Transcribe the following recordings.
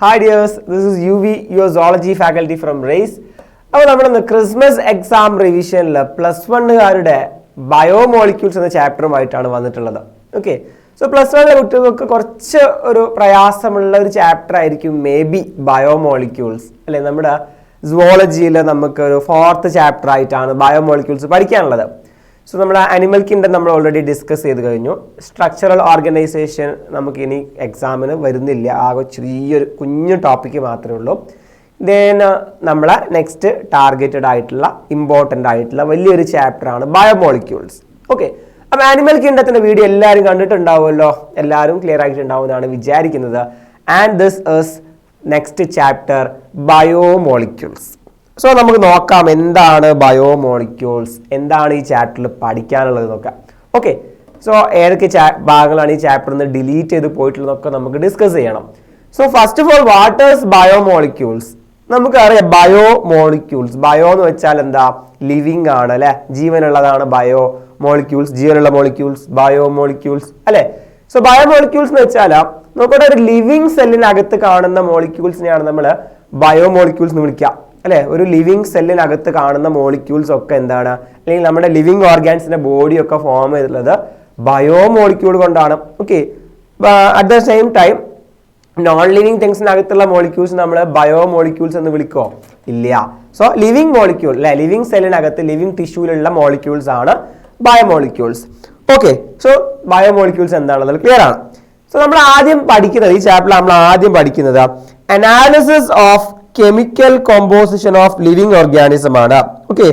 Hi dears, this is UV, your zoology faculty from RACE. അപ്പോൾ നമ്മുടെ Christmas exam റിവിഷനിൽ +1 biomolecules എന്ന ചാപ്റ്ററുമായിട്ടാണ് വന്നിട്ടുള്ളത്. Okay, so +1 കുട്ടികൾക്ക് കുറച്ച് ഒരു പ്രയാസമുള്ള ഒരു ചാപ്റ്റർ ആയിരിക്കും മേ ബി ബയോമോളിക്യൂൾസ് അല്ലെ. നമ്മുടെ സുവോളജിയിൽ നമുക്ക് ഒരു 4th ചാപ്റ്റർ ആയിട്ടാണ് ബയോമോളിക്യൂൾസ് പഠിക്കാനുള്ളത്. സോ നമ്മുടെ അനിമൽ കിങ്ഡം നമ്മൾ ഓൾറെഡി ഡിസ്കസ് ചെയ്ത് കഴിഞ്ഞു. സ്ട്രക്ചറൽ ഓർഗനൈസേഷൻ നമുക്ക് ഇനി എക്സാമിന് വരുന്നില്ല, ആകെ ചെറിയൊരു കുഞ്ഞു ടോപ്പിക്ക് മാത്രമേ ഉള്ളൂ. ദെൻ നമ്മളെ നെക്സ്റ്റ് ടാർഗറ്റഡ് ആയിട്ടുള്ള ഇമ്പോർട്ടൻ്റ് ആയിട്ടുള്ള വലിയൊരു ചാപ്റ്ററാണ് ബയോമോളിക്യൂൾസ്. ഓക്കെ, അപ്പോൾ ആനിമൽ കിങ്ഡത്തിൻ്റെ വീഡിയോ എല്ലാവരും കണ്ടിട്ടുണ്ടാവുമല്ലോ, എല്ലാവരും ക്ലിയർ ആയിട്ടുണ്ടാവുമെന്നാണ് വിചാരിക്കുന്നത്. And this is next chapter biomolecules. So നമുക്ക് നോക്കാം എന്താണ് ബയോമോളിക്യൂൾസ്, എന്താണ് ഈ ചാപ്റ്ററിൽ പഠിക്കാനുള്ളത് നോക്കാം. ഓക്കെ, സോ ഏതൊക്കെ ഭാഗങ്ങളാണ് ഈ ചാപ്റ്ററിൽ നിന്ന് ഡിലീറ്റ് ചെയ്ത് പോയിട്ടുള്ളതൊക്കെ നമുക്ക് ഡിസ്കസ് ചെയ്യണം. So first of all what is biomolecules? നമുക്കറിയാം ബയോമോളിക്യൂൾസ്, ബയോ എന്ന് വെച്ചാൽ എന്താ, ലിവിങ് ആണ് അല്ലെ, ജീവനുള്ളതാണ് ബയോ മോളിക്യൂൾസ്, ജീവനുള്ള മോളിക്യൂൾസ് ബയോമോളിക്യൂൾസ് അല്ലെ. സോ ബയോമോളിക്യൂൾസ് എന്ന് വെച്ചാൽ നമുക്കിവിടെ ഒരു ലിവിങ് സെല്ലിനകത്ത് കാണുന്ന മോളിക്യൂൾസിനെയാണ് നമ്മൾ ബയോമോളിക്യൂൾസ് എന്ന് വിളിക്കുക അല്ലെ. ഒരു ലിവിങ് സെല്ലിനകത്ത് കാണുന്ന മോളിക്യൂൾസ് ഒക്കെ എന്താണ്, അല്ലെങ്കിൽ നമ്മുടെ ലിവിങ് ഓർഗാൻസിന്റെ ബോഡിയൊക്കെ ഫോം ചെയ്തിട്ടുള്ളത് ബയോമോളിക്യൂൾ കൊണ്ടാണ്. Okay, at the same time non living തിങ്സിനകത്തുള്ള മോളിക്യൂൾസ് നമ്മൾ ബയോമോളിക്യൂൾസ് എന്ന് വിളിക്കോ? ഇല്ല. സോ ലിവിങ് മോളിക്യൂൾ അല്ലെ, ലിവിങ് സെല്ലിനകത്ത് ലിവിങ് ടിഷ്യൂലുള്ള മോളിക്യൂൾസ് ആണ് ബയോമോളിക്യൂൾസ്. ഓക്കെ, സോ ബയോമോളിക്യൂൾസ് എന്താണെന്നുള്ളത് ക്ലിയർ ആണ്. സോ നമ്മൾ ആദ്യം പഠിക്കുന്നത്, ഈ ചാപ്റ്ററിൽ നമ്മൾ ആദ്യം പഠിക്കുന്നത് analysis of chemical composition of living organism ആണ്. ഓക്കെ,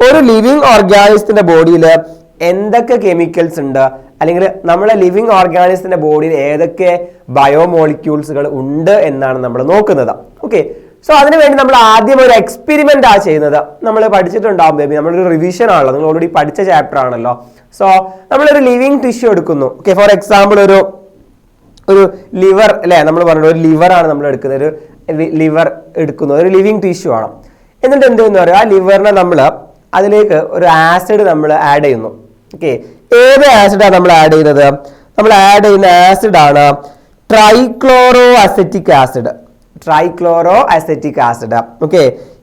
ഒരു ലിവിങ് ഓർഗാനിസത്തിന്റെ ബോഡിയിൽ എന്തൊക്കെ കെമിക്കൽസ് ഉണ്ട്, അല്ലെങ്കിൽ നമ്മുടെ ലിവിങ് ഓർഗാനിസത്തിന്റെ ബോഡിയിൽ ഏതൊക്കെ ബയോമോളിക്യൂൾസുകൾ ഉണ്ട് എന്നാണ് നമ്മൾ നോക്കുന്നത്. ഓക്കെ, സോ അതിനുവേണ്ടി നമ്മൾ ആദ്യം ഒരു എക്സ്പെരിമെന്റ് ആണ് ചെയ്യുന്നത്. നമ്മൾ പഠിച്ചിട്ടുണ്ടാവും ബേബി, നമ്മളൊരു റിവിഷൻ ആണല്ലോ, നിങ്ങൾ ഓൾറെഡി പഠിച്ച ചാപ്റ്റർ ആണല്ലോ. സോ നമ്മളൊരു ലിവിങ് ടിഷ്യൂ എടുക്കുന്നു. ഓക്കെ, ഫോർ എക്സാമ്പിൾ ഒരു ലിവർ അല്ലെ, നമ്മൾ പറഞ്ഞു ഒരു ലിവർ ആണ് നമ്മൾ എടുക്കുന്നത്, ഒരു ലിവർ എടുക്കുന്നു, ഒരു ലിവിങ് ടിഷ്യൂ ആണ്. എന്നിട്ട് എന്ത് ചെയ്യുന്ന പറയുക, ആ ലിവറിനെ നമ്മൾ അതിലേക്ക് ഒരു ആസിഡ് നമ്മൾ ആഡ് ചെയ്യുന്നു. ഓക്കെ, ഏത് ആസിഡാണ് നമ്മൾ ആഡ് ചെയ്യുന്നത്? നമ്മൾ ആഡ് ചെയ്യുന്ന ആസിഡ് ആണ് trichloro acetic acid. Trichloro acetic acid. Okay,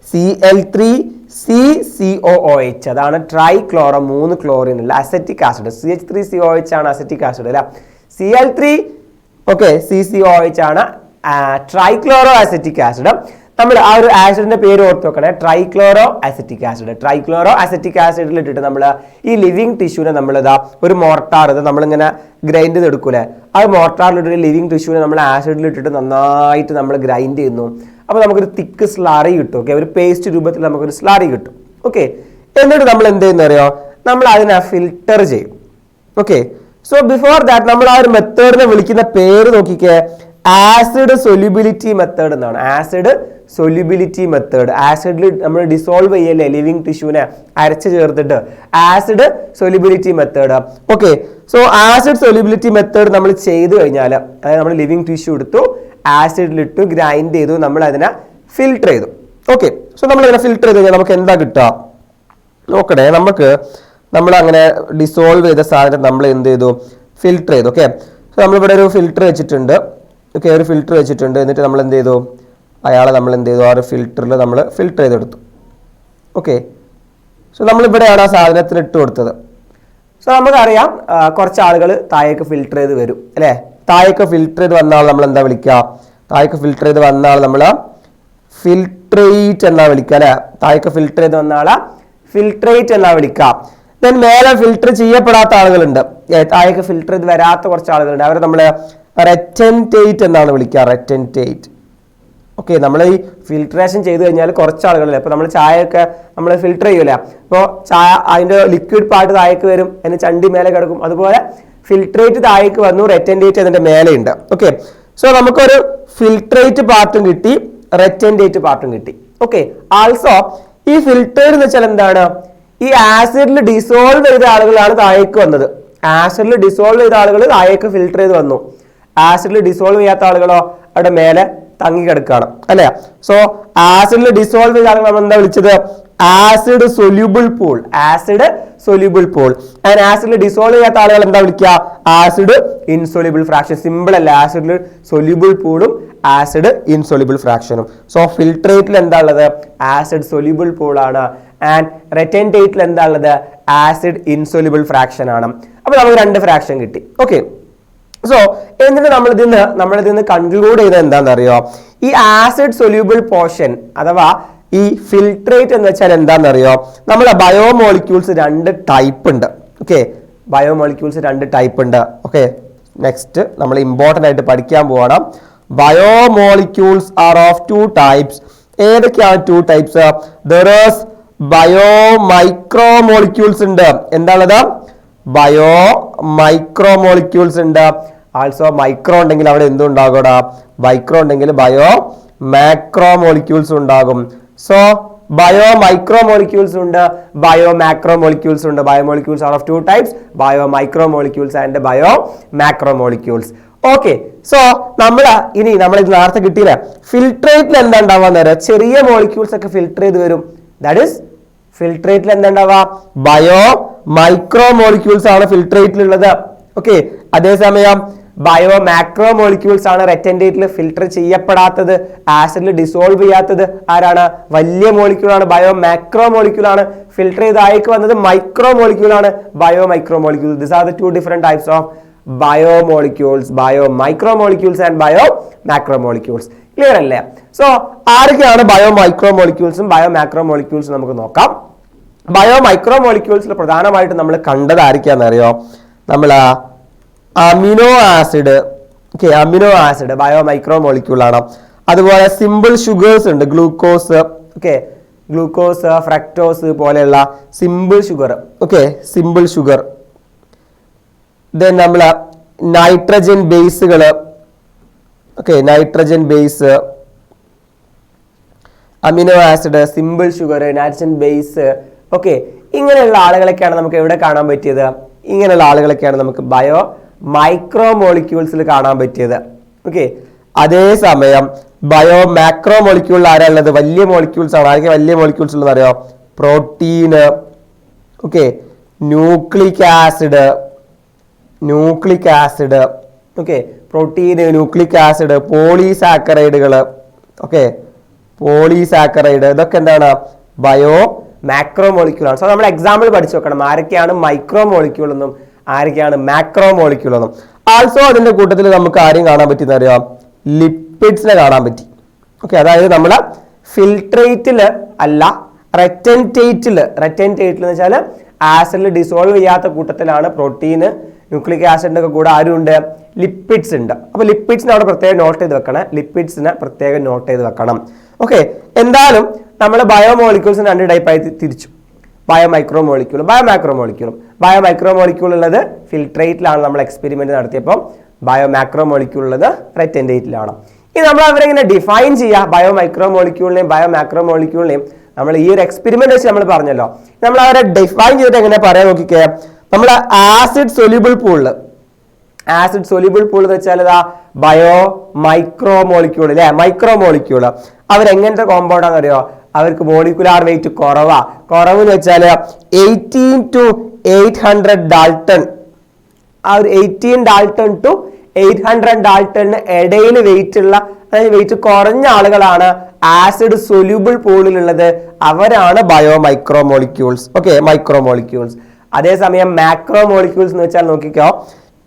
Cl3CCOOH അതാണ് ട്രൈക്ലോറോ, 3 ക്ലോറിൻ ഉള്ള അസെറ്റിക് ആസിഡ്. CH3COH ആണ് അസെറ്റിക് ആസിഡ് അല്ല, Cl3 ഓക്കെ CCOH ആണ് ട്രൈക്ലോറോ അസെറ്റിക് ആസിഡ്. നമ്മൾ ആ ഒരു ആസിഡിന്റെ പേര് ഓർത്ത് വെക്കണേ, trichloro acetic acid. Trichloro acetic ആസിഡിൽ ഇട്ടിട്ട് നമ്മൾ ഈ ലിവിങ് ടിഷ്യൂനെ നമ്മൾ ഇതാ ഒരു മോർട്ടാർ, ഇത് നമ്മളിങ്ങനെ ഗ്രൈൻഡ് ചെയ്തെടുക്കൂലേ, ആ മോർട്ടാറിലിട്ടൊരു ലിവിങ് ടിഷ്യൂനെ നമ്മൾ ആസിഡിൽ ഇട്ടിട്ട് നന്നായിട്ട് നമ്മൾ ഗ്രൈൻഡ് ചെയ്യുന്നു. അപ്പോൾ നമുക്കൊരു തിക്ക് സ്ലറി കിട്ടും. ഓക്കെ, ഒരു പേസ്റ്റ് രൂപത്തിൽ നമുക്കൊരു സ്ലറി കിട്ടും. ഓക്കെ, എന്നിട്ട് നമ്മൾ എന്ത് ചെയ്യുന്ന അറിയോ, നമ്മൾ അതിനെ ഫിൽട്ടർ ചെയ്യും. ഓക്കെ, സോ ബിഫോർ ദാറ്റ് നമ്മൾ ആ ഒരു മെത്തേഡിനെ വിളിക്കുന്ന പേര് നോക്കിക്കേ, ആസിഡ് സൊല്യൂബിലിറ്റി മെത്തേഡ് എന്നാണ്. Acid solubility method. ആസിഡിൽ നമ്മൾ ഡിസോൾവ് ചെയ്യല്ലേ ലിവിങ് ടിഷ്യൂനെ അരച്ച് ചേർത്തിട്ട്, acid solubility method. Okay, so acid solubility method നമ്മൾ ചെയ്ത് കഴിഞ്ഞാൽ, അതായത് നമ്മൾ ലിവിങ് ടിഷ്യൂ എടുത്തു, ആസിഡിലിട്ടു, ഗ്രൈൻഡ് ചെയ്തു, നമ്മൾ അതിനെ ഫിൽട്ടർ ചെയ്തു. ഓക്കെ, സോ നമ്മൾ അതിനെ ഫിൽട്ടർ ചെയ്ത് കഴിഞ്ഞാൽ നമുക്ക് എന്താ കിട്ടുക നോക്കണേ. നമ്മൾ അങ്ങനെ ഡിസോൾവ് ചെയ്ത സാധനം നമ്മൾ എന്ത് ചെയ്തു, ഫിൽട്ടർ ചെയ്തു. ഓക്കെ, സോ നമ്മളിവിടെ ഒരു ഫിൽട്ടർ വെച്ചിട്ടുണ്ട്. ഓക്കെ, ഒരു ഫിൽട്ടർ വെച്ചിട്ടുണ്ട്. എന്നിട്ട് നമ്മൾ എന്ത് ചെയ്തു, അയാളെ നമ്മൾ എന്ത് ചെയ്തു, ആ ഒരു ഫിൽറ്ററിൽ നമ്മൾ ഫിൽട്ടർ ചെയ്തെടുത്തു. ഓക്കെ, സോ നമ്മളിവിടെയാണ് ആ സാധനത്തിന് ഇട്ട് കൊടുത്തത്. സോ നമുക്കറിയാം കുറച്ച് ആളുകൾ താഴേക്ക് ഫിൽട്ടർ ചെയ്ത് വരും അല്ലേ. താഴേക്ക് ഫിൽട്ടർ ചെയ്ത് വന്ന ആൾ നമ്മൾ എന്താ വിളിക്കുക, താഴേക്ക് ഫിൽട്ടർ ചെയ്ത് വന്ന ആൾ നമ്മൾ ഫിൽട്രേറ്റ് എന്നാ വിളിക്കുക അല്ലെ. താഴേക്ക് ഫിൽട്ടർ ചെയ്ത് വന്ന ആളെ ഫിൽട്രേറ്റ് എന്നാ വിളിക്കുക. ദെൻ മേലെ ഫിൽട്ടർ ചെയ്യപ്പെടാത്ത ആളുകളുണ്ട്, താഴേക്ക് ഫിൽട്ടർ ചെയ്ത് വരാത്ത കുറച്ച് ആളുകളുണ്ട്, അവരെ നമ്മൾ റെറ്റൻറ്റേറ്റ് എന്നാണ് വിളിക്കുക, റെറ്റൻറ്റേറ്റ്. ഓക്കെ, നമ്മൾ ഈ ഫിൽട്രേഷൻ ചെയ്ത് കഴിഞ്ഞാൽ കുറച്ച് ആളുകളില്ല, ഇപ്പോൾ നമ്മൾ ചായയൊക്കെ നമ്മൾ ഫിൽട്ടർ ചെയ്യൂല, അപ്പോൾ ചായ അതിൻ്റെ ലിക്വിഡ് പാർട്ട് താഴേക്ക് വരും, അതിന് ചണ്ടി മേലെ കിടക്കും. അതുപോലെ ഫിൽട്രേറ്റ് താഴേക്ക് വന്നു, റെറ്റൻറ്റേറ്റ് അതിൻ്റെ മേലെയുണ്ട്. ഓക്കെ, സോ നമുക്കൊരു ഫിൽട്രേറ്റ് പാർട്ടും കിട്ടി, റെറ്റൻറ്റേറ്റ് പാർട്ടും കിട്ടി. ഓക്കെ, ആൾസോ ഈ ഫിൽട്ടേഡ് എന്ന് വെച്ചാൽ എന്താണ്, ഈ ആസിഡിൽ ഡിസോൾവ് ചെയ്ത ആളുകളാണ് താഴേക്ക് വന്നത്. ആസിഡിൽ ഡിസോൾവ് ചെയ്ത ആളുകൾ താഴേക്ക് ഫിൽട്ടർ ചെയ്ത് വന്നു. ആസിഡിൽ ഡിസോൾവ് ചെയ്യാത്ത ആളുകളോ അവിടെ മേലെ തങ്ങി കിടക്കുകയാണ് അല്ലെ. സോ ആസിഡിൽ ഡിസോൾവ് ചെയ്ത ആളുകൾ നമ്മൾ എന്താ വിളിച്ചത്, acid soluble pool, acid soluble pool. And ആസിഡിൽ ഡിസോൾവ് ചെയ്യാത്ത ആളുകൾ എന്താ വിളിക്കുക? Acid insoluble fraction. സിമ്പിൾ അല്ല, ആസിഡിൽ സൊല്യൂബിൾ പൂളും ആസിഡ് ഇൻസൊല്യൂബിൾ ഫ്രാക്ഷനും. സോ ഫിൽട്രേറ്റിൽ എന്താ ഉള്ളത്? ആസിഡ് സൊല്യൂബിൾ പൂൾ ആണ്. ആൻഡ് റെറ്റൻറ്റേറ്റിൽ എന്താ ഉള്ളത്? ആസിഡ് ഇൻസൊല്യൂബിൾ ഫ്രാക്ഷൻ ആണ്. അപ്പൊ നമുക്ക് 2 ഫ്രാക്ഷൻ കിട്ടി. ഓക്കെ, സോ എന്നിട്ട് നമ്മളിതിന്ന് കൺക്ലൂഡ് ചെയ്തത് എന്താണെന്നറിയോ? ഈ ആസിഡ് സൊല്യൂബിൾ പോർഷൻ അഥവാ ഈ ഫിൽട്രേറ്റ് എന്ന് വെച്ചാൽ എന്താണെന്നറിയോ? നമ്മളെ ബയോമോളിക്യൂൾസ് 2 ടൈപ്പ് ഉണ്ട്. ഓക്കെ, ബയോമോളിക്യൂൾസ് 2 ടൈപ്പ് ഉണ്ട്. ഓക്കെ, നെക്സ്റ്റ് നമ്മൾ ഇമ്പോർട്ടൻ്റ് ആയിട്ട് പഠിക്കാൻ പോവാണ്. Biomolecules are of 2 types. ഏതൊക്കെയാണ് 2 types? There is bio micro molecules ഉണ്ട്. എന്താണത്? ബയോ മൈക്രോ മോളിക്യൂൾസ് ഉണ്ട്. ആൾസോ മൈക്രോ ഉണ്ടെങ്കിൽ അവിടെ എന്തുണ്ടാകൂടാ? മൈക്രോ ഉണ്ടെങ്കിൽ ബയോ മാക്രോ മോളിക്യൂൾസ് ഉണ്ടാകും. സോ ബയോ മൈക്രോ മോളിക്യൂൾസ് ഉണ്ട്, ബയോ മാക്രോ മോളിക്യൂൾസ് ഉണ്ട്. Biomolecules are of 2 types, bio micro molecules and bio macro molecules. Okay, so നമ്മൾ ഇത് നേരത്തെ കിട്ടിയില്ല. ഫിൽട്രേറ്റിൽ എന്താ ഉണ്ടാവുക? ചെറിയ മോളിക്യൂൾസ് ഒക്കെ ഫിൽട്ടർ ചെയ്ത് വരും. ദാറ്റ് ഈസ് ഫിൽട്രേറ്റിൽ എന്താ ഉണ്ടാവുക? ബയോ മൈക്രോ മോളിക്യൂൾസ് ആണ് ഫിൽട്രേറ്റിലുള്ളത്. ഓക്കെ, അതേസമയം ബയോ മാക്രോ മോളിക്യൂൾസ് ആണ് റെറ്റൻറ്റേറ്റിൽ ഫിൽട്ടർ ചെയ്യപ്പെടാത്തത്, ആസിഡിൽ ഡിസോൾവ് ചെയ്യാത്തത്. ആരാണ്? വലിയ മോളിക്യൂൾ ആണ്. ബയോ മാക്രോ മോളിക്യൂൾ ആണ്. ഫിൽട്ടർ ചെയ്ത് അയക്ക് വന്നത് മൈക്രോ മോളിക്യൂൾ ആണ്, bio micro molecule. This are the 2 different types of bio molecules, bio micro molecules and bio macro molecules. Clear അല്ലേ? സോ ആരൊക്കെയാണ് ബയോ മൈക്രോ മോളിക്യൂൾസും ബയോ മാക്രോ മോളിക്യൂൾസും നമുക്ക് നോക്കാം. ബയോ മൈക്രോ മോളിക്യൂൾസിൽ പ്രധാനമായിട്ട് നമ്മൾ കണ്ടത് ആരൊക്കെയാണെന്നറിയോ? നമ്മൾ amino acid. Okay, amino acid bio micro molecule ആണ്. അതുപോലെ സിമ്പിൾ ഷുഗേഴ്സ് ഉണ്ട്, ഗ്ലൂക്കോസ്. ഓക്കെ, ഗ്ലൂക്കോസ്, ഫ്രക്ടോസ് പോലെയുള്ള simple sugar. Okay, simple sugar. Then നമ്മൾ നൈട്രജൻ ബേസുകൾ. Okay, nitrogen base, amino acid, simple sugar, nitrogen base. Okay, ഇങ്ങനെയുള്ള ആളുകളൊക്കെയാണ് നമുക്ക് എവിടെ കാണാൻ പറ്റിയത്? ഇങ്ങനെയുള്ള ആളുകളൊക്കെയാണ് നമുക്ക് ബയോ മൈക്രോ മോളിക്യൂൾസിൽ കാണാൻ പറ്റിയത്. ഓക്കെ, അതേസമയം ബയോ മാക്രോ മോളിക്യൂളിൽ ആരാ ഉള്ളത്? വലിയ മോളിക്യൂൾസ് ആണ്. ആരൊക്കെ വലിയ മോളിക്യൂൾസ് ഉള്ളത് അറിയോ? Protein, okay, nucleic acid, nucleic acid. Okay, protein, nucleic acid, polysaccharides. Okay, polysaccharide, ഇതൊക്കെ എന്താണ്? ബയോ മാക്രോ മോളിക്യൂൾ ആണ്. സോ നമ്മൾ എക്സാമ്പിൾ പഠിച്ചു വെക്കണം. ആരൊക്കെയാണ് മൈക്രോ മോളിക്യൂൾ എന്നും ആരൊക്കെയാണ് മാക്രോ മോളിക്യൂൾ എന്നും. ആൾസോ അതിന്റെ കൂട്ടത്തിൽ നമുക്ക് ആരെയും കാണാൻ പറ്റിയെന്ന് അറിയാം? ലിപ്പിഡ്സിനെ കാണാൻ പറ്റി. ഓക്കെ, അതായത് നമ്മൾ ഫിൽട്രേറ്റിൽ അല്ല, റെറ്റൻറ്റേറ്റിൽ. റെറ്റൻറ്റേറ്റിൽ എന്ന് വെച്ചാൽ ആസിഡിൽ ഡിസോൾവ് ചെയ്യാത്ത കൂട്ടത്തിലാണ് പ്രോട്ടീന്, ന്യൂക്ലിക് ആസിഡിന്റെ ഒക്കെ കൂടെ ആരുണ്ട്? ലിപ്പിഡ്സ് ഉണ്ട്. അപ്പൊ ലിപ്പിഡ്സിനെ അവിടെ പ്രത്യേകം നോട്ട് ചെയ്ത് വെക്കണം. ലിപ്പിഡ്സിനെ പ്രത്യേകം നോട്ട് ചെയ്ത് വെക്കണം. ഓക്കെ, എന്തായാലും നമ്മൾ ബയോമോളിക്യൂൾസിന് 2 ടൈപ്പായി തിരിച്ചു. ബയോ മൈക്രോ മോളിക്യൂളും ബയോ മാക്രോ മോളിക്യൂളും. ബയോ മൈക്രോ മോളിക്യൂൾ ഉള്ളത് ഫിൽട്രേറ്റിലാണ് നമ്മൾ എക്സ്പെരിമെന്റ് നടത്തിയപ്പോൾ. ബയോ മാക്രോ മോളിക്യൂൾ ഉള്ളത് റെറ്റൻറ്റേറ്റിലാണ്. ഇനി നമ്മൾ അവരെങ്ങനെ ഡിഫൈൻ ചെയ്യുക? ബയോ മൈക്രോ മോളിക്യൂളിനെയും ബയോ മാക്രോ മോളിക്യൂളിനെയും നമ്മൾ ഈ ഒരു എക്സ്പെരിമെന്റ് വെച്ച് നമ്മൾ പറഞ്ഞല്ലോ. നമ്മൾ അവരെ ഡിഫൈൻ ചെയ്തിട്ട് എങ്ങനെ പറയാൻ നോക്കിക്കേ? നമ്മൾ ആസിഡ് സൊല്യൂബിൾ പൂളിൽ, ആസിഡ് സൊല്യൂബിൾ പൂൾ എന്ന് വെച്ചാൽ ഇതാ ബയോ മൈക്രോ മോളിക്യൂൾ അല്ലെ, മൈക്രോ മോളിക്യൂൾ. അവരെങ്ങനത്തെ കോമ്പൗണ്ട് ആണെന്ന് അറിയോ? അവർക്ക് മോളിക്കുലാർ വെയിറ്റ് കുറവാ. കുറവെന്ന് വെച്ചാൽ 18 to 800 ഡാൾട്ടൺ. ആ ഒരു 18 ഡാൾട്ടൺ ടു 800 ഡാൾട്ടണിന് ഇടയിൽ വെയിറ്റ് ഉള്ള, അതായത് വെയിറ്റ് കുറഞ്ഞ ആളുകളാണ് ആസിഡ് സൊല്യൂബിൾ പൂളിലുള്ളത്. അവരാണ് bio micro molecules. Okay, micro molecules. അതേസമയം മാക്രോ മോളിക്യൂൾസ് എന്ന് വെച്ചാൽ നോക്കിക്കോ,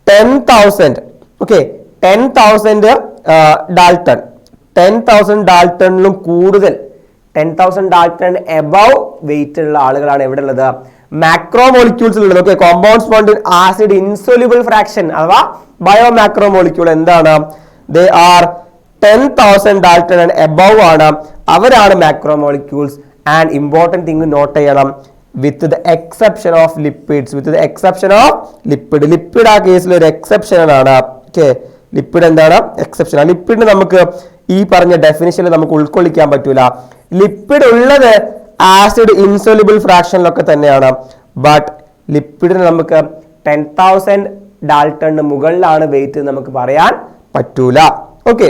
10,000. ഓക്കെ, 10,000 ഡാൾട്ടൺ, 10,000 ഡാൾട്ടണിലും കൂടുതൽ, 10,000 ഡാൾട്ടൺ എബവ് വെയിറ്റ് ഉള്ള ആളുകളാണ് എവിടെ ഉള്ളത്? മാക്രോ മോളിക്യൂൾസിൽ ഉള്ളത്. Okay, compounds found in acid insoluble fraction അഥവാ ബയോ മാക്രോ മോളിക്യൂൾ എന്താണ്? They are 10,000 dalton and above ആണ്. അവരാണ് macro molecules. And important thing note ചെയ്യണം, with the exception of lipids. With the exception of lipid. Lipid ആ കേസിൽ ഒരു exception ആണ്. Okay, lipid എന്താണ്? എക്സെപ്ഷൻ ആണ്. ലിപ്പിഡിന് നമുക്ക് ഈ പറഞ്ഞ ഡെഫിനിഷനിൽ നമുക്ക് ഉൾക്കൊള്ളിക്കാൻ പറ്റൂല. ലിപ്പിഡ് ഉള്ളത് ആസിഡ് ഇൻസൊല്യൂബിൾ ഫ്രാക്ഷനിലൊക്കെ തന്നെയാണ്. ബട്ട് ലിപ്പിഡിന് നമുക്ക് 10,000 ഡാൾട്ടണിന് മുകളിലാണ് വെയിറ്റ് നമുക്ക് പറയാൻ പറ്റൂല. ഓക്കെ,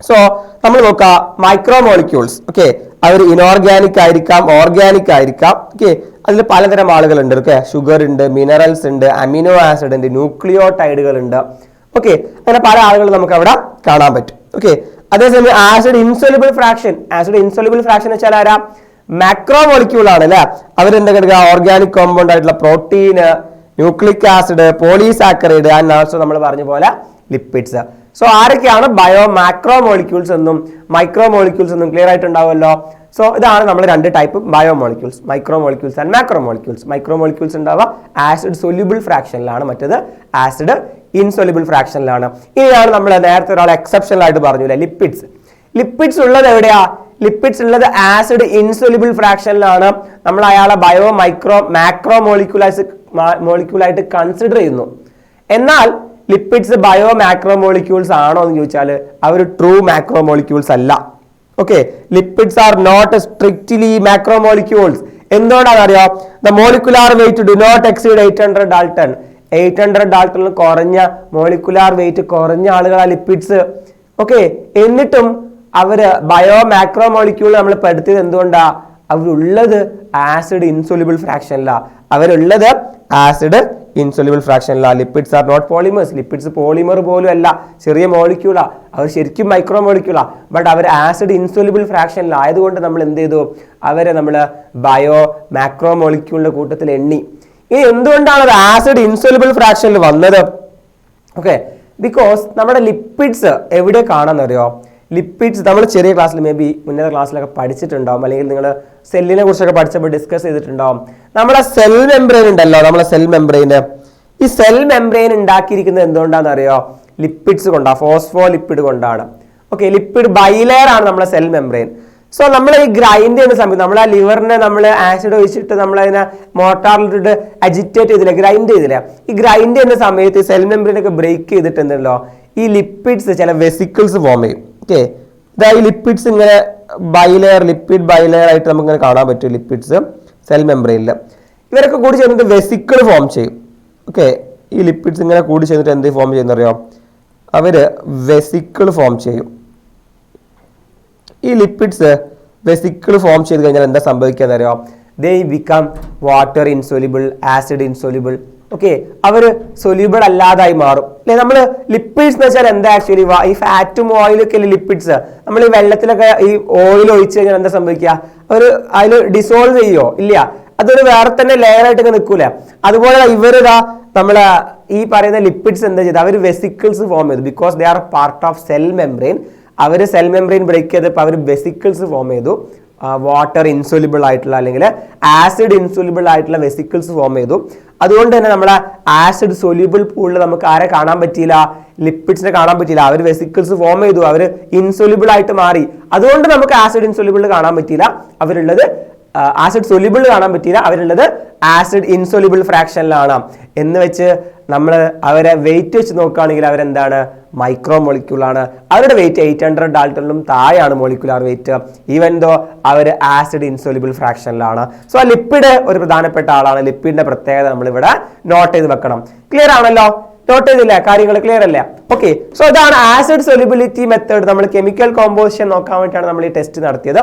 സോ നമ്മൾ നോക്കാം മൈക്രോ മോളിക്യൂൾസ്. ഓക്കെ, അവർ ഇനോർഗാനിക് ആയിരിക്കാം, ഓർഗാനിക് ആയിരിക്കാം. ഓക്കെ, അതിൽ പലതരം ആളുകളുണ്ട്. ഓക്കെ, ഷുഗർ ഉണ്ട്, മിനറൽസ് ഉണ്ട്, അമിനോ ആസിഡ് ഉണ്ട്, ന്യൂക്ലിയോടൈഡുകൾ ഉണ്ട്. ഓക്കെ, അങ്ങനെ പല ആളുകൾ നമുക്ക് അവിടെ കാണാൻ പറ്റും. ഓക്കെ, അതേസമയം ആസിഡ് ഇൻസോല്യൂബിൾ ഫ്രാക്ഷൻ എന്ന് വെച്ചാൽ ആരാ? മാക്രോ മോളിക്യൂൾ ആണ് അല്ലെ. അവരെന്താ കിടക്കുക? ഓർഗാനിക് കോമ്പൗണ്ട് ആയിട്ടുള്ള protein, nucleic acid, polysaccharide and also നമ്മൾ പറഞ്ഞ പോലെ ലിപ്പിഡ്സ്. സോ ആരൊക്കെയാണ് ബയോ മാക്രോ മോളിക്യൂൾസ് എന്നും മൈക്രോ മോളിക്യൂൾസ് എന്നും ക്ലിയർ ആയിട്ടുണ്ടാവുമല്ലോ. സോ ഇതാണ് നമ്മൾ രണ്ട് type bio molecules, micro molecules and macro molecules. Micro molecules ഉണ്ടാവുക ആസിഡ് സൊല്യൂബിൾ ഫ്രാക്ഷനിലാണ്, മറ്റേത് ആസിഡ് ഇൻസൊല്യൂബിൾ ഫ്രാക്ഷനിലാണ്. ഇനിയാണ് നമ്മൾ നേരത്തെ ഒരാൾ എക്സെപ്ഷണൽ ആയിട്ട് പറഞ്ഞില്ലേ, ലിപ്പിഡ്സ് ഉള്ളത് എവിടെയാ? ലിപ്പിഡ്സ് ഉള്ളത് ആസിഡ് ഇൻസൊല്യൂബിൾ ഫ്രാക്ഷനിലാണ്. നമ്മൾ അയാളെ ബയോ മാക്രോ മോളിക്യൂളായിട്ട് കൺസിഡർ ചെയ്യുന്നു. എന്നാൽ ലിപ്പിഡ്സ് ബയോ മാക്രോ മോളിക്യൂൾസ് ആണോ എന്ന് ചോദിച്ചാൽ അവർ ട്രൂ മാക്രോ മോളിക്യൂൾസ് അല്ല. Okay, lipids are not strictly macro molecules. എന്തുകൊണ്ടാണെന്ന് അറിയാം? The molecular weight do not exceed 800 dalton. 800 ഡാൾട്ടണിൽ കുറഞ്ഞ മോളിക്കുലാർ വെയിറ്റ് കുറഞ്ഞ ആളുകളാണ് ലിപ്പിഡ്സ്. ഓക്കെ, എന്നിട്ടും അവര് ബയോ മാക്രോ മോളിക്യൂൾ നമ്മൾ പെടുത്തിയത് എന്തുകൊണ്ടാ? അവരുള്ളത് ആസിഡ് ഇൻസൊല്യൂബിൾ ഫ്രാക്ഷനിലാണ്. Lipids are not polymers. Lipids polymer പോലും അല്ല, ചെറിയ മോളിക്യൂളാ. അവർ ശരിക്കും മൈക്രോ മോളിക്യൂളാ. ബട്ട് അവർ ആസിഡ് ഇൻസൊല്യൂബിൾ ഫ്രാക്ഷനിലായതുകൊണ്ട് നമ്മൾ എന്ത് ചെയ്തു? അവരെ നമ്മൾ ബയോ മാക്രോ മോളിക്യൂളിന്റെ കൂട്ടത്തിൽ എണ്ണി. ഇനി എന്തുകൊണ്ടാണ് അത് ആസിഡ് ഇൻസൊല്യൂബിൾ ഫ്രാക്ഷനിൽ വന്നത്? ഓക്കെ, ബിക്കോസ് നമ്മുടെ ലിപ്പിഡ്സ് എവിടെ കാണാന്നറിയോ? ലിപ്പിഡ്സ് നമ്മൾ ചെറിയ ക്ലാസ്സിൽ മേ ബി മുന്നേ ക്ലാസ്സിലൊക്കെ പഠിച്ചിട്ടുണ്ടാവും, അല്ലെങ്കിൽ നിങ്ങൾ സെല്ലിനെ കുറിച്ചൊക്കെ പഠിച്ചപ്പോൾ ഡിസ്കസ് ചെയ്തിട്ടുണ്ടാവും. നമ്മുടെ സെൽ മെംബ്രെയിൻ ഉണ്ടല്ലോ, നമ്മളെ സെൽ മെംബ്രെയിൻ, ഈ സെൽ മെംബ്രെയിൻ ഉണ്ടാക്കിയിരിക്കുന്നത് എന്തുകൊണ്ടാണെന്ന് അറിയോ? ലിപ്പിഡ്സ് കൊണ്ടാണ്, ഫോസ്ഫോ ലിപ്പിഡ് കൊണ്ടാണ്. ഓക്കെ, ലിപ്പിഡ് ബൈലെയർ ആണ് നമ്മളെ സെൽ മെംബ്രെയിൻ. സോ നമ്മൾ ഈ ഗ്രൈൻഡ് ചെയ്യുന്ന സമയത്ത് നമ്മൾ ആ ലിവറിനെ നമ്മൾ ആസിഡ് ഒഴിച്ചിട്ട് നമ്മളതിനെ മോട്ടാറിലിട്ടിട്ട് അജിറ്റേറ്റ് ചെയ്തില്ല, ഗ്രൈൻഡ് ചെയ്തില്ല. ഈ ഗ്രൈൻഡ് ചെയ്യുന്ന സമയത്ത് ഈ സെൽ മെംബ്രെയിനൊക്കെ ബ്രേക്ക് ചെയ്തിട്ടുണ്ടല്ലോ, ഈ ലിപ്പിഡ്സ് ചില വെസിക്കിൾസ് ഫോം ചെയ്യും. ഓക്കെ, ഇതാ ഈ ലിപ്പിഡ്സ് ഇങ്ങനെ ലിപ്പിഡ് ബൈലെയർ ആയിട്ട് നമുക്ക് ഇങ്ങനെ കാണാൻ പറ്റും. ലിപ്പിഡ്സ് സെൽ മെംബ്രെയിനിൽ ഇവരൊക്കെ കൂടി ചേർന്നിട്ട് വെസിക്കിൾ ഫോം ചെയ്യും. ഓക്കെ, ഈ ലിപ്പിഡ്സ് ഇങ്ങനെ കൂടി ചേർന്നിട്ട് എന്ത് ഫോം ചെയ്യുന്നറിയോ? അവര് വെസിക്കിൾ ഫോം ചെയ്യും. ഈ ലിപ്പിഡ്സ് വെസിക്കിൾ ഫോം ചെയ്ത് കഴിഞ്ഞാൽ എന്താ സംഭവിക്കാന്നറിയോ? They become water insoluble, acid insoluble. Okay, അവർ സൊല്യൂബിൾ അല്ലാതായി മാറും അല്ലെ. നമ്മൾ ലിപ്പിഡ്സ് എന്ന് വെച്ചാൽ എന്താ? ആക്ച്വലി ഈ ഫാറ്റും ഓയിലൊക്കെ അല്ലേ ലിപ്പിഡ്സ്. നമ്മൾ ഈ വെള്ളത്തിലൊക്കെ ഈ ഓയിൽ ഒഴിച്ചു കഴിഞ്ഞാൽ എന്താ സംഭവിക്കുക? അവർ അതിൽ ഡിസോൾവ് ചെയ്യോ? ഇല്ല, അതൊരു വേറെ തന്നെ ലെയർ ആയിട്ടൊക്കെ നിൽക്കൂല. അതുപോലെ ഇവരിതാ നമ്മളെ ഈ പറയുന്ന ലിപ്പിഡ്സ് എന്താ ചെയ്തത്? അവർ വെസിക്കിൾസ് ഫോം ചെയ്തു. Because they are part of cell membrane. അവർ സെൽ മെംബ്രെയിൻ ബ്രേക്ക് ചെയ്തപ്പോൾ അവർ വെസിക്കിൾസ് ഫോം ചെയ്തു. വാട്ടർ ഇൻസൊല്യൂബിൾ ആയിട്ടുള്ള അല്ലെങ്കിൽ ആസിഡ് ഇൻസൊല്യൂബിൾ ആയിട്ടുള്ള വെസിക്കിൾസ് ഫോം ചെയ്തു. അതുകൊണ്ട് തന്നെ നമ്മളെ ആസിഡ് സൊല്യൂബിൾ പൂളിൽ നമുക്ക് ആരെ കാണാൻ പറ്റിയില്ല? ലിപ്പിഡ്സിനെ കാണാൻ പറ്റിയില്ല. അവർ വെസിക്കിൾസ് ഫോം ചെയ്തു, അവർ ഇൻസൊല്യൂബിൾ ആയിട്ട് മാറി. അതുകൊണ്ട് നമുക്ക് ആസിഡ് ഇൻസൊല്യൂബിൾ കാണാൻ പറ്റിയില്ല. അവരുള്ളത് ആസിഡ് സൊല്യൂബിൾ കാണാൻ പറ്റിയില്ല. അവരുള്ളത് ആസിഡ് ഇൻസൊല്യൂബിൾ ഫ്രാക്ഷനിലാണ്. എന്ന് വെച്ച് നമ്മൾ അവരെ വെയിറ്റ് വെച്ച് നോക്കുകയാണെങ്കിൽ അവരെന്താണ്? മൈക്രോ മോളിക്യൂൾ ആണ്. അവരുടെ വെയിറ്റ് 800 ഡാൾട്ടണിലും താഴെയാണ് മോളിക്കുലാർ വെയിറ്റ്, ഈവൻ ദോ അവർ ആസിഡ് ഇൻസൊല്യൂബിൾ ഫ്രാക്ഷനിലാണ്. സോ ആ ലിപ്പിഡ് ഒരു പ്രധാനപ്പെട്ട ആളാണ്. ലിപ്പിഡിന്റെ പ്രത്യേകത നമ്മൾ ഇവിടെ നോട്ട് ചെയ്ത് വെക്കണം. ക്ലിയർ ആണല്ലോ? നോട്ട് ചെയ്തില്ലേ? കാര്യങ്ങൾ ക്ലിയർ അല്ലേ? ഓക്കെ, സോ ഇതാണ് ആസിഡ് സൊല്യൂബിലിറ്റി മെത്തേഡ്. നമ്മൾ കെമിക്കൽ കോമ്പോസിഷൻ നോക്കാൻ വേണ്ടിയിട്ടാണ് നമ്മൾ ഈ ടെസ്റ്റ് നടത്തിയത്.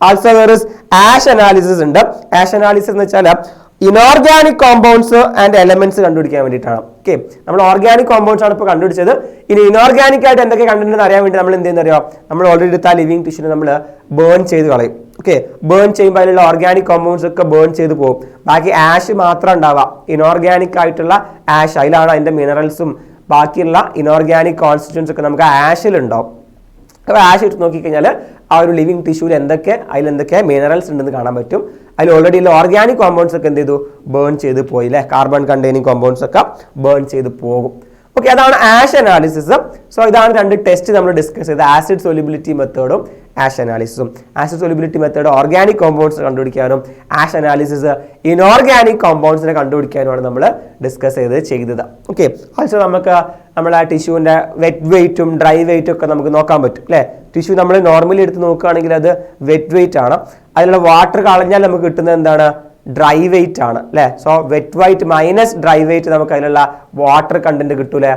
Also where is ash analysis ഉണ്ട്. ആഷ് അനാലിസിസ് എന്ന് വെച്ചാൽ ഇനോർഗാനിക് കോമ്പൗണ്ട്സ് ആൻഡ് എലമെന്റ്സ് കണ്ടുപിടിക്കാൻ വേണ്ടിയിട്ടാണ്. ഓക്കെ, നമ്മൾ ഓർഗാനിക് കോമ്പൗണ്ട്സ് ആണ് ഇപ്പോൾ കണ്ടുപിടിച്ചത്. ഇനി ഇനോർഗാനിക് ആയിട്ട് എന്തൊക്കെ കണ്ടിട്ടുണ്ടെന്ന് അറിയാൻ വേണ്ടി നമ്മൾ എന്ത് ചെയ്യുന്ന അറിയാം? നമ്മൾ ഓൾറെഡി എടുത്ത ലിവിങ് ടിഷ്യൂനെ നമ്മൾ ബേൺ ചെയ്ത് കളയും. ഓക്കെ, ബേൺ ചെയ്യുമ്പോൾ അതിലുള്ള ഓർഗാനിക് കോമ്പൗണ്ട്സ് ഒക്കെ ബേൺ ചെയ്ത് പോകും. ബാക്കി ആഷ് മാത്രം ഉണ്ടാവുക. ഇനോർഗാനിക് ആയിട്ടുള്ള ആഷ്, അതിലാണ് അതിന്റെ മിനറൽസും ബാക്കിയുള്ള ഇനോർഗാനിക് കോൺസ്റ്റിറ്റ്യൂൻസ് ഒക്കെ നമുക്ക് ആഷിലുണ്ടാവും. അപ്പോൾ ആഷ് ഇട്ട് നോക്കിക്കഴിഞ്ഞാൽ ആ ഒരു ലിവിങ് ടിഷ്യൂവിൽ അതിലെന്തൊക്കെ മിനറൽസ് ഉണ്ടെന്ന് കാണാൻ പറ്റും. അതിൽ ഓൾറെഡി ഉള്ള ഓർഗാനിക് കോമ്പൗണ്ട്സ് ഒക്കെ എന്ത് ചെയ്തു? ബേൺ ചെയ്ത് പോയി അല്ലേ. കാർബൺ കണ്ടെയ്നിങ് കോമ്പൗണ്ട്സ് ഒക്കെ ബേൺ ചെയ്ത് പോകും. ഓക്കെ, അതാണ് ആഷ് അനാലിസിസ്. സോ ഇതാണ് രണ്ട് ടെസ്റ്റ് നമ്മൾ ഡിസ്കസ് ചെയ്തത്, ആസിഡ് സൊല്യൂബിലിറ്റി മെത്തേഡും ആഷ് അനാലിസിസും. Acid solubility method organic compounds കണ്ടുപിടിക്കാനും ആഷ് അനാലിസിസ് ഇനോർഗാനിക് കോമ്പൗണ്ട്സിനെ കണ്ടുപിടിക്കാനുമാണ് നമ്മൾ ഡിസ്കസ് ചെയ്തത്. ഓക്കെ, ആൾസോ നമുക്ക് നമ്മളെ ടിഷ്യൂവിൻ്റെ വെറ്റ് വെയിറ്റും ഡ്രൈ വെയിറ്റും ഒക്കെ നമുക്ക് നോക്കാൻ പറ്റും അല്ലേ. ടിഷ്യൂ നമ്മൾ നോർമലി എടുത്ത് നോക്കുകയാണെങ്കിൽ അത് വെറ്റ് വെയിറ്റ് ആണ്. അതിലുള്ള വാട്ടർ കളഞ്ഞാൽ നമുക്ക് കിട്ടുന്നത് എന്താണ്? ഡ്രൈ വെയിറ്റ് ആണ് അല്ലേ. So wet weight minus dry weight നമുക്ക് അതിലുള്ള വാട്ടർ കണ്ടന്റ് കിട്ടൂലേ.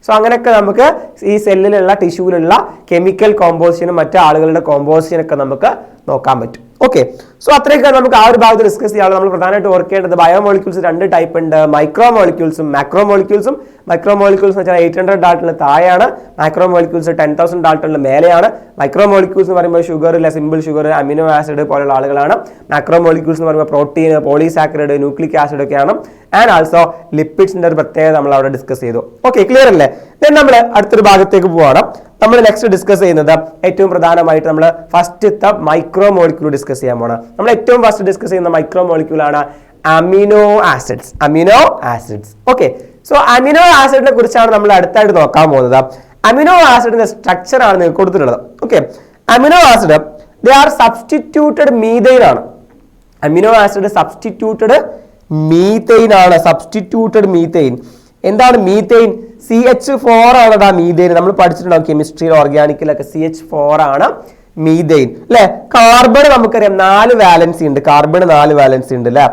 സോ അങ്ങനെയൊക്കെ നമുക്ക് ഈ സെല്ലിലുള്ള ടിഷ്യൂവിലുള്ള കെമിക്കൽ കോമ്പോസിഷനും മറ്റു ആളുകളുടെ കോമ്പോസിഷനൊക്കെ നമുക്ക് നോക്കാൻ പറ്റും. ഓക്കെ, സോ അത്രയൊക്കെ നമുക്ക് ആ ഒരു ഭാഗത്ത് ഡിസ്കസ് ചെയ്യാനുള്ളത്. നമ്മൾ പ്രധാനമായിട്ട് ഓർക്കേണ്ടത് ബയോമോളിക്യൂൾസ് 2 ടൈപ്പ് ഉണ്ട്, മൈക്രോമോളിക്യൂൾസും മാക്രോമോളിക്യൂൾസും. മൈക്രോമോളിക്യൂൾസ് എന്ന് വെച്ചാൽ 800 ഡാൾട്ടണിന് താഴെയാണ്, മാക്രോമോളിക്യൂൾസ് 10,000 ഡാൾട്ടണിന് മേലെയാണ്. മൈക്രോമോളിക്യൂൾസ് എന്ന് പറയുമ്പോൾ ഷുഗർ ഇല്ല, സിമ്പിൾ ഷുഗർ, അമിനോ ആസിഡ് പോലുള്ള ആളുകളാണ്. മാക്രോമോളിക്യൂൾസ് എന്ന് പറയുമ്പോൾ പ്രോട്ടീൻ, പോളിസാക്കറൈഡ്, ന്യൂക്ലിക് ആസിഡ് ഒക്കെയാണ്. ആൻഡ് ആൾസോ ലിപ്പിഡ്സിന്റെ ഒരു പ്രത്യേകത നമ്മൾ അവിടെ ഡിസ്കസ് ചെയ്തു. ഓക്കെ, ക്ലിയർ അല്ലേ? ദെൻ നമ്മൾ അടുത്തൊരു ഭാഗത്തേക്ക് പോവാണ്. നമ്മൾ നെക്സ്റ്റ് ഡിസ്കസ് ചെയ്യുന്നത് ഏറ്റവും പ്രധാനമായിട്ട് നമ്മൾ ഫസ്റ്റത്തെ മൈക്രോമോളിക്യൂൾ ഡിസ്കസ് ചെയ്യാൻ പോകണം. നമ്മൾ ഏറ്റവും ഫസ്റ്റ് ഡിസ്കസ് ചെയ്യുന്ന മൈക്രോമോളിക്യൂൾ ആണ് amino acids. Amino acids. Okay, so amino ആസിഡിനെ കുറിച്ചാണ് നമ്മൾ അടുത്തായിട്ട് നോക്കാൻ പോകുന്നത്. അമിനോ ആസിഡിന്റെ സ്ട്രക്ചർ ആണ് നിങ്ങൾക്ക് കൊടുത്തിട്ടുള്ളത്. Okay, amino acid they are substituted methane ആണ്. അമിനോ ആസിഡ് സബ്സ്റ്റിറ്റ്യൂട്ടഡ് മീഥൈൻ ആണ്. Substituted methane. എന്താണ് മീഥൈൻ? CH4 ആണ് മീഥൈൻ. നമ്മൾ പഠിച്ചിട്ടുണ്ടാവും കെമിസ്ട്രിയിൽ, ഓർഗാനിക്കിലൊക്കെ. CH4 ആണ് മീഥൈൻ അല്ലെ. കാർബൺ നമുക്കറിയാം 4 വാലൻസി ഉണ്ട്. കാർബൺ 4 വാലൻസി ഉണ്ട് അല്ലെ.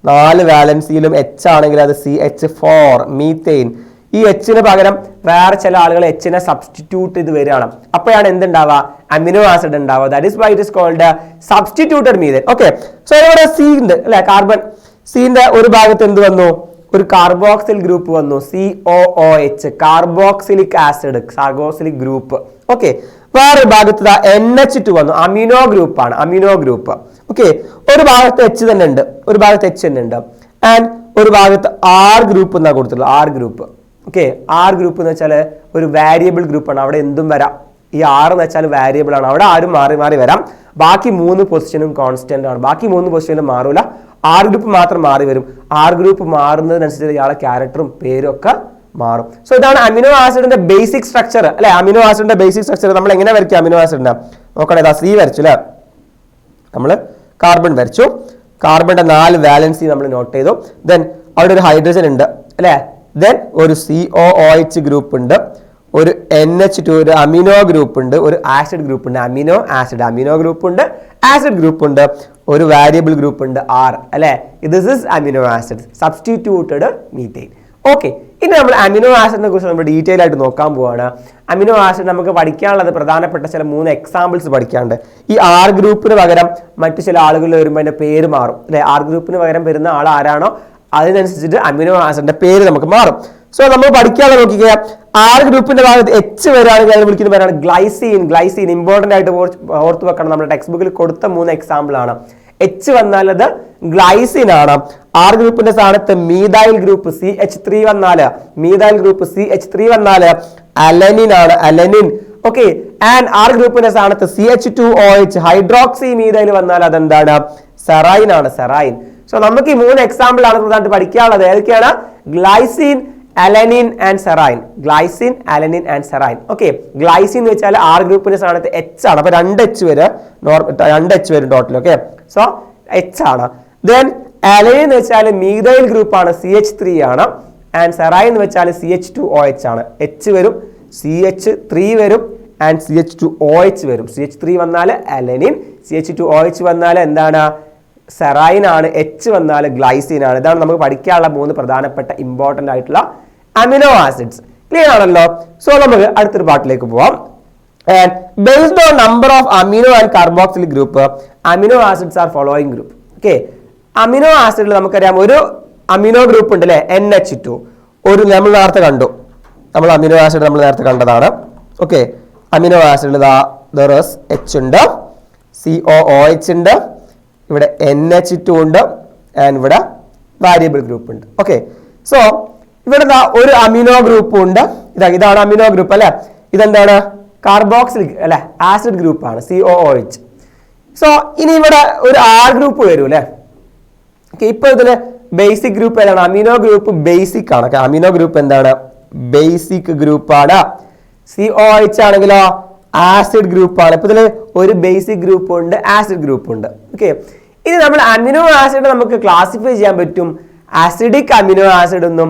4 വാലൻസിയിലും H ആണെങ്കിൽ അത് CH4 മീഥൈൻ. ഈ Hന് പകരം വേറെ ചില ആളുകൾ Hനെ സബ്സ്റ്റിറ്റ്യൂട്ട് ചെയ്ത് വരികയാണ്. അപ്പോഴാണ് എന്തുണ്ടാവുക? അമിനോ ആസിഡ് ഉണ്ടാവുക. That is why it is called substituted methane. Okay, so ഇവിടെ C ഉണ്ട് അല്ലെ. കാർബൺ സിന്റെ ഒരു ഭാഗത്ത് എന്ത് വന്നു? ഒരു കാർബോക്സിൽ ഗ്രൂപ്പ് വന്നു, COOH, carboxylic acid, carboxylic group. Okay, വേറെ ഭാഗത്ത് NH2 വന്നു, അമിനോ ഗ്രൂപ്പ് ആണ്, അമിനോ ഗ്രൂപ്പ്. ഓക്കെ, ഒരു ഭാഗത്ത് H തന്നെ ഉണ്ട്, ഒരു ഭാഗത്ത് H തന്നെ ഉണ്ട്. ആൻഡ് ഒരു ഭാഗത്ത് R ഗ്രൂപ്പ് എന്നാണ് കൊടുത്തിട്ടുള്ളത്, R group. Okay, R group എന്ന് വെച്ചാൽ ഒരു വാരിയബിൾ ഗ്രൂപ്പാണ്. അവിടെ എന്തും വരാം. ഈ R എന്ന് വെച്ചാൽ വാരിയബിൾ ആണ്. അവിടെ ആരും മാറി മാറി വരാം. ബാക്കി 3 പൊസിഷനും കോൺസ്റ്റന്റ് ആണ്. ബാക്കി 3 പൊസിഷനും മാറൂല. R ഗ്രൂപ്പ് മാത്രം മാറി വരും. R ഗ്രൂപ്പ് മാറുന്നതിനനുസരിച്ച് ഇയാളെ ക്യാരക്ടറും പേരും ഒക്കെ മാറും. സോ ഇതാണ് അമിനോ ആസിഡിന്റെ ബേസിക് സ്ട്രക്ചർ അല്ലെ. അമിനോ ആസിഡിന്റെ ബേസിക് സ്ട്രക്ചർ നമ്മൾ എങ്ങനെ വരയ്ക്കുക? അമിനോ ആസിഡിന്റെ നോക്കണേ, ഇതാ C വരച്ചു അല്ലെ. നമ്മൾ കാർബൺ വരച്ചു. കാർബണിന്റെ 4 വാലൻസി നമ്മൾ നോട്ട് ചെയ്തു. ദെൻ അവിടെ ഒരു ഹൈഡ്രജൻ ഉണ്ട് അല്ലെ. ദെൻ ഒരു COOH ഗ്രൂപ്പ് ഉണ്ട്, ഒരു NH2, ഒരു അമിനോ ഗ്രൂപ്പ് ഉണ്ട്, ഒരു ആസിഡ് ഗ്രൂപ്പ് ഉണ്ട്. അമിനോ ആസിഡ്, അമിനോ ഗ്രൂപ്പ് ഉണ്ട്, ആസിഡ് ഗ്രൂപ്പ് ഉണ്ട്, ഒരു വാരിയബിൾ ഗ്രൂപ്പ് ഉണ്ട് R അല്ലെ. This is amino acid substituted methane. Okay, ഇനി നമ്മൾ അമിനോ ആസിഡിനെ കുറിച്ച് നമ്മൾ ഡീറ്റെയിൽ ആയിട്ട് നോക്കാൻ പോവാണ്. അമിനോ ആസിഡ് നമുക്ക് പഠിക്കാനുള്ളത് പ്രധാനപ്പെട്ട ചില 3 എക്സാമ്പിൾസ് പഠിക്കാനുണ്ട്. ഈ R ഗ്രൂപ്പിന് പകരം മറ്റു ചില ആളുകൾ വരുമ്പോൾ അതിന്റെ പേര് മാറും അല്ലെ. R ഗ്രൂപ്പിന് പകരം വരുന്ന ആൾ ആരാണോ അതിനനുസരിച്ചിട്ട് അമിനോ ആസിഡിന്റെ പേര് നമുക്ക് മാറും. സോ നമ്മൾ പഠിക്കാതെ നോക്കിക്കുക. R ഗ്രൂപ്പിന്റെ ഭാഗത്ത് H വരാണെങ്കിൽ അതിന് വിളിക്കുന്ന പേരാണ് ഗ്ലൈസീൻ. ഗ്ലൈസീൻ ഇമ്പോർട്ടന്റ് ആയിട്ട് ഓർത്ത് വെക്കണം. നമ്മുടെ ടെക്സ്റ്റ് ബുക്കിൽ കൊടുത്ത 3 എക്സാമ്പിൾ ആണ്. H വന്നാൽ അത് ഗ്ലൈസിൻ ആണ്. R ഗ്രൂപ്പിന്റെ സ്ഥാനത്ത് മീഥൈൽ ഗ്രൂപ്പ് CH3 വന്നാൽ, മീഥൈൽ ഗ്രൂപ്പ് CH3 വന്നാൽ അലനിൻ ആണ്, അലനിൻ. ഓക്കെ, ആൻഡ് R ഗ്രൂപ്പിന്റെ സ്ഥാനത്ത് CH2OH ഹൈഡ്രോക്സി മീഥൈൽ വന്നാൽ അതെന്താണ്? സെറൈൻ ആണ്, സെറൈൻ. സോ നമുക്ക് ഈ 3 എക്സാമ്പിൾ ആണ് പ്രധാനമായിട്ട് പഠിക്കാനുള്ളത്. ഏതൊക്കെയാണ്? Glycine, alanine and serene. Glycine, alanine and serene. Okay, glycine എന്ന് വെച്ചാൽ R ഗ്രൂപ്പിന്റെ സ്ഥാനത്ത് H ആണ്. അപ്പൊ 2 H വരും, 2 H വരും ടോട്ടൽ. ഓക്കെ, സോ H ആണ്. ദെൻ അലനിൻ എന്ന് വെച്ചാൽ മീഥൈൽ ഗ്രൂപ്പ് ആണ്, CH3 ആണ്. ആൻഡ് സെറൈൻ എന്ന് വെച്ചാൽ CH2OH ആണ്. H വരും, CH3 വരും ആൻഡ് CH2OH വരും. CH3 വന്നാൽ അലനിൻ, CH2OH വന്നാൽ എന്താണ്? സെറൈൻ ആണ്. H വന്നാൽ ഗ്ലൈസിൻ ആണ്. ഇതാണ് നമുക്ക് പഠിക്കാനുള്ള 3 പ്രധാനപ്പെട്ട ഇമ്പോർട്ടന്റ് ആയിട്ടുള്ള അമിനോ ആസിഡ്സ്. ക്ലിയർ ആണല്ലോ? സോ നമുക്ക് അടുത്തൊരു പാർട്ടിലേക്ക് പോവാം. And based on number of amino and carboxylic group, amino acids are following group. Okay, amino acid നമുക്കറിയാം ഒരു അമിനോ ഗ്രൂപ്പ് ഉണ്ട് അല്ലെ, NH2. ഒരു നമ്മൾ നേരത്തെ കണ്ടു, നമ്മൾ അമിനോ ആസിഡ് നമ്മൾ നേരത്തെ കണ്ടതാണ്. ഓക്കെ, അമിനോ ആസിഡ് H ഉണ്ട്, COOH ഉണ്ട്, ഇവിടെ NH2 ഉണ്ട്, ആൻഡ് ഇവിടെ വാരിയബിൾ ഗ്രൂപ്പ് ഉണ്ട്. ഓക്കെ, സോ ഇവിടെ ഒരു അമിനോ ഗ്രൂപ്പ് ഉണ്ട്. ഇതാണ് അമിനോ ഗ്രൂപ്പ് അല്ലെ. ഇതെന്താണ്? കാർബോക്സിലിക് അല്ലെ, ആസിഡ് ഗ്രൂപ്പ് ആണ്, COOH. സോ ഇനി ഇവിടെ ഒരു R ഗ്രൂപ്പ് വരും അല്ലെ. ഇപ്പൊ ഇതില് ബേസിക് ഗ്രൂപ്പ് ഏതാണ്? അമിനോ ഗ്രൂപ്പ് ബേസിക് ആണ്. അമിനോ ഗ്രൂപ്പ് എന്താണ്? ബേസിക് ഗ്രൂപ്പ് ആണ്. COOH ആണെങ്കിലോ ആസിഡ് ഗ്രൂപ്പ് ആണ്. ഇപ്പൊ ഇതില് ഒരു ബേസിക് ഗ്രൂപ്പ് ഉണ്ട്, ആസിഡ് ഗ്രൂപ്പ് ഉണ്ട്. ഓക്കെ, ഇനി നമ്മൾ അമിനോ ആസിഡ് നമുക്ക് ക്ലാസിഫൈ ചെയ്യാൻ പറ്റും. ആസിഡിക് അമിനോ ആസിഡ് എന്നും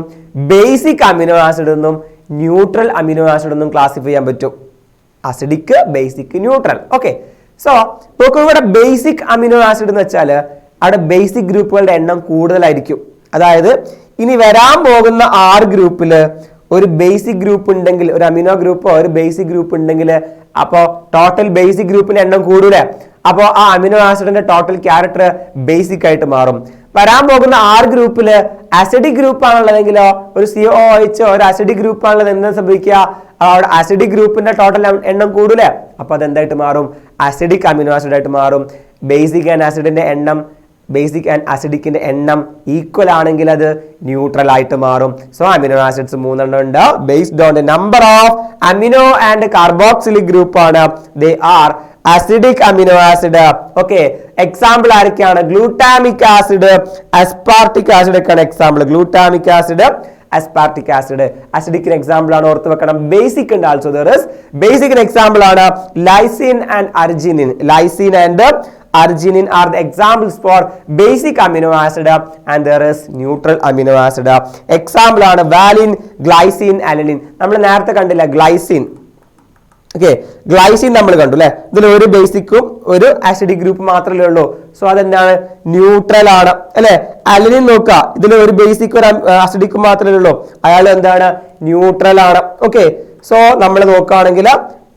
ബേസിക് അമിനോ ആസിഡ് എന്നും ന്യൂട്രൽ അമിനോ ആസിഡ് എന്നും ക്ലാസിഫൈ ചെയ്യാൻ പറ്റും. Acidic, basic, neutral. Okay, so നോക്കൂ, ഇവിടെ ബേസിക് അമിനോ ആസിഡ് എന്ന് വെച്ചാൽ അവിടെ ബേസിക് ഗ്രൂപ്പുകളുടെ എണ്ണം കൂടുതലായിരിക്കും. അതായത് ഇനി വരാൻ പോകുന്ന R ഗ്രൂപ്പിൽ ഒരു ബേസിക് ഗ്രൂപ്പ് ഉണ്ടെങ്കിൽ, ഒരു അമിനോ ഗ്രൂപ്പോ ഒരു ബേസിക് ഗ്രൂപ്പ് ഉണ്ടെങ്കിൽ, അപ്പോൾ ടോട്ടൽ ബേസിക് ഗ്രൂപ്പിന്റെ എണ്ണം കൂടൂലേ? അപ്പോൾ ആ അമിനോ ആസിഡിന്റെ ടോട്ടൽ ക്യാരക്ടർ ബേസിക് ആയിട്ട് മാറും. വരാൻ പോകുന്ന R ഗ്രൂപ്പില് അസിഡിക് ഗ്രൂപ്പ് ആണുള്ളതെങ്കിലോ ഒരു COOH ഒരു അസിഡിക് ഗ്രൂപ്പ് ആണുള്ളത് എന്താ സംഭവിക്കുക? അസിഡിക് ഗ്രൂപ്പിന്റെ ടോട്ടൽ എണ്ണം കൂടൂലേ, അപ്പൊ അത് എന്തായിട്ട് മാറും? അസിഡിക് അമിനോ ആസിഡ് ആയിട്ട് മാറും. ബേസിക് ആൻഡ് ആസിഡിന്റെ എണ്ണം ബേസിക് ആൻഡ് അസിഡിക്കിന്റെ എണ്ണം ഈക്വൽ ആണെങ്കിൽ അത് ന്യൂട്രൽ ആയിട്ട് മാറും. സോ അമിനോ ആസിഡ്സ് 3 ഉണ്ട്. Based on the number of amino and carboxylic group ആണ്. They are acidic amino acid. Okay, example ആരൊക്കെയാണ്? ഗ്ലൂട്ടാമിക് ആസിഡ്, അസ്പാർട്ടിക് ആസിഡ് ഒക്കെയാണ് example. Glutamic acid, aspartic acid അസിഡിക്കിന് എക്സാമ്പിൾ ആണ്, ഓർത്ത് വെക്കണം. ബേസിക് ഉണ്ട് ആൾസോ ദർ ഇസ്. ബേസിക്കിന് എക്സാമ്പിൾ ആണ് lysine and arginine. Lysine and arginine are the examples for basic amino acid and there is neutral amino acid. Example ആണ് valine, glycine, alanine. നമ്മൾ നേരത്തെ കണ്ടില്ല ഗ്ലൈസിൻ. ഓക്കെ, ഗ്ലൈസിൻ നമ്മൾ കണ്ടു അല്ലെ. ഇതിൽ ഒരു ബേസിക്കും ഒരു ആസിഡിക് ഗ്രൂപ്പ് മാത്രമേ ഉള്ളൂ. സോ അതെന്താണ്? ന്യൂട്രൽ ആണ് അല്ലെ. അലനിൻ നോക്കുക, ഇതിൽ ഒരു ബേസിക് ഒരു ആസിഡിക്കും മാത്രമേ ഉള്ളൂ, അയാൾ എന്താണ്? ന്യൂട്രൽ ആണ്. ഓക്കെ, സോ നമ്മൾ നോക്കുകയാണെങ്കിൽ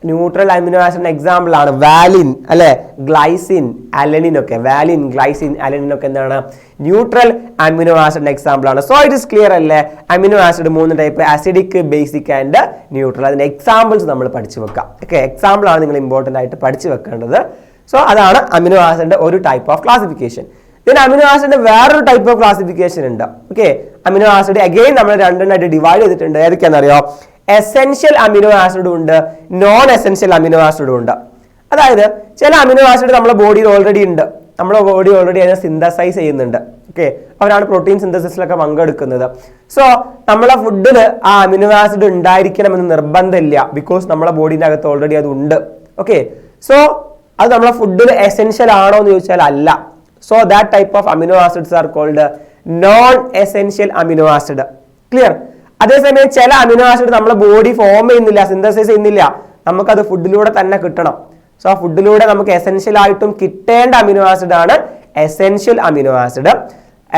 ന്യൂട്രൽ അമിനോ ആസിഡിന് എക്സാമ്പിൾ ആണ് വാലിൻ അല്ലെ, ഗ്ലൈസിൻ, അലനിൻ ഒക്കെ. വാലിൻ, ഗ്ലൈസിൻ, അലനിൻ ഒക്കെ എന്താണ്? ന്യൂട്രൽ അമിനോ ആസിഡിന് എക്സാമ്പിൾ ആണ്. സോ ഇറ്റ് ഇസ് ക്ലിയർ അല്ലേ? Amino acid 3 type, acidic, basic and neutral. അതിന്റെ എക്സാമ്പിൾസ് നമ്മൾ പഠിച്ചു വെക്കാം. ഓക്കെ, എക്സാമ്പിൾ ആണ് നിങ്ങൾ ഇമ്പോർട്ടന്റ് ആയിട്ട് പഠിച്ചു വെക്കേണ്ടത്. സോ അതാണ് അമിനോ ആസിഡിന്റെ ഒരു ടൈപ്പ് ഓഫ് ക്ലാസിഫിക്കേഷൻ. then അമിനോ ആസിഡിന്റെ വേറൊരു ടൈപ്പ് ഓഫ് ക്ലാസിഫിക്കേഷൻ ഉണ്ട്. ഓക്കെ, അമിനോ ആസിഡ് അഗൈൻ നമ്മൾ രണ്ടെണ്ണമായിട്ട് ഡിവൈഡ് ചെയ്തിട്ടുണ്ട്. ഏതൊക്കെയാണെന്നറിയോ? എസെൻഷ്യൽ അമിനോ ആസിഡും ഉണ്ട്, നോൺ എസെൻഷ്യൽ അമിനോ ആസിഡും ഉണ്ട്. അതായത് ചില അമിനോ ആസിഡ് നമ്മുടെ ബോഡിയിൽ ഓൾറെഡി ഉണ്ട്, നമ്മുടെ ബോഡി ഓൾറെഡി അതിനെ സിന്തസൈസ് ചെയ്യുന്നുണ്ട്. ഓക്കെ, അവരാണ് പ്രോട്ടീൻ സിന്തസിസിലൊക്കെ പങ്കെടുക്കുന്നത്. സോ നമ്മളെ ഫുഡിൽ ആ അമിനോ ആസിഡ് ഉണ്ടായിരിക്കണമെന്ന് നിർബന്ധമില്ല, ബിക്കോസ് നമ്മളെ ബോഡിന്റെ അകത്ത് ഓൾറെഡി അത് ഉണ്ട്. ഓക്കെ, സോ അത് നമ്മളെ ഫുഡിൽ എസെൻഷ്യൽ ആണോ എന്ന് ചോദിച്ചാൽ അല്ല. So that type of amino acids are called non essential amino acid. Clear? അതേസമയം ചില അമിനോ ആസിഡ് നമ്മളെ ബോഡി ഫോം ചെയ്യുന്നില്ല, സിന്തസൈസ് ചെയ്യുന്നില്ല, നമുക്കത് ഫുഡിലൂടെ തന്നെ കിട്ടണം. സോ ആ ഫുഡിലൂടെ നമുക്ക് എസെൻഷ്യൽ ആയിട്ടും കിട്ടേണ്ട അമിനോ ആസിഡ് ആണ് എസെൻഷ്യൽ അമിനോ ആസിഡ്.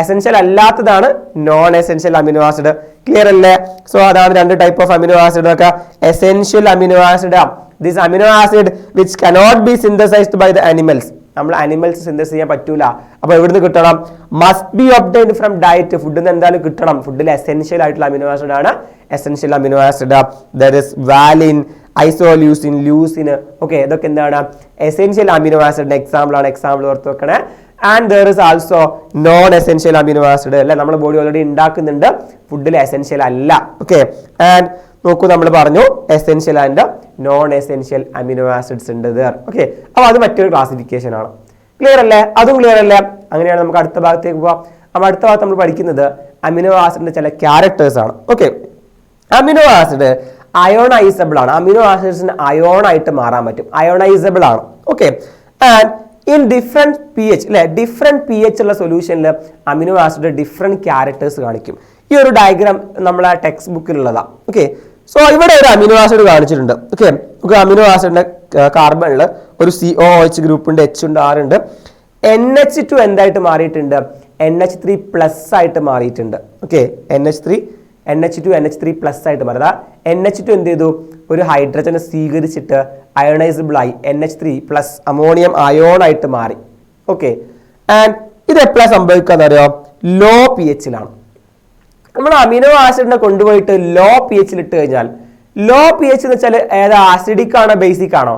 എസെൻഷ്യൽ അല്ലാത്തതാണ് non essential amino acid. Clear അല്ലേ? സോ അതാണ് രണ്ട് ടൈപ്പ് ഓഫ് അമിനോ ആസിഡ് ഒക്കെ. Essential amino acid, this amino acid which cannot be synthesized by the animals. നമ്മൾ അനിമൽസ് സിന്തസൈസ് ചെയ്യാൻ പറ്റൂല, അപ്പൊ എവിടുന്ന് കിട്ടണം? Must be obtained from diet. ഫുഡിൽ നിന്ന് എന്തായാലും കിട്ടണം. ഫുഡിൽ എസെൻഷ്യൽ ആയിട്ടുള്ള അമിനോ ആസിഡ് ആണ് essential amino acid. There is valine, isoleucine, leucine. Okay, ഇതൊക്കെ എന്താണ്? എസെൻഷ്യൽ അമിനോ ആസിഡിന്റെ എക്സാമ്പിൾ ആണ്. എക്സാമ്പിൾ ഓർത്ത് വെക്കണേ. And there is also known essential amino acid അല്ലെ, നമ്മുടെ ബോഡി ഓൾറെഡി ഉണ്ടാക്കുന്നുണ്ട്, ഫുഡിൽ എസെൻഷ്യൽ അല്ല. ഓക്കെ, ആൻഡ് നോക്കൂ, നമ്മൾ പറഞ്ഞു essential and non essential amino acids ഉണ്ട് ദർ. ഓക്കെ, അപ്പൊ അത് മറ്റൊരു ക്ലാസിഫിക്കേഷൻ ആണ്. ക്ലിയർ അല്ലേ? അതും ക്ലിയർ അല്ലേ? അങ്ങനെയാണ് നമുക്ക് അടുത്ത ഭാഗത്തേക്ക് പോവാം. അപ്പൊ അടുത്ത ഭാഗത്ത് നമ്മൾ പഠിക്കുന്നത് അമിനോ ആസിഡിന്റെ ചില ക്യാരക്ടേഴ്സ് ആണ്. ഓക്കെ, അമിനോ ആസിഡ് അയോണൈസബിൾ ആണ്. അമിനോ ആസിഡ്സിന് അയോൺ ആയിട്ട് മാറാൻ പറ്റും, അയോണൈസബിൾ ആണ്. Okay, and in different pH അല്ലെ, ഡിഫറെന്റ് pH ഉള്ള സൊല്യൂഷനിൽ അമിനോ ആസിഡ് ഡിഫറെന്റ് ക്യാരക്ടേഴ്സ് കാണിക്കും. ഈ ഒരു ഡയഗ്രാം നമ്മളെ ടെക്സ്റ്റ് ബുക്കിലുള്ളതാണ്. ഓക്കെ, സോ ഇവിടെ ഒരു അമിനോ ആസിഡ് കാണിച്ചിട്ടുണ്ട്. ഓക്കെ, അമിനോ ആസിഡിന്റെ കാർബണിൽ ഒരു COOH ഗ്രൂപ്പ് ഉണ്ട്, H ഉണ്ട്, R ഉണ്ട്. NH2 എന്തായിട്ട് മാറിയിട്ടുണ്ട്? NH3+ ആയിട്ട് മാറിയിട്ടുണ്ട്. ഓക്കെ, NH2 NH3+ ആയിട്ട് മാറി. NH2 എന്ത് ചെയ്തു? ഒരു ഹൈഡ്രജനെ സ്വീകരിച്ചിട്ട് അയോണൈസബിൾ ആയി NH3+ അമോണിയം അയോൺ ആയിട്ട് മാറി. ഓക്കെ, ആൻഡ് ഇത് എപ്പോഴാണ് സംഭവിക്കാന്നറിയോ? ലോ pHയിലാണ്. നമ്മൾ അമിനോ ആസിഡിനെ കൊണ്ടുപോയിട്ട് ലോ pHയിൽ ഇട്ട് കഴിഞ്ഞാൽ, ലോ pH എന്ന് വെച്ചാൽ ഏതാ? ആസിഡിക് ആണോ ബേസിക് ആണോ?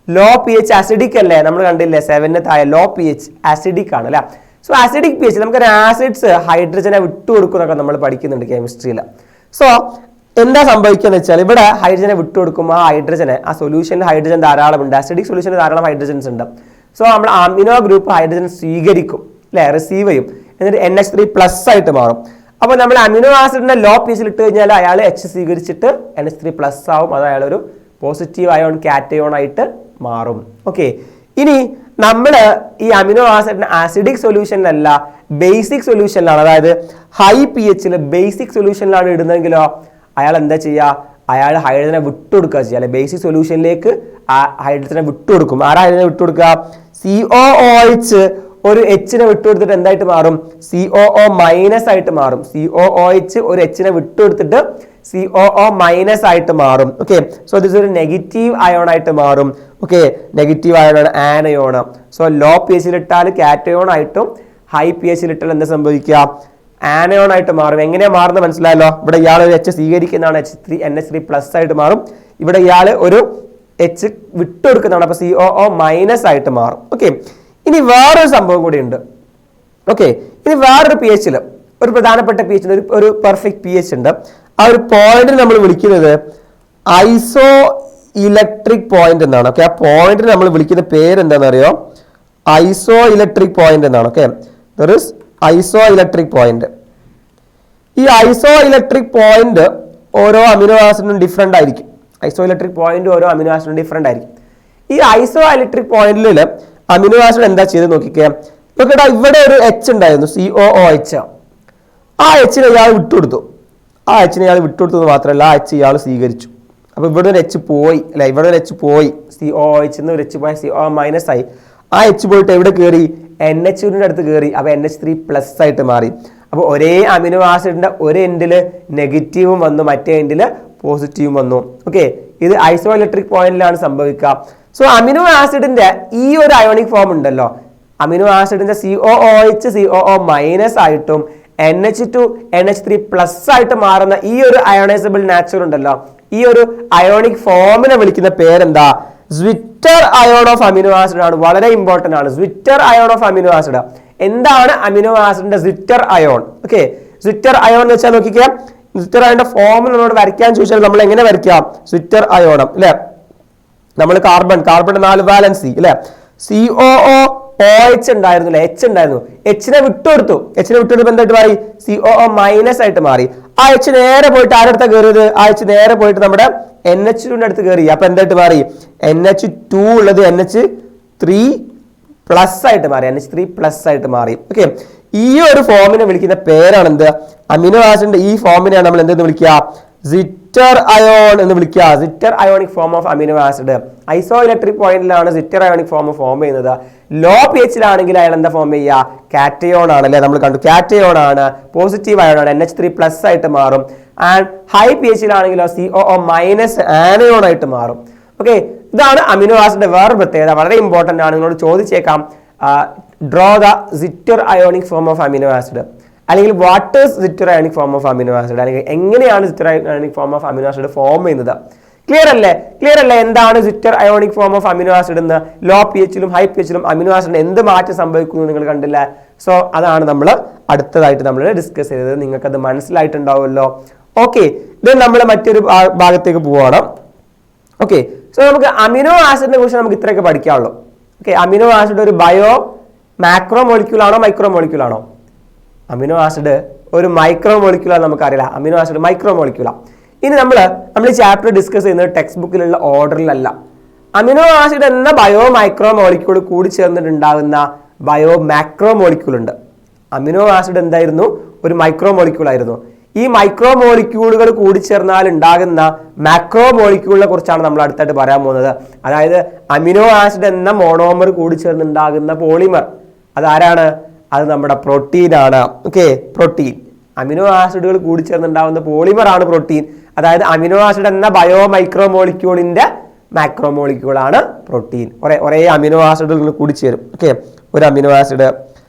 ലോ pH ആസിഡിക് അല്ലേ? നമ്മൾ കണ്ടില്ലേ 7 താഴെ ലോ pH ആസിഡിക് ആണ് അല്ലെ. സോ ആസിഡിക് pH നമുക്ക് ആസിഡ്സ് ഹൈഡ്രജനെ വിട്ടുകൊടുക്കുന്നൊക്കെ നമ്മൾ പഠിക്കുന്നുണ്ട് കെമിസ്ട്രിയിൽ. സോ എന്താ സംഭവിക്കുക വെച്ചാൽ, ഇവിടെ ഹൈഡ്രജനെ വിട്ടുകൊടുക്കുമ്പോൾ ആ ഹൈഡ്രജനെ, ആ സൊല്യൂഷനിൽ ഹൈഡ്രജൻ ധാരാളം ഉണ്ട്, ആസിഡിക് സൊല്യൂഷനിൽ ധാരാളം ഹൈഡ്രജൻസ് ഉണ്ട്. സോ നമ്മൾ അമിനോ ഗ്രൂപ്പ് ഹൈഡ്രജൻ സ്വീകരിക്കും അല്ലെ, റിസീവ് ചെയ്യും, എന്നിട്ട് NH3+ ആയിട്ട് മാറും. അപ്പോൾ നമ്മൾ അമിനോ ആസിഡിന്റെ ലോ pHയിൽ ഇട്ട് കഴിഞ്ഞാൽ അയാൾ H സ്വീകരിച്ചിട്ട് NH3+ ആവും, അത് അയാൾ ഒരു പോസിറ്റീവ് അയോൺ കാറ്റയോൺ ആയിട്ട് മാറും. ഓക്കെ, ഇനി നമ്മൾ ഈ അമിനോ ആസിഡിന്റെ ആസിഡിക് സൊല്യൂഷനിലല്ല ബേസിക് സൊല്യൂഷനിലാണ്, അതായത് ഹൈ pHയിൽ ബേസിക് സൊല്യൂഷനിലാണ് ഇടുന്നതെങ്കിലോ അയാൾ എന്താ ചെയ്യുക? അയാൾ ഹൈഡ്രജനെ വിട്ടുകൊടുക്കുക ചെയ്യുക അല്ലെ, ബേസിക് സൊല്യൂഷനിലേക്ക് ആ ഹൈഡ്രജനെ വിട്ടുകൊടുക്കും. ആരാ ഹൈഡ്രജനെ വിട്ടുകൊടുക്കുക? COOH ഒരു Hനെ വിട്ടുകൊടുത്തിട്ട് എന്തായിട്ട് മാറും? COO- ആയിട്ട് മാറും. COOH ഒരു Hനെ വിട്ടുകൊടുത്തിട്ട് COO- ആയിട്ട് മാറും. ഓക്കെ, സോ ദിസ് ഒരു നെഗറ്റീവ് അയോൺ ആയിട്ട് മാറും. ഓക്കെ, നെഗറ്റീവ് അയോണാണ് ആനയോൺ. സോ ലോ പി എച്ചിൽ ഇട്ടാൽ കാറ്റയോൺ ആയിട്ടും ഹൈ പി എച്ചിൽ ഇട്ടാൽ എന്താ സംഭവിക്കുക, ആനയോൺ ആയിട്ട് മാറും. എങ്ങനെയാ മാറുന്നത് മനസ്സിലായല്ലോ. ഇവിടെ ഇയാൾ ഒരു എച്ച് സ്വീകരിക്കുന്നതാണ്, NH3+ ആയിട്ട് മാറും. ഇവിടെ ഇയാൾ ഒരു എച്ച് വിട്ടുകൊടുക്കുന്നതാണ്, അപ്പൊ COO മൈനസ് ആയിട്ട് മാറും. ഓക്കെ, ഇനി വേറൊരു സംഭവം കൂടി ഉണ്ട്. ഓക്കെ, ഇനി വേറൊരു പി എച്ചിൽ ഒരു പ്രധാനപ്പെട്ട പി എച്ച് ഒരു പെർഫെക്റ്റ് പി എച്ച് ഉണ്ട്. ആ ഒരു പോയിന്റിന് നമ്മൾ വിളിക്കുന്നത് ഐസോ ഇലക്ട്രിക് പോയിന്റ് എന്നാണ്. ഓക്കെ, ആ പോയിന്റിന് നമ്മൾ വിളിക്കുന്ന പേര് എന്താണെന്ന് അറിയോ, ഐസോ ഇലക്ട്രിക് പോയിന്റ് എന്നാണ്. Okay, there is iso electric point. ഈ ഐസോ ഇലക്ട്രിക് പോയിന്റ് ഓരോ അമിനോ ആസിഡിനും ഡിഫറെന്റ് ആയിരിക്കും. ഐസോ ഇലക്ട്രിക് പോയിന്റ് ഓരോ അമിനോ ആസിഡിനും ഡിഫറെന്റ് ആയിരിക്കും. ഈ ഐസോ ഇലക്ട്രിക് പോയിന്റിൽ അമിനോ ആസിഡ് എന്താ ചെയ്ത് നോക്കിക്കേ. നോക്കട്ടെ, ഇവിടെ ഒരു എച്ച് ഉണ്ടായിരുന്നു, COOH. ആ എച്ചിനെ ഇയാൾ വിട്ടുകൊടുത്തു. ആ എച്ചിനെ ഇയാൾ വിട്ടുകൊടുത്തത് മാത്രമല്ല, ആ എച്ച് ഇയാൾ സ്വീകരിച്ചു. അപ്പൊ ഇവിടെ ഒരു എച്ച് പോയി അല്ലെ, ഇവിടെ ഒരു എച്ച് പോയി, COOH ഒരു എച്ച് പോയി, CO മൈനസ് ആയി. ആ എച്ച് പോയിട്ട് എവിടെ കയറി, NH2 അടുത്ത് കയറി. അപ്പൊ NH3+ ആയിട്ട് മാറി. അപ്പൊ ഒരേ അമിനോ ആസിഡിന്റെ ഒരു എൻഡില് നെഗറ്റീവും വന്നു, മറ്റേ എൻഡില് പോസിറ്റീവും വന്നു. ഓക്കെ, ഇത് ഐസോ ഇലക്ട്രിക് പോയിന്റിലാണ് സംഭവിക്കുക. സോ അമിനോ ആസിഡിന്റെ ഈ ഒരു അയോണിക് ഫോം ഉണ്ടല്ലോ, അമിനോ ആസിഡിന്റെ COOH COO മൈനസ് ആയിട്ടും NH2 NH3+ ആയിട്ട് മാറുന്ന ഈ ഒരു അയോണൈസബിൾ നാച്ചർ ഉണ്ടല്ലോ, ഈ ഒരു അയോണിക് ഫോമിനെ വിളിക്കുന്ന പേരെന്താ, സ്വിറ്റർ അയോൺ ഓഫ് അമിനോ ആസിഡ് ആണ്. വളരെ ഇമ്പോർട്ടന്റ് ആണ്, സ്വിറ്റർ അയോൺ ഓഫ് അമിനോ ആസിഡ്. എന്താണ് അമിനോ ആസിഡിന്റെ സ്വിറ്റർ അയോൺ? ഓക്കെ, സ്വിറ്റർ അയോൺ എന്ന് വെച്ചാൽ നോക്കിക്കേ, സ്വിറ്റർ അയോണിന്റെ ഫോം നമ്മളോട് വരയ്ക്കാൻ ചോദിച്ചാൽ നമ്മൾ എങ്ങനെ വരയ്ക്കാം, സ്വിറ്റർ അയോണം അല്ലെ, നമ്മൾ കാർബൺ 4 വാലൻസി അല്ലെ, COOH ഉണ്ടായിരുന്നു അല്ലെ, H ഉണ്ടായിരുന്നു, എച്ചിനെ വിട്ടുകൊടുത്തു. എന്തായിട്ട് മാറി, COO മൈനസ് ആയിട്ട് മാറി. ആ എച്ച് നേരെ പോയിട്ട് ആരടുത്ത കയറിയത്, ആ എച്ച് നേരെ പോയിട്ട് നമ്മുടെ NH2 അടുത്ത് കയറി. അപ്പൊ എന്തായിട്ട് മാറി, NH2 ഉള്ളത് NH3+ ആയിട്ട് മാറി, NH3+ ആയിട്ട് മാറി. ഓക്കെ, ഈ ഒരു ഫോമിനെ വിളിക്കുന്ന പേരാണ് എന്ത്, അമിനോ ആസിഡിന്റെ ഈ ഫോമിനെയാണ് നമ്മൾ എന്തെന്ന് വിളിക്കുക, സിറ്റർ അയോൺ എന്ന് വിളിക്കുക. Zwitter ionic form of amino acid. Iso electric പോയിന്റിലാണ് സിറ്റർ അയോണിക് ഫോം ചെയ്യുന്നത്. ലോ പി എച്ചിലാണെങ്കിൽ അയാൾ എന്താ ഫോം ചെയ്യുക, കാറ്റയോൺ ആണ് അല്ലെ, നമ്മൾ കണ്ടു കാറ്റയോൺ ആണ്, പോസിറ്റീവ് അയോൺ ആണ്, NH3+ ആയിട്ട് മാറും. ആൻഡ് ഹൈ പി എച്ചിലാണെങ്കിലോ COO മൈനസ് ആനയോൺ ആയിട്ട് മാറും. ഓക്കെ, ഇതാണ് അമിനോ ആസിഡിന്റെ വേറെ പ്രത്യേകത, വളരെ ഇമ്പോർട്ടന്റ് ആണ്. നിങ്ങളോട് ചോദിച്ചേക്കാം, draw the zwitter ionic form of amino acid, അല്ലെങ്കിൽ what is zwitter ionic form of amino acid, അല്ലെങ്കിൽ എങ്ങനെയാണ് zwitter ionic form of amino acid form ചെയ്യുന്നത്. ക്ലിയർ അല്ലേ? എന്താണ് zwitter ionic form of amino acid എന്ന്? ലോ പി എച്ചിലും high P എച്ചിലും amino ആസിഡിന് എന്ത് മാറ്റം സംഭവിക്കുന്നു നിങ്ങൾ കണ്ടില്ല. സോ അതാണ് നമ്മൾ അടുത്തതായിട്ട് നമ്മൾ ഡിസ്കസ് ചെയ്തത്. നിങ്ങൾക്ക് അത് മനസ്സിലായിട്ടുണ്ടാവുമല്ലോ. ഓക്കെ, ഇത് നമ്മൾ മറ്റൊരു ഭാഗത്തേക്ക് പോവാണ്. ഓക്കെ, സോ നമുക്ക് അമിനോ ആസിഡിനെ കുറിച്ച് നമുക്ക് ഇത്രയൊക്കെ പഠിക്കാനുള്ളൂ. ഓക്കെ, അമിനോ ആസിഡ് ഒരു മാക്രോ മോളിക്യൂൾ ആണോ മൈക്രോ മോളിക്യൂൾ ആണോ? അമിനോ ആസിഡ് ഒരു മൈക്രോ മോളിക്യൂളാണ്, നമുക്കറിയില്ല. അമിനോ ആസിഡ് മൈക്രോ മോളിക്യൂളാണ്. ഇനി നമ്മൾ ഈ ചാപ്റ്റർ ഡിസ്കസ് ചെയ്യുന്നത് ടെക്സ്റ്റ് ബുക്കിലുള്ള ഓർഡറിലല്ല. അമിനോ ആസിഡ് എന്ന മൈക്രോ മോളിക്യൂൾ കൂടി ചേർന്നിട്ടുണ്ടാകുന്ന മാക്രോ മോളിക്യൂൾ ഉണ്ട്. അമിനോ ആസിഡ് എന്തായിരുന്നു, ഒരു മൈക്രോ മോളിക്യൂൾ ആയിരുന്നു. ഈ മൈക്രോ മോളിക്യൂളുകൾ കൂടി ചേർന്നാൽ ഉണ്ടാകുന്ന മാക്രോ മോളിക്യൂളിനെ കുറിച്ചാണ് നമ്മൾ അടുത്തായിട്ട് പറയാൻ പോകുന്നത്. അതായത് അമിനോ ആസിഡ് എന്ന മോണോമർ കൂടി ചേർന്നുണ്ടാകുന്ന പോളിമർ, അതാരാണ്? അത് നമ്മുടെ പ്രോട്ടീൻ ആണ്. ഓക്കെ, പ്രോട്ടീൻ, അമിനോ ആസിഡുകൾ കൂടി ചേർന്നുണ്ടാവുന്ന പോളിമർ ആണ് പ്രോട്ടീൻ. അതായത് അമിനോ ആസിഡ് എന്ന മൈക്രോ മോളിക്യൂളിന്റെ മാക്രോ മോളിക്യൂൾ ആണ് പ്രോട്ടീൻ. ഒരേ അമിനോ ആസിഡുകൾ കൂടി ചേരും. ഓക്കെ, ഒരു അമിനോ ആസിഡ്,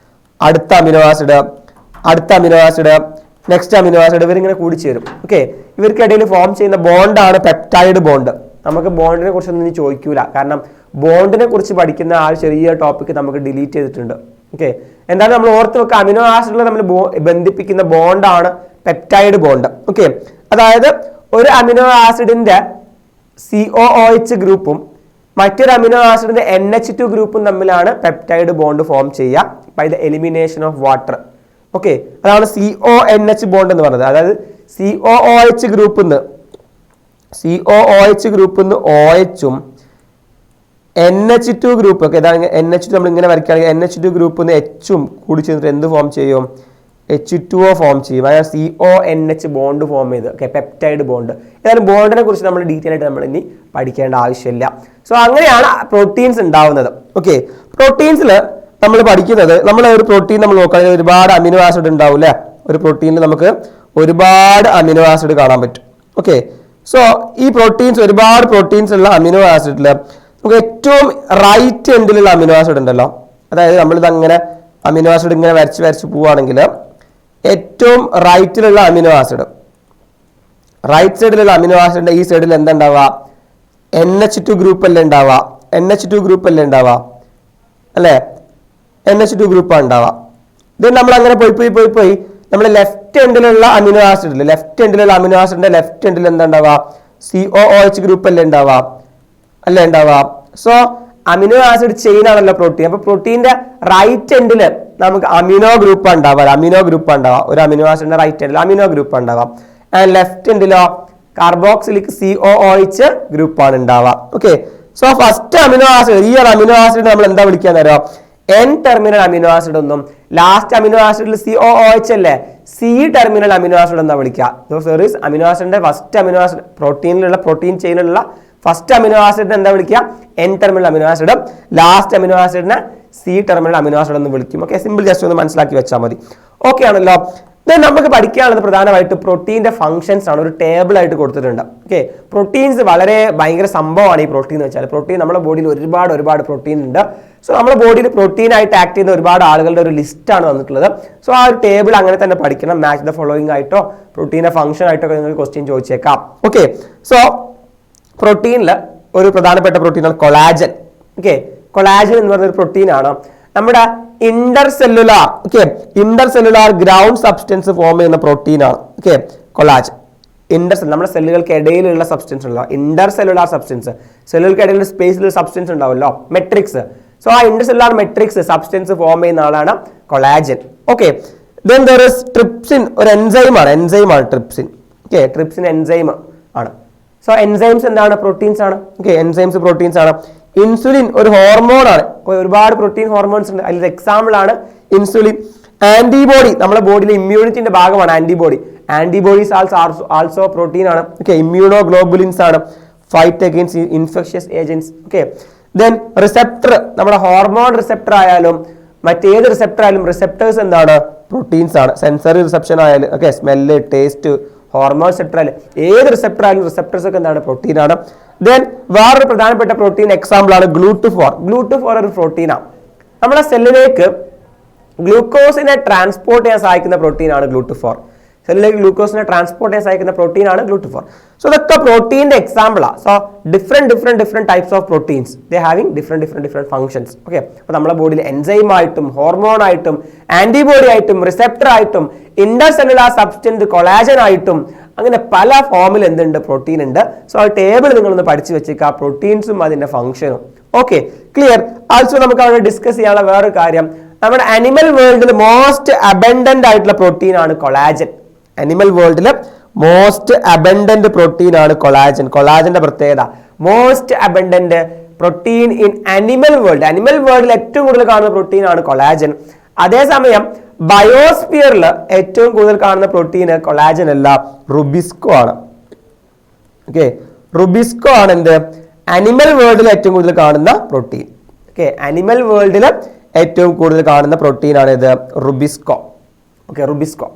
അടുത്ത amino acid, next amino acid, ഇവരിങ്ങനെ കൂടി ചേരും. ഓക്കെ, ഇവർക്കിടയിൽ ഫോം ചെയ്യുന്ന ബോണ്ടാണ് പെപ്റ്റൈഡ് ബോണ്ട്. നമുക്ക് ബോണ്ടിനെ കുറിച്ചൊന്നും ഇനി ചോദിക്കൂല, കാരണം ബോണ്ടിനെ കുറിച്ച് പഠിക്കുന്ന ആ ചെറിയ ടോപ്പിക് നമുക്ക് ഡിലീറ്റ് ചെയ്തിട്ടുണ്ട്. ഓക്കെ, എന്തായാലും നമ്മൾ ഓർത്ത് വെക്കുക, അമിനോ ആസിഡുകൾ നമ്മൾ ബന്ധിപ്പിക്കുന്ന ബോണ്ടാണ് പെപ്റ്റൈഡ് ബോണ്ട്. ഓക്കെ, അതായത് ഒരു അമിനോ ആസിഡിന്റെ COOH ഗ്രൂപ്പും മറ്റൊരു അമിനോ ആസിഡിന്റെ NH2 ഗ്രൂപ്പും തമ്മിലാണ് പെപ്റ്റൈഡ് ബോണ്ട് ഫോം ചെയ്യുക by the elimination of water. Okay, അതാണ് CONH ബോണ്ട് എന്ന് പറയുന്നത്. അതായത് COOH ഗ്രൂപ്പിൽ നിന്ന് OHും NH2 ഗ്രൂപ്പ്, ഓക്കെ, ഇതാണ് NH2. നമ്മൾ ഇങ്ങനെ വരയ്ക്കുകയാണെങ്കിൽ NH2 ഗ്രൂപ്പിൽ നിന്ന് Hും കൂടി ചേർന്നിട്ട് എന്ത് ഫോം ചെയ്യും, H2O ഫോം ചെയ്യും. അതായത് CONH ബോണ്ട് ഫോം ചെയ്ത്, ഓക്കെ, പെപ്റ്റൈഡ് ബോണ്ട്. ഏതായാലും ബോണ്ടിനെ കുറിച്ച് നമ്മൾ ഡീറ്റെയിൽ ആയിട്ട് നമ്മൾ ഇനി പഠിക്കേണ്ട ആവശ്യമില്ല. സോ അങ്ങനെയാണ് പ്രോട്ടീൻസ് ഉണ്ടാവുന്നത്. ഓക്കെ, പ്രോട്ടീൻസിൽ നമ്മൾ പഠിക്കുന്നത്, നമ്മൾ ഒരു പ്രോട്ടീൻ നമ്മൾ നോക്കുകയാണെങ്കിൽ ഒരുപാട് അമിനോ ആസിഡ് ഉണ്ടാവും അല്ലേ. ഒരു പ്രോട്ടീനിൽ നമുക്ക് ഒരുപാട് അമിനോ ആസിഡ് കാണാൻ പറ്റും. ഓക്കെ, സോ ഈ ഒരുപാട് പ്രോട്ടീൻസ് ഉള്ള അമിനോ ആസിഡിൽ നമുക്ക് ഏറ്റവും റൈറ്റ് എൻഡിലുള്ള അമിനോ ആസിഡ് ഉണ്ടല്ലോ, അതായത് നമ്മളിത് അങ്ങനെ അമിനോ ആസിഡ് ഇങ്ങനെ വരച്ച് പോവുകയാണെങ്കിൽ ഏറ്റവും റൈറ്റിലുള്ള അമിനോ ആസിഡ്, റൈറ്റ് സൈഡിലുള്ള അമിനോ ആസിഡിന്റെ ഈ സൈഡിൽ എന്താ ഉണ്ടാവുക? NH2 ഗ്രൂപ്പ് അല്ലേ ഉണ്ടാവുക? NH2 ഗ്രൂപ്പ് അല്ലേ ഉണ്ടാവുക അല്ലേ? NH2 ഗ്രൂപ്പാണ് ഉണ്ടാവുക. ഇത് നമ്മൾ അങ്ങനെ പോയി നമ്മൾ ലെഫ്റ്റ് എൻഡിലുള്ള അമിനോ ആസിഡിൽ, ലെഫ്റ്റ് എൻഡിലുള്ള അമിനോ ആസിഡിന്റെ ലെഫ്റ്റ് എൻഡിൽ എന്താ ഉണ്ടാവുക? COOH ഗ്രൂപ്പ് അല്ലേ ഉണ്ടാവുക? സോ അമിനോ ആസിഡ് ചെയിൻ ആണല്ലോ പ്രോട്ടീൻ. അപ്പൊ പ്രോട്ടീന്റെ റൈറ്റ് എൻഡിൽ നമുക്ക് അമിനോ ഗ്രൂപ്പ് ഉണ്ടാവുക, ഒരു അമിനോ ആസിഡിന്റെ റൈറ്റ് എൻഡിൽ അമിനോ ഗ്രൂപ്പ് ഉണ്ടാവാം. ആൻഡ് ലെഫ്റ്റ് എൻഡിലോ കാർബോക്സിലിക് COOH ഗ്രൂപ്പാണ് ഉണ്ടാവുക. Okay, so first amino acid, ഈ ഒരു അമിനോ ആസിഡ് നമ്മൾ എന്താ വിളിക്കാൻ തരാം? N ടെർമിനൽ അമിനോ ആസിഡ് ഒന്നും, ലാസ്റ്റ് അമിനോ ആസിഡിൽ COOH അല്ലേ, C ടെർമിനൽ അമിനോ ആസിഡ് എന്നാ വിളിക്കുക. അമിനോ ആസിഡിന്റെ ഫസ്റ്റ് അമിനോ ആസിഡ്, പ്രോട്ടീൻ ചെയിനിലുള്ള ഫസ്റ്റ് അമിനോ ആസിഡിനെ എന്താ വിളിക്കുക? N terminal amino acid. Last amino ആസിഡിനെ C ടെർമിനൽ അമിനോ ആസിഡ് എന്ന് വിളിക്കും. ഓക്കെ, സിമ്പിൾ ജസ്റ്റ് ഒന്ന് മനസ്സിലാക്കി വെച്ചാൽ മതി. ഓക്കെ ആണല്ലോ. നമുക്ക് പഠിക്കാനുള്ളത് പ്രധാനമായിട്ട് പ്രോട്ടീന്റെ ഫംഗ്ഷൻസ് ആണ്. ഒരു ടേബിൾ ആയിട്ട് കൊടുത്തിട്ടുണ്ട്. ഓക്കെ, പ്രോട്ടീൻസ് ഭയങ്കര സംഭവമാണ് ഈ പ്രോട്ടീൻ എന്ന് വെച്ചാൽ. പ്രോട്ടീൻ നമ്മുടെ ബോഡിയിൽ ഒരുപാട് പ്രോട്ടീൻ ഉണ്ട്. സോ നമ്മുടെ ബോഡിയിൽ പ്രോട്ടീൻ ആയിട്ട് ആക്ട് ചെയ്യുന്ന ഒരുപാട് ആളുകളുടെ ഒരു ലിസ്റ്റ് ആണ് വന്നിട്ടുള്ളത്. സോ ആ ഒരു ടേബിൾ അങ്ങനെ തന്നെ പഠിക്കണം. മാച്ച് ദ ഫോളോയിങ് ആയിട്ടോ പ്രോട്ടീന്റെ ഫംഗ്ഷൻ ആയിട്ടോ നിങ്ങൾക്ക് ക്വസ്റ്റ്യൻ ചോദിച്ചേക്കാം. ഓക്കെ, സോ പ്രോട്ടീനിൽ ഒരു പ്രധാനപ്പെട്ട പ്രോട്ടീനാണ് കൊളാജൻ. ഓക്കെ, കൊളാജൻ എന്ന് പറയുന്ന ഒരു പ്രോട്ടീനാണ് നമ്മുടെ ഇന്റർസെല്ലുലാർ ഗ്രൗണ്ട് സബ്സ്റ്റൻസ് ഫോം ചെയ്യുന്ന പ്രോട്ടീനാണ്. Okay, collagen. നമ്മുടെ സെല്ലുകൾക്ക് ഇടയിലുള്ള സബ്സ്റ്റൻസ് ഉണ്ടല്ലോ, ഇന്റർസെല്ലുലാർ സബ്സ്റ്റൻസ്, സെല്ലുകൾക്ക് ഇടയിൽ സ്പേസിൽ സബ്സ്റ്റൻസ് ഉണ്ടാവുമല്ലോ, മെട്രിക്സ്. സോ ആ ഇന്റർസെല്ലുലാർ മെട്രിക്സ് സബ്സ്റ്റൻസ് ഫോം ചെയ്യുന്ന ആളാണ് collagen. Okay, then there is trypsin, ഒരു എൻസൈമാണ് ട്രിപ്സിൻ. ഓക്കെ, ട്രിപ്സിൻ എൻസൈം ആണ്. സോ എൻസൈംസ് എന്താണ്? പ്രോട്ടീൻസ് ആണ്. ഓക്കെ, എൻസൈംസ് പ്രോട്ടീൻസ് ആണ്. ഇൻസുലിൻ ഒരു ഹോർമോൺ ആണ്. ഒരുപാട് പ്രോട്ടീൻ ഹോർമോൺസ് ഉണ്ട്. അതിൽ എക്സാമ്പിൾ ആണ് ഇൻസുലിൻ. ആന്റിബോഡി, നമ്മുടെ ബോഡിയിലെ ഇമ്മ്യൂണിറ്റിന്റെ ഭാഗമാണ് ആന്റിബോഡീസ് ആൾസോ പ്രോട്ടീൻ ആണ്. ഓക്കെ, ഇമ്മ്യൂണോഗ്ലോബുലിൻസ് ആണ്, fight against infectious agents. Okay, then receptor, നമ്മുടെ ഹോർമോൺ റിസെപ്റ്റർ ആയാലും മറ്റേത് റിസെപ്റ്റർ ആയാലും റിസെപ്റ്റേഴ്സ് എന്താണ്? പ്രോട്ടീൻസ് ആണ്. സെൻസറി റിസെപ്ഷൻ ആയാലും, okay, smell, taste, hormone receptor ആയാലും ഏത് റിസെപ്റ്റർ ആയാലും റിസെപ്റ്റേഴ്സ് ഒക്കെ എന്താണ്? പ്രോട്ടീൻ ആണ്. ദെൻ വേറൊരു പ്രധാനപ്പെട്ട പ്രോട്ടീൻ എക്സാമ്പിൾ ആണ് ഗ്ലൂട്ടോഫോർ. ഒരു പ്രോട്ടീനാണ്. നമ്മുടെ സെല്ലിലേക്ക് ഗ്ലൂക്കോസിനെ ട്രാൻസ്പോർട്ട് ചെയ്യാൻ സഹായിക്കുന്ന പ്രോട്ടീനാണ് ഗ്ലൂട്ടോഫോർ. സെല്ലിലേക്ക് ഗ്ലൂക്കോസിനെ ട്രാൻസ്പോർട്ട് ചെയ്യാൻ സഹായിക്കുന്ന പ്രോട്ടീനാണ് ഗ്ലൂട്ടോഫോർ. സോ ഇതൊക്കെ പ്രോട്ടീന്റെ എക്സാമ്പിളാണ്. So different types of proteins, they having different functions. Okay, അപ്പോൾ നമ്മുടെ ബോഡിയിൽ എൻസൈം ആയിട്ടും ഹോർമോൺ ആയിട്ടും ആന്റിബോഡി ആയിട്ടും റിസെപ്റ്റർ ആയിട്ടും ഇന്റർസെല്ലുലാർ സബ്സ്റ്റൻസ് കൊളാജൻ ആയിട്ടും അങ്ങനെ പല ഫോമിൽ എന്തുണ്ട്? പ്രോട്ടീൻ ഉണ്ട്. സോ ആ ടേബിൾ നിങ്ങളൊന്ന് പഠിച്ചു വെച്ചേക്കുക, പ്രോട്ടീൻസും അതിന്റെ ഫംഗ്ഷനും. Okay, clear. ആൾസോ നമുക്ക് അവിടെ ഡിസ്കസ് ചെയ്യാനുള്ള വേറൊരു കാര്യം, നമ്മുടെ അനിമൽ വേൾഡിൽ മോസ്റ്റ് അബൻഡന്റ് ആയിട്ടുള്ള പ്രോട്ടീൻ ആണ് കൊളാജൻ. അനിമൽ വേൾഡിൽ മോസ്റ്റ് അബൻഡന്റ് പ്രോട്ടീൻ ആണ് കൊളാജൻ. കൊളാജന്റെ പ്രത്യേകത most abundant protein in animal വേൾഡിൽ ഏറ്റവും കൂടുതൽ കാണുന്ന പ്രോട്ടീൻ ആണ് കൊളാജൻ. അതേസമയം ബയോസ്ഫിയറിൽ ഏറ്റവും കൂടുതൽ കാണുന്ന പ്രോട്ടീൻ കൊളാജൻ അല്ല, റുബിസ്കോ ആണ്. ഓക്കെ, റുബിസ്കോ ആണ് എന്ത്? അനിമൽ വേൾഡിൽ ഏറ്റവും കൂടുതൽ കാണുന്ന പ്രോട്ടീൻ. ഓക്കെ, അനിമൽ വേൾഡിൽ ഏറ്റവും കൂടുതൽ കാണുന്ന പ്രോട്ടീൻ ആണ് ഇത് റുബിസ്കോ. ഓക്കെ, റുബിസ്കോ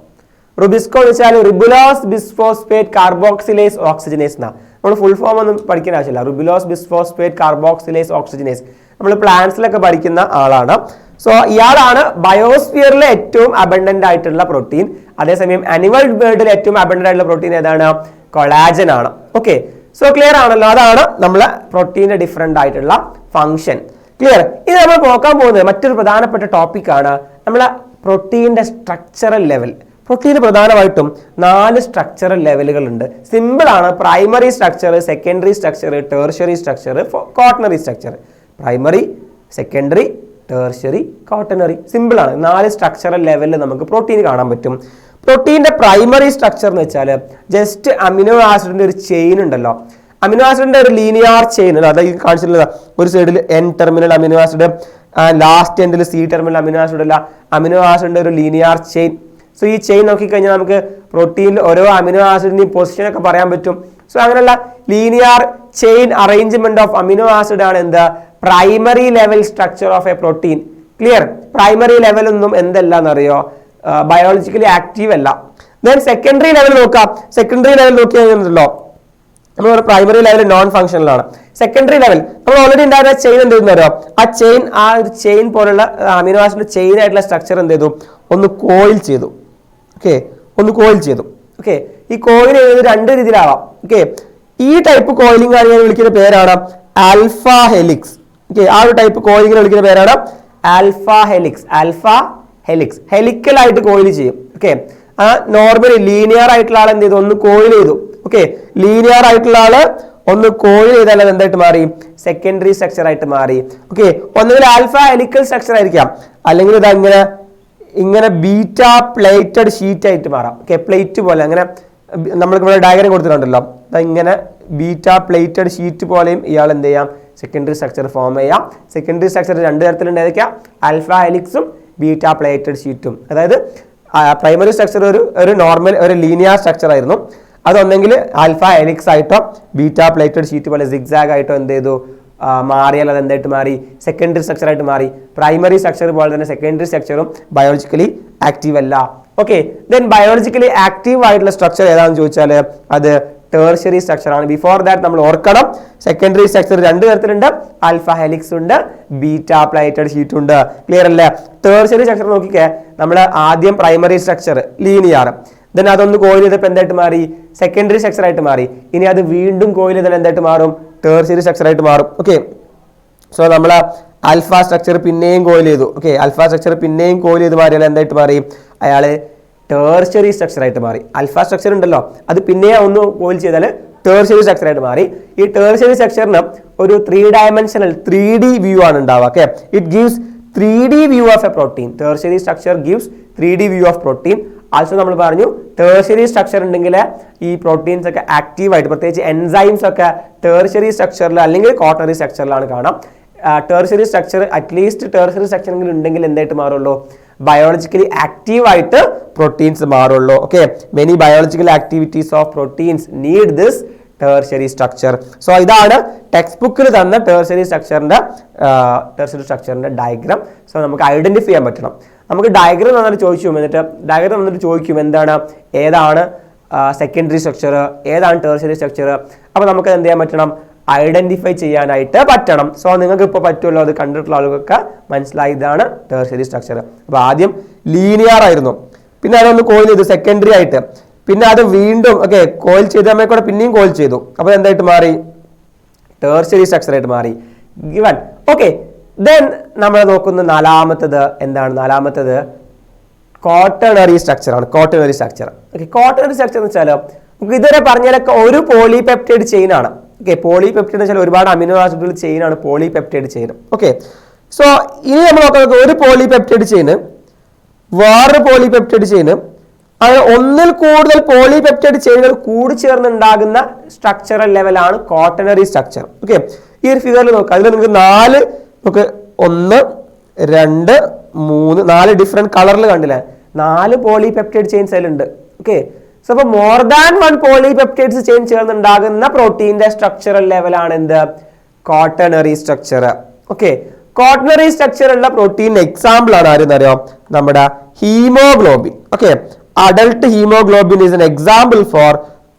എന്ന് വെച്ചാൽ റിബുലോസ് ബിസ്ഫോസ്ഫേറ്റ് കാർബോക്സിലേസ് ഓക്സിജനേസ് എന്നാണ്. നമ്മൾ ഫുൾ ഫോം ഒന്നും പഠിക്കേണ്ട ആവശ്യമില്ല. റിബുലോസ് ബിസ്ഫോസ്ഫേറ്റ് കാർബോക്സിലേസ് ഓക്സിജനേസ് നമ്മൾ പ്ലാന്റ്സിലൊക്കെ പഠിക്കുന്ന ആളാണ്. സോ ഇയാളാണ് ബയോസ്ഫിയറിലെ ഏറ്റവും അബണ്ടന്റ് ആയിട്ടുള്ള പ്രോട്ടീൻ. അതേസമയം അനിമൽ വേൾഡിലെ ഏറ്റവും അബണ്ടന്റ് ആയിട്ടുള്ള പ്രോട്ടീൻ ഏതാണ്? കൊളാജൻ ആണ്. ഓക്കെ, സോ ക്ലിയർ ആണല്ലോ. അതാണ് നമ്മളെ പ്രോട്ടീന്റെ ഡിഫറെന്റ് ആയിട്ടുള്ള ഫംഗ്ഷൻ. ക്ലിയർ. ഇത് നമ്മൾ നോക്കാൻ പോകുന്നത് മറ്റൊരു പ്രധാനപ്പെട്ട ടോപ്പിക്കാണ് നമ്മളെ പ്രോട്ടീന്റെ സ്ട്രക്ചറൽ ലെവൽ. പ്രോട്ടീന് പ്രധാനമായിട്ടും 4 സ്ട്രക്ചറൽ ലെവലുകൾ ഉണ്ട്. സിമ്പിൾ ആണ്. Primary structure, secondary structure, tertiary structure, quaternary structure. Primary, secondary, tertiary, quaternary. Simple ആണ്. 4 സ്ട്രക്ചറൽ ലെവലിൽ നമുക്ക് പ്രോട്ടീൻ കാണാൻ പറ്റും. പ്രോട്ടീന്റെ പ്രൈമറി സ്ട്രക്ചർ എന്ന് വെച്ചാൽ ജസ്റ്റ് അമിനോ ആസിഡിന്റെ ഒരു ചെയിൻ ഉണ്ടല്ലോ. അമിനോ ആസിഡിന്റെ ഒരു ലീനിയർ ചെയിൻ, അതായത് കാണിച്ചിട്ടുള്ളത് ഒരു സൈഡിൽ N terminal amino acid, last എൻഡിൽ C ടെർമിനൽ അമിനോ ആസിഡ് അല്ല, അമിനോ ആസിഡിന്റെ ഒരു ലീനിയർ ചെയിൻ. സോ ഈ ചെയിൻ നോക്കിക്കഴിഞ്ഞാൽ നമുക്ക് പ്രോട്ടീനിൽ ഓരോ അമിനോ ആസിഡിന്റെയും പൊസിഷൻ ഒക്കെ പറയാൻ പറ്റും. സോ അങ്ങനെയുള്ള linear chain arrangement of amino acid ആണ് എന്ത്? Primary level structure of a protein. Clear. Primary level ഒന്നും എന്തല്ലാന്നറിയോ? ബയോളജിക്കലി ആക്റ്റീവ് അല്ല. ദെൻ സെക്കൻഡറി ലെവൽ നോക്കാം. സെക്കൻഡറി ലെവൽ നോക്കിയാൽ നമ്മൾ പ്രൈമറി ലെവൽ നോൺ ഫംഗ്ഷണലാണ്. സെക്കൻഡറി ലെവൽ നമ്മൾ ഓൾറെഡി ഉണ്ടായിരുന്ന ചെയിൻ എന്ത് ചെയ്യുന്നോ, ആ ഒരു ചെയിൻ പോലുള്ള അമിനോ ആസിഡ് ചെയിൻ ആയിട്ടുള്ള സ്ട്രക്ചർ എന്ത് ചെയ്തു, ഒന്ന് കോയിൽ ചെയ്തു. ഓക്കെ, ഒന്ന് കോയിൽ ചെയ്തു. ഓക്കെ, ഈ കോയിൽ ചെയ്തത് രണ്ട് രീതിയിലാവാം. ഓക്കെ, ഈ ടൈപ്പ് കോയിലിംഗ് ആണ് വിളിക്കുന്ന പേരാണ് ആൽഫ ഹെലിക്സ്. ഓക്കെ, ആ ഒരു ടൈപ്പ് കോയിലിംഗ് വിളിക്കുന്ന പേരാണ് alpha helix. Alpha helix helical ആയിട്ട് കോയിൽ ചെയ്യും. ഓക്കെ, ആ നോർമലി ലീനിയർ ആയിട്ടുള്ള ആൾ എന്ത് ചെയ്തു, ഒന്ന് കോയിൽ ചെയ്തു. ഓക്കെ, ലീനിയർ ആയിട്ടുള്ള ആള് ഒന്ന് കോയിൽ ചെയ്താൽ അത് എന്തായിട്ട് മാറി, സെക്കൻഡറി സ്ട്രക്ചർ ആയിട്ട് മാറി. ഓക്കെ, ഒന്നുകിൽ ആൽഫ ഹെലിക്കൽ സ്ട്രക്ചർ ആയിരിക്കാം, അല്ലെങ്കിൽ ഇത് അങ്ങനെ ഇങ്ങനെ ബീറ്റ പ്ലേറ്റഡ് ഷീറ്റ് ആയിട്ട് മാറാം. ഓക്കെ, പ്ലേറ്റ് പോലെ അങ്ങനെ നമ്മൾക്ക് ഇവിടെ ഡയഗ്രം കൊടുത്തിട്ടുണ്ടല്ലോ, ഇങ്ങനെ ബീറ്റ പ്ലേറ്റഡ് ഷീറ്റ് പോലെയും ഇയാൾ എന്ത് ചെയ്യാം, സെക്കൻഡറി സ്ട്രക്ചർ ഫോം ചെയ്യാം. സെക്കൻഡറി സ്ട്രക്ചർ രണ്ട് തരത്തിലുണ്ട്. ഏതൊക്കെയാ, ആൽഫ ഹെലിക്സും ബീറ്റ പ്ലേറ്റഡ് ഷീറ്റും. അതായത് പ്രൈമറി സ്ട്രക്ചർ ഒരു നോർമൽ ഒരു ലീനിയർ സ്ട്രക്ചർ ആയിരുന്നു. അതൊന്നെങ്കിൽ ആൽഫ ഹെലിക്സ് ആയിട്ടോ ബീറ്റ പ്ലേറ്റഡ് ഷീറ്റ് പോലെ സിഗ്സാഗ് ആയിട്ടോ എന്ത് ചെയ്തു, മാറിയാൽ അത് എന്തായിട്ട് മാറി, സെക്കൻഡറി സ്ട്രക്ചർ ആയിട്ട് മാറി. പ്രൈമറി സ്ട്രക്ചർ പോലെ തന്നെ സെക്കൻഡറി സ്ട്രക്ചറും ബയോളജിക്കലി ആക്റ്റീവ് അല്ല. ഓക്കെ, ദെൻ ബയോളജിക്കലി ആക്റ്റീവ് ആയിട്ടുള്ള സ്ട്രക്ചർ ഏതാണെന്ന് ചോദിച്ചാൽ അത് ടേർഷ്യറി സ്ട്രക്ചർ ആണ്. ബിഫോർ ദാറ്റ് നമ്മൾ ഓർക്കണം, സെക്കൻഡറി സ്ട്രക്ചർ രണ്ട് തരത്തിലുണ്ട്, ആൽഫ ഹെലിക്സ് ഉണ്ട്, ബീറ്റ പ്ലേറ്റഡ് ഷീറ്റ് ഉണ്ട്. ക്ലിയർ അല്ലേ? ടേർഷ്യറി സ്ട്രക്ചർ നോക്കിക്കേ, നമ്മൾ ആദ്യം പ്രൈമറി സ്ട്രക്ചർ ലീനിയർ, ദെൻ അതൊന്ന് കോയിൽ ചെയ്തപ്പോൾ എന്തായിട്ട് മാറി, സെക്കൻഡറി സ്ട്രക്ചർ ആയിട്ട് മാറി. ഇനി അത് വീണ്ടും കോയിൽ ചെയ്താൽ എന്തായിട്ട് മാറും, ടേർഷ്യറി സ്ട്രക്ചർ ആയിട്ട് മാറും. ഓക്കെ, സോ നമ്മൾ ആൽഫ സ്ട്രക്ചർ പിന്നെയും കോയിൽ ചെയ്തു. ഓക്കെ, ആൽഫ സ്ട്രക്ചർ പിന്നെയും കോയിൽ ചെയ്ത് മാറിയാൽ എന്തായിട്ട് മാറി, അയാൾ ടേർഷ്യറി സ്ട്രക്ചർ ആയിട്ട് മാറി. ആൽഫ സ്ട്രക്ചർ ഉണ്ടല്ലോ, അത് പിന്നെയും ഒന്ന് കോയിൽ ചെയ്താൽ ടേർഷ്യറി സ്ട്രക്ചർ ആയിട്ട് മാറി. ഈ ടേർഷ്യറി സ്ട്രക്ചറിന് ഒരു 3 ഡയമെൻഷണൽ 3D വ്യൂ ആണ് ഉണ്ടാവുക. Okay, it gives 3D view of a protein. Tertiary structure gives 3D view of protein. Also നമ്മൾ പറഞ്ഞു ടേർഷ്യറി സ്ട്രക്ചർ ഉണ്ടെങ്കിൽ ഈ പ്രോട്ടീൻസ് ഒക്കെ ആക്റ്റീവ് ആയിട്ട്, പ്രത്യേകിച്ച് എൻസൈംസ് ഒക്കെ ടേർഷ്യറി സ്ട്രക്ചറിൽ അല്ലെങ്കിൽ ക്വാട്ടർണറി സ്ട്രക്ചറിലാണ് കാണാം. ടേർഷ്യറി സ്ട്രക്ചർ അറ്റ്ലീസ്റ്റ് ടേർഷ്യറി സ്ട്രക്ചറിൽ ഉണ്ടെങ്കിൽ എന്തായിട്ട് മാറുള്ളൂ, ബയോളജിക്കലി ആക്റ്റീവ് ആയിട്ട് പ്രോട്ടീൻസ് മാറുള്ളൂ. Okay, many biological activities of proteins need this tertiary structure. So ഇതാണ് ടെക്സ്റ്റ് ബുക്കിൽ തന്ന ടേർഷ്യറി സ്ട്രക്ചറിന്റെ ഡയഗ്രാം. സോ നമുക്ക് ഐഡന്റിഫൈ ചെയ്യാൻ പറ്റണം. നമുക്ക് ഡയഗ്രാം വന്നിട്ട് ചോദിക്കും എന്താണ്, ഏതാണ് സെക്കൻഡറി സ്ട്രക്ചർ, ഏതാണ് ടേർഷ്യറി സ്ട്രക്ചർ. അപ്പോൾ നമുക്ക് എന്ത് ചെയ്യാൻ പറ്റണം, ഐഡന്റിഫൈ ചെയ്യാനായിട്ട് പറ്റണം. സോ നിങ്ങൾക്ക് ഇപ്പോൾ പറ്റുമല്ലോ, അത് കണ്ടിട്ടുള്ള ആളുകൾക്ക് മനസ്സിലായി ഇതാണ് ടേർഷ്യറി സ്ട്രക്ചർ. അപ്പോൾ ആദ്യം ലീനിയർ ആയിരുന്നു, പിന്നെ അതൊന്ന് കോയിൽ ചെയ്തു സെക്കൻഡറി ആയിട്ട്, പിന്നെ അത് വീണ്ടും ഓക്കെ കോയിൽ ചെയ്ത് നമ്മെ കൂടെ പിന്നെയും കോയിൽ ചെയ്തു. അപ്പോൾ എന്തായിട്ട് മാറി, ടേർഷ്യറി സ്ട്രക്ചർ ആയിട്ട് മാറി. ഗിവൺ. ഓക്കെ, ദെൻ നമ്മൾ നോക്കുന്ന നാലാമത്തത് എന്താണ്, നാലാമത്തത് ക്വാട്ടേണറി സ്ട്രക്ചർ ആണ്. Quaternary structure. Okay, quaternary structure എന്ന് വെച്ചാൽ നമുക്ക് ഇതുവരെ പറഞ്ഞാലൊക്കെ ഒരു പോളിപെപ്റ്റൈഡ് ചെയിൻ ആണ്. ഓക്കെ, പോളിപെപ്റ്റൈഡ് എന്ന് വെച്ചാൽ ഒരുപാട് അമിനോ ആസിഡുകൾ ചെയിൻ ആണ് പോളിപെപ്റ്റൈഡ് ചെയിൻ. ഓക്കെ, സോ ഇനി നമ്മൾ നോക്കുന്നത് ഒരു പോളിപെപ്റ്റൈഡ് ചെയിന് വേറൊരു പോളിപെപ്റ്റൈഡ് ചെയിന്, അങ്ങനെ ഒന്നിൽ കൂടുതൽ പോളിപെപ്റ്റൈഡ് ചെയിനുകൾ കൂടിച്ചേർന്നുണ്ടാകുന്ന സ്ട്രക്ചറൽ ലെവലാണ് ക്വാട്ടേണറി സ്ട്രക്ചർ. ഓക്കെ, ഈ ഒരു ഫിഗറിൽ നോക്കുക, അതിൽ നിങ്ങൾക്ക് 4 1 2 3 4 ഡിഫറെന്റ് കളറിൽ കണ്ടില്ലേ, 4 പോളിപെപ്റ്റൈഡ് ചെയിൻസ് അതിലുണ്ട്. ഓക്കെ, സോ അപ്പോൾ മോർ ദാൻ 1 പോളിപെപ്റ്റൈഡ്സ് ചെയിൻ ചേർന്നുണ്ടാകുന്ന പ്രോട്ടീന്റെ സ്ട്രക്ചറൽ ലെവലാണ് എന്ത്, quaternary structure. Okay, quaternary structure ഉള്ള പ്രോട്ടീൻ എക്സാമ്പിൾ ആണ് ആരെന്നറിയോ, നമ്മുടെ haemoglobin. Okay, adult haemoglobin is an example for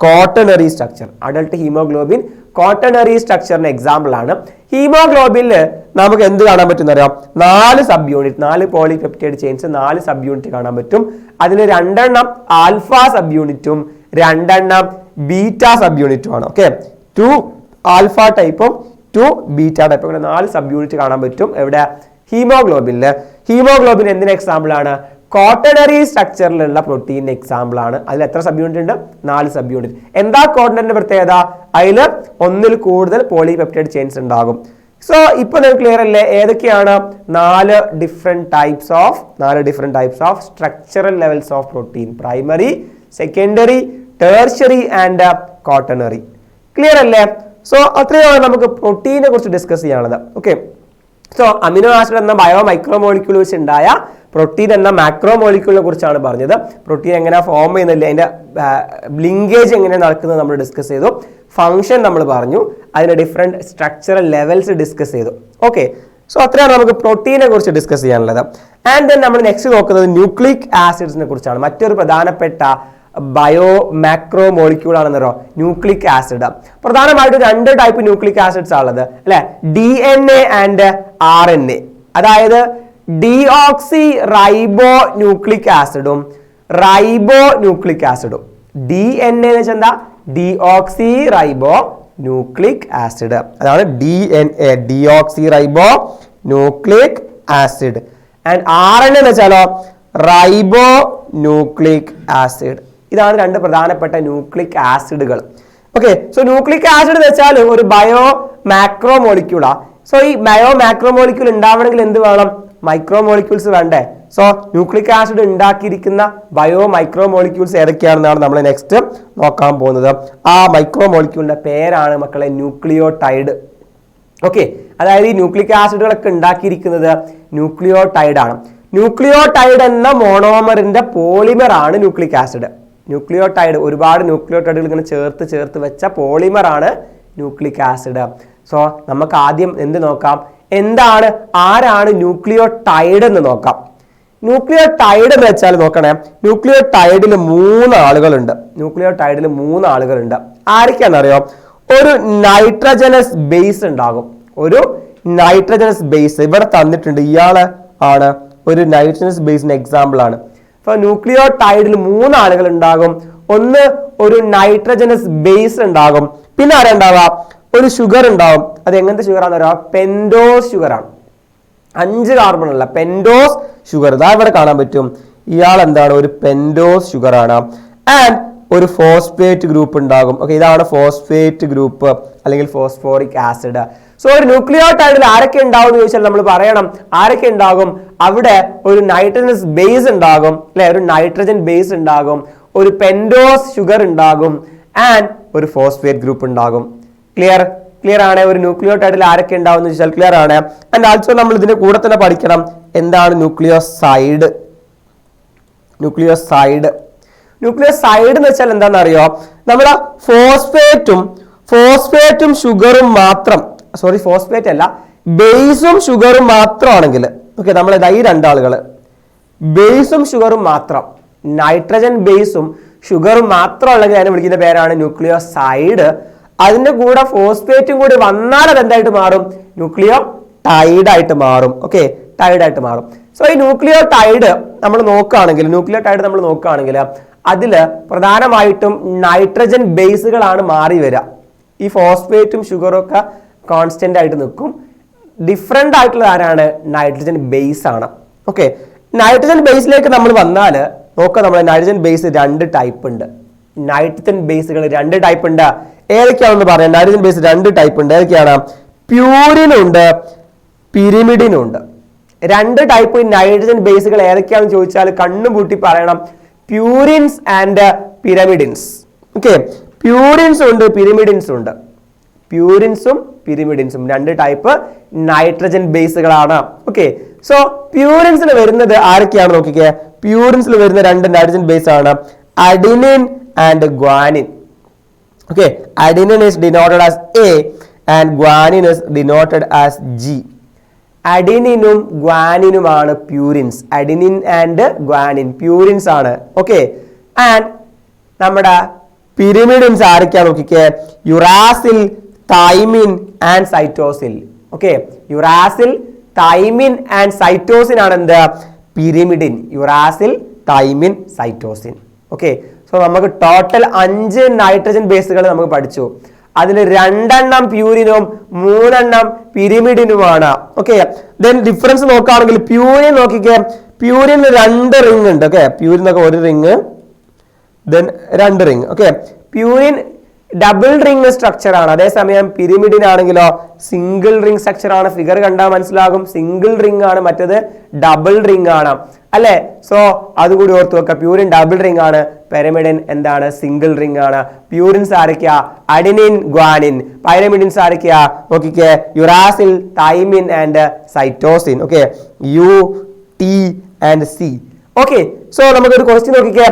quaternary structure. Adult haemoglobin quaternary സ്ട്രക്ചറിന് എക്സാമ്പിൾ ആണ്. ഹീമോഗ്ലോബിനിൽ നമുക്ക് എന്ത് കാണാൻ പറ്റും അറിയാം, 4 subunit, 4 polypeptide chains, 4 subunit കാണാൻ പറ്റും. അതിൽ 2 എണ്ണം ആൽഫ സബ് യൂണിറ്റും 2 എണ്ണം ബീറ്റ സബ് യൂണിറ്റും ആണ്. ഓക്കെ, 2 ആൽഫ ടൈപ്പും 2 ബീറ്റ ടൈപ്പും, അങ്ങനെ 4 സബ് യൂണിറ്റ് കാണാൻ പറ്റും. എവിടെ, ഹീമോഗ്ലോബിനിൽ. ഹീമോഗ്ലോബിൻ എന്തിന് എക്സാമ്പിൾ ആണ്, ക്വാട്ടേണറി സ്ട്രക്ചറിലുള്ള പ്രോട്ടീൻ എക്സാമ്പിൾ ആണ്. അതിൽ എത്ര സബ് യൂണിറ്റ് ഉണ്ട്, 4 സബ് യൂണിറ്റ്. എന്താ ക്വാട്ടേണറിന്റെ പ്രത്യേകത, അതിൽ ഒന്നിൽ കൂടുതൽ പോളിപെപ്റ്റൈഡ് ചെയിൻസ് ഉണ്ടാകും. സോ ഇപ്പൊ നിങ്ങൾക്ക് ക്ലിയർ അല്ലേ, ഏതൊക്കെയാണ് 4 different types of structural levels of protein, primary, secondary, tertiary and quaternary. Clear അല്ലേ? സോ അത്രയാണ് നമുക്ക് പ്രോട്ടീനെ കുറിച്ച് ഡിസ്കസ് ചെയ്യാനുള്ളത്. ഓക്കെ, സോ അമിനോ ആസിഡ് എന്ന ബയോ മൈക്രോ മോളിക്യൂൾ വെച്ച് ഉണ്ടായ പ്രോട്ടീൻ എന്ന മാക്രോ മോളിക്യൂളിനെ കുറിച്ചാണ് പറഞ്ഞത്. പ്രോട്ടീൻ എങ്ങനെ ഫോം ചെയ്യുന്നില്ല, അതിന്റെ ലിങ്കേജ് എങ്ങനെ നടക്കുന്നത് നമ്മൾ ഡിസ്കസ് ചെയ്തു. ഫംഗ്ഷൻ നമ്മൾ പറഞ്ഞു, അതിന്റെ ഡിഫറെന്റ് സ്ട്രക്ചറൽ ലെവൽസ് ഡിസ്കസ് ചെയ്തു. ഓക്കെ, സോ അത്രയാണ് നമുക്ക് പ്രോട്ടീനെ കുറിച്ച് ഡിസ്കസ് ചെയ്യാനുള്ളത്. ആൻഡ് ദെൻ നമ്മൾ നെക്സ്റ്റ് നോക്കുന്നത് ന്യൂക്ലിക് ആസിഡ്സിനെ കുറിച്ചാണ്. മറ്റൊരു പ്രധാനപ്പെട്ട ബയോ മാക്രോ മോളിക്യൂൾ ആണെന്നോ ന്യൂക്ലിക് ആസിഡ്. പ്രധാനമായിട്ടും 2 ടൈപ്പ് ന്യൂക്ലിക് ആസിഡ്സ് ആണുള്ളത് അല്ലെ, DNA ആൻഡ് RNA. അതായത് ഡിഓക്സി റൈബോ ന്യൂക്ലിക് ആസിഡും റൈബോ ന്യൂക്ലിക് ആസിഡും. DNA എന്ന് വെച്ചാൽ എന്താ, ഡിഓക്സി റൈബോ ന്യൂക്ലിക് ആസിഡ്. അതാണ് DNA, ഡിഓക്സി റൈബോ nucleic acid. And RNA എന്ന് വെച്ചാലോ റൈബോ ന്യൂക്ലിക് ആസിഡ്. ഇതാണ് 2 പ്രധാനപ്പെട്ട ന്യൂക്ലിക് ആസിഡുകൾ. ഓക്കെ, സോ ന്യൂക്ലിക് ആസിഡ് എന്ന് വെച്ചാൽ ഒരു ബയോ മാക്രോ മോളിക്യൂളാ. സോ ഈ ബയോ മാക്രോ മോളിക്യൂൾ ഉണ്ടാവണമെങ്കിൽ എന്ത് വേണം, മൈക്രോ മോളിക്യൂൾസ് വേണ്ടേ. സോ ന്യൂക്ലിക് ആസിഡ് ഉണ്ടാക്കിയിരിക്കുന്ന ബയോ മൈക്രോ മോളിക്യൂൾസ് ഏതൊക്കെയാണെന്നാണ് നമ്മൾ നെക്സ്റ്റ് നോക്കാൻ പോകുന്നത്. ആ മൈക്രോ മോളിക്യൂളിന്റെ പേരാണ് മക്കളെ ന്യൂക്ലിയോടൈഡ്. ഓക്കെ, അതായത് ഈ ന്യൂക്ലിക് ആസിഡുകളൊക്കെ ഉണ്ടാക്കിയിരിക്കുന്നത് ന്യൂക്ലിയോടൈഡ് ആണ്. ന്യൂക്ലിയോടൈഡ് എന്ന മോണോമറിന്റെ പോളിമർ ആണ് ന്യൂക്ലിക് ആസിഡ്. ന്യൂക്ലിയോടൈഡ്, ഒരുപാട് ന്യൂക്ലിയോടൈഡുകൾ ഇങ്ങനെ ചേർത്ത് വെച്ച പോളിമർ ആണ് ന്യൂക്ലിക് ആസിഡ്. സോ നമുക്ക് ആദ്യം എന്ത് നോക്കാം, ആരാണ് ന്യൂക്ലിയോടൈഡ് എന്ന് നോക്കാം. ന്യൂക്ലിയോടൈഡ് എന്ന് വെച്ചാൽ നോക്കണേ, ന്യൂക്ലിയോടൈഡിൽ 3 ആളുകളുണ്ട്. ന്യൂക്ലിയോടൈഡിൽ 3 ആളുകളുണ്ട്. ആരൊക്കെയാണെന്നറിയോ, ഒരു നൈട്രജനസ് ബേസ് ഉണ്ടാകും. ഒരു നൈട്രജനസ് ബേസ് ഇവിടെ തന്നിട്ടുണ്ട്. ഇയാള് ആണ് ഒരു നൈട്രജനസ് ബേസിന് എക്സാമ്പിൾ ആണ്. അപ്പൊ ന്യൂക്ലിയോടൈഡിൽ 3 ആളുകൾ ഉണ്ടാകും. ഒന്ന് ഒരു നൈട്രജനസ് ബേസ് ഉണ്ടാകും. പിന്നെ ആരാ ഉണ്ടാവുക, ഒരു ഷുഗർ ഉണ്ടാവും. അത് എങ്ങനത്തെ ഷുഗർ ആണെന്ന് പറയാം, പെൻഡോസ് ഷുഗർ ആണ്. 5 കാർബൺ ഉള്ള പെൻഡോസ് ഷുഗർ ഇതാ ഇവിടെ കാണാൻ പറ്റും. ഇയാൾ എന്താണ്, ഒരു പെൻഡോസ് ഷുഗർ ആണ്. ആൻഡ് ഒരു ഫോസ്ഫേറ്റ് ഗ്രൂപ്പ് ഉണ്ടാകും. ഓക്കെ, ഇതാണ് ഫോസ്ഫേറ്റ് ഗ്രൂപ്പ് അല്ലെങ്കിൽ ഫോസ്ഫോറിക് ആസിഡ്. സോ ഒരു ന്യൂക്ലിയോടൈഡിൽ ആരൊക്കെ ഉണ്ടാവും എന്ന് ചോദിച്ചാൽ നമ്മൾ പറയണം ആരൊക്കെ ഉണ്ടാകും. അവിടെ ഒരു നൈട്രജനസ് ബേസ് ഉണ്ടാകും അല്ലെ, ഒരു നൈട്രജൻ ബേസ് ഉണ്ടാകും, ഒരു പെൻഡോസ് ഷുഗർ ഉണ്ടാകും, ആൻഡ് ഒരു ഫോസ്ഫേറ്റ് ഗ്രൂപ്പ് ഉണ്ടാകും. ക്ലിയർ ആണ്. ഒരു ന്യൂക്ലിയോടൈഡിൽ ആരൊക്കെ ഉണ്ടാവും എന്ന് ചോദിച്ചാൽ ക്ലിയർ ആണ്. ആൻഡ് ആൾസോ നമ്മൾ ഇതിന്റെ കൂടെ തന്നെ പഠിക്കണം എന്താണ് ന്യൂക്ലിയോസൈഡ്. ന്യൂക്ലിയോസൈഡ് എന്ന് വെച്ചാൽ എന്താണെന്ന് അറിയോ, നമ്മുടെ ഫോസ്ഫേറ്റും ഷുഗറും മാത്രം, സോറി ഫോസ്ഫേറ്റ് അല്ല, ബേസും ഷുഗറും മാത്രമാണെങ്കിൽ, ഓക്കെ, നമ്മൾ ഈ 2 ആളുകൾ ബേസും ഷുഗറും മാത്രം, നൈട്രജൻ ബേസും ഷുഗറും മാത്രം ഉള്ളെങ്കിൽ അതിനെ വിളിക്കുന്ന പേരാണ് ന്യൂക്ലിയോസൈഡ്. അതിന്റെ കൂടെ ഫോസ്ഫേറ്റും കൂടി വന്നാൽ അത് എന്തായിട്ട് മാറും, ന്യൂക്ലിയോടൈഡ് ആയിട്ട് മാറും. ഓക്കെ, ടൈഡ് ആയിട്ട് മാറും. സോ ഈ ന്യൂക്ലിയോടൈഡ് നമ്മൾ നോക്കുകയാണെങ്കിൽ അതില് പ്രധാനമായിട്ടും നൈട്രജൻ ബേസുകളാണ് മാറി വരിക. ഈ ഫോസ്ഫേറ്റും ഷുഗറും ഒക്കെ കോൺസ്റ്റന്റ് ആയിട്ട് നിൽക്കും. ഡിഫറെന്റ് ആയിട്ടുള്ള ആരാണ്, നൈട്രജൻ ബേസ് ആണ്. ഓക്കെ, നൈട്രജൻ ബേസിലേക്ക് നമ്മൾ വന്നാൽ നോക്കാം, നമ്മൾ നൈട്രജൻ ബേസ് 2 ടൈപ്പ് ഉണ്ട്. നൈട്രജൻ ബേസുകൾ 2 ടൈപ്പ് ഉണ്ട്. ഏതൊക്കെയാണെന്ന് പറയാം. നൈട്രജൻ ബേസ് 2 ടൈപ്പ് ഉണ്ട്. ഏതൊക്കെയാണ്, പ്യൂരിനുണ്ട്, പിരിമിഡിനുണ്ട്. 2 ടൈപ്പ് നൈട്രജൻ ബേസുകൾ ഏതൊക്കെയാണെന്ന് ചോദിച്ചാൽ കണ്ണും പൂട്ടി പറയണം, purines and pyrimidines. Okay, purines ഉണ്ട്, പിരിമിഡിൻസ് ഉണ്ട്. പ്യൂരിൻസും പിരിമിഡിൻസും 2 ടൈപ്പ് നൈട്രജൻ ബേസുകളാണ്. ഓക്കെ, സോ പ്യൂരിൻസിൽ വരുന്നത് ആരൊക്കെയാണ് നോക്കിക്കേ. പ്യൂരിൻസിൽ വരുന്ന 2 നൈട്രജൻ ബേസ് ആണ് adenine and guanine. Okay, adenine is denoted as A and guanine is denoted as G. അഡിനിനും ഗ്വാനിനുമാണ് purines. Adenine and guanine purines ആണ്. ഓക്കെ, ആൻഡ് നമ്മുടെ പിരിമിഡിൻസ് ആരൊക്കെയാണ് നോക്കിക്കേ, uracil, thymine and cytosine. Okay, uracil, thymine and cytosine ആണ് എന്ത്, pyrimidine. Uracil, thymine, cytosine. Okay, so നമുക്ക് total 5 nitrogen ബേസുകൾ നമുക്ക് പഠിച്ചു. അതിൽ 2 പ്യൂരിനും 3 പിരിമിഡിനുമാണ്. ഓക്കെ, ദെൻ ഡിഫറൻസ് നോക്കുകയാണെങ്കിൽ പ്യൂരിൻ നോക്കിക്കേ, പ്യൂരിന് 2 റിംഗ് ഉണ്ട്. ഓക്കെ, പ്യൂരിനൊക്കെ 1 ring, then 2 ring. Okay, purine double ring structure ആണ്. അതേസമയം പിരിമിഡിൻ ആണെങ്കിലോ സിംഗിൾ റിംഗ് സ്ട്രക്ചർ ആണ്. ഫിഗർ കണ്ടാൽ മനസ്സിലാകും, സിംഗിൾ റിംഗ് ആണ്, മറ്റേത് ഡബിൾ റിംഗ് ആണ് അല്ലെ. സോ അതുകൂടി ഓർത്ത് വെക്കുക, പ്യൂരിൻ ഡബിൾ റിംഗ് ആണ്, പിരമിഡിൻ എന്താണ്, സിംഗിൾ റിംഗ് ആണ്. പ്യൂരിൻസ് ആരൊക്കെയാ, അഡിനിൻ, ഗ്വാനിൻ. പിരമിഡിൻസ് ആരൊക്കെയാ നോക്കിക്കേ, uracil, thymine and cytosine. Okay, UT and C. Okay, so നമുക്കൊരു ക്വസ്റ്റ്യൻ നോക്കിക്കേ,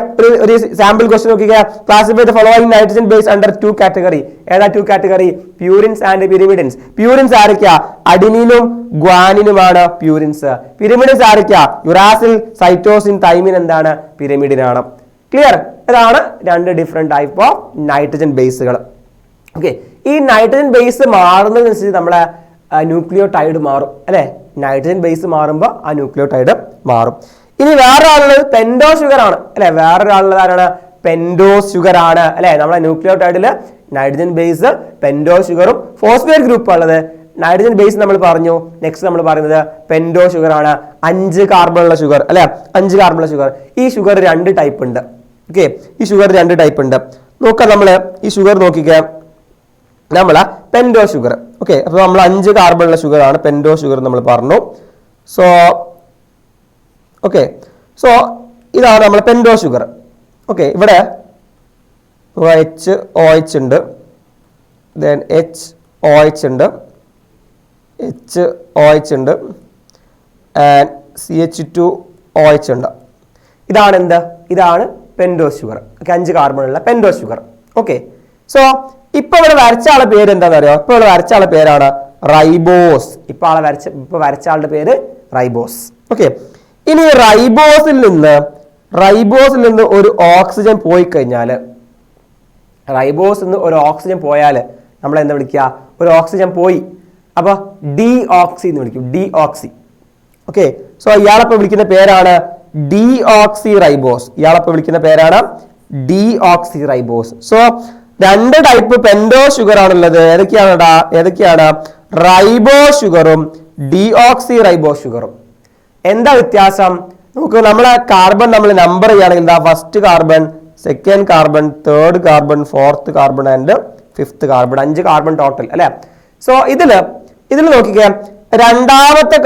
ഒരു സാമ്പിൾ ക്വസ്റ്റ്യൻ നോക്കിക്കേ. Classify the following nitrogen base under 2 category. ഏതാ 2 category, purines and pyrimidines. Purines ആരൊക്കെയാ, അഡിനിനും ഗ്വാനിനുമാണ് പ്യൂരിൻസ്. പിരിമിഡിൻസ് ആരൊക്കെയാ, യുറാസിൽ, സൈറ്റോസിൻ, തൈമിൻ എന്താണ്, പിരിമിഡിനാണ്. ക്ലിയർ. ഇതാണ് രണ്ട് ഡിഫറെന്റ് ടൈപ്പ് ഓഫ് നൈട്രജൻ ബേസുകൾ. ഓക്കെ, ഈ നൈട്രജൻ ബേസ് മാറുന്നതിനനുസരിച്ച് നമ്മളെ ന്യൂക്ലിയോടൈഡ് മാറും അല്ലെ. നൈട്രജൻ ബേസ് മാറുമ്പോൾ ആ ന്യൂക്ലിയോടൈഡ് മാറും. ഇനി വേറൊരാളുള്ളത് പെൻഡോ ഷുഗർ ആണ് അല്ലെ. വേറൊരാളുള്ളത് ആരാണ്? പെൻഡോ ഷുഗർ ആണ് അല്ലെ. നമ്മളെ ന്യൂക്ലിയോടൈഡില് നൈട്രജൻ ബേസ് പെൻഡോ ഷുഗറും ഫോസ്ഫേറ്റ് ഗ്രൂപ്പ് ഉള്ളത്. നൈട്രജൻ ബേസ് നമ്മൾ പറഞ്ഞു. നെക്സ്റ്റ് നമ്മൾ പറയുന്നത് പെൻഡോ ഷുഗർ ആണ്. 5 കാർബൺ ഉള്ള ഷുഗർ അല്ലെ. 5 കാർബൺ ഉള്ള ഷുഗർ. ഈ ഷുഗർ 2 ടൈപ്പ് ഉണ്ട്. ഓക്കെ, ഈ ഷുഗർ 2 ടൈപ്പ് ഉണ്ട്. നോക്കാം നമ്മള് ഈ ഷുഗർ നോക്കിക്കേ. നമ്മളെ പെൻഡോ ഷുഗർ. ഓക്കെ, അപ്പൊ നമ്മൾ 5 കാർബൺ ഉള്ള ഷുഗർ ആണ് പെൻഡോ ഷുഗർ നമ്മൾ പറഞ്ഞു. സോ ഓക്കെ, സോ ഇതാണ് നമ്മളെ പെൻഡോ ഷുഗർ. ഓക്കെ, ഇവിടെ HOH ഉണ്ട്, ദെൻ HOH ഉണ്ട്, HOH ഉണ്ട്, ആൻഡ് CH2OH ഉണ്ട്. ഇതാണ് എന്ത്? ഇതാണ് പെൻഡോ ഷുഗർ. ഓക്കെ, 5 കാർബൺ ഉള്ള പെൻഡോ ഷുഗർ. ഓക്കെ, സോ ഇപ്പൊ ഇവിടെ വരച്ച ആളുടെ പേര് എന്താണെന്ന് അറിയോ? ഇപ്പൊ ഇവിടെ വരച്ച ആളുടെ പേരാണ് റൈബോസ്. ഇപ്പൊ വരച്ച ആളുടെ പേര് റൈബോസ്. ഓക്കെ, ഇനി റൈബോസിൽ നിന്ന് ഒരു ഓക്സിജൻ പോയി കഴിഞ്ഞാൽ, റൈബോസിൽ നിന്ന് ഒരു ഓക്സിജൻ പോയാൽ നമ്മൾ എന്താ വിളിക്കുക? ഒരു ഓക്സിജൻ പോയി, അപ്പൊ ഡീഓക്സി എന്ന് വിളിക്കും. ഡീഓക്സി. ഓക്കെ, സോ ഇയാളെപ്പോ വിളിക്കുന്ന പേരാണ് ഡീഓക്സി റൈബോസ്. ഇയാളെപ്പോ വിളിക്കുന്ന പേരാണ് ഡീഓക്സി ribose. So 2 type pentose sugar ആണുള്ളത്. ഏതൊക്കെയാണ്? റൈബോ ഷുഗറും ഡീഓക്സി റൈബോ ഷുഗറും. എന്താ വ്യത്യാസം? നമുക്ക് നമ്മളെ കാർബൺ നമ്മൾ നമ്പർ ചെയ്യുകയാണെങ്കിൽ എന്താ? 1st carbon, 2nd carbon, 3rd carbon, 4th carbon and 5th carbon. 5 carbon total അല്ലെ. സോ ഇതില് നോക്കിക്കേ, രണ്ടാമത്തെ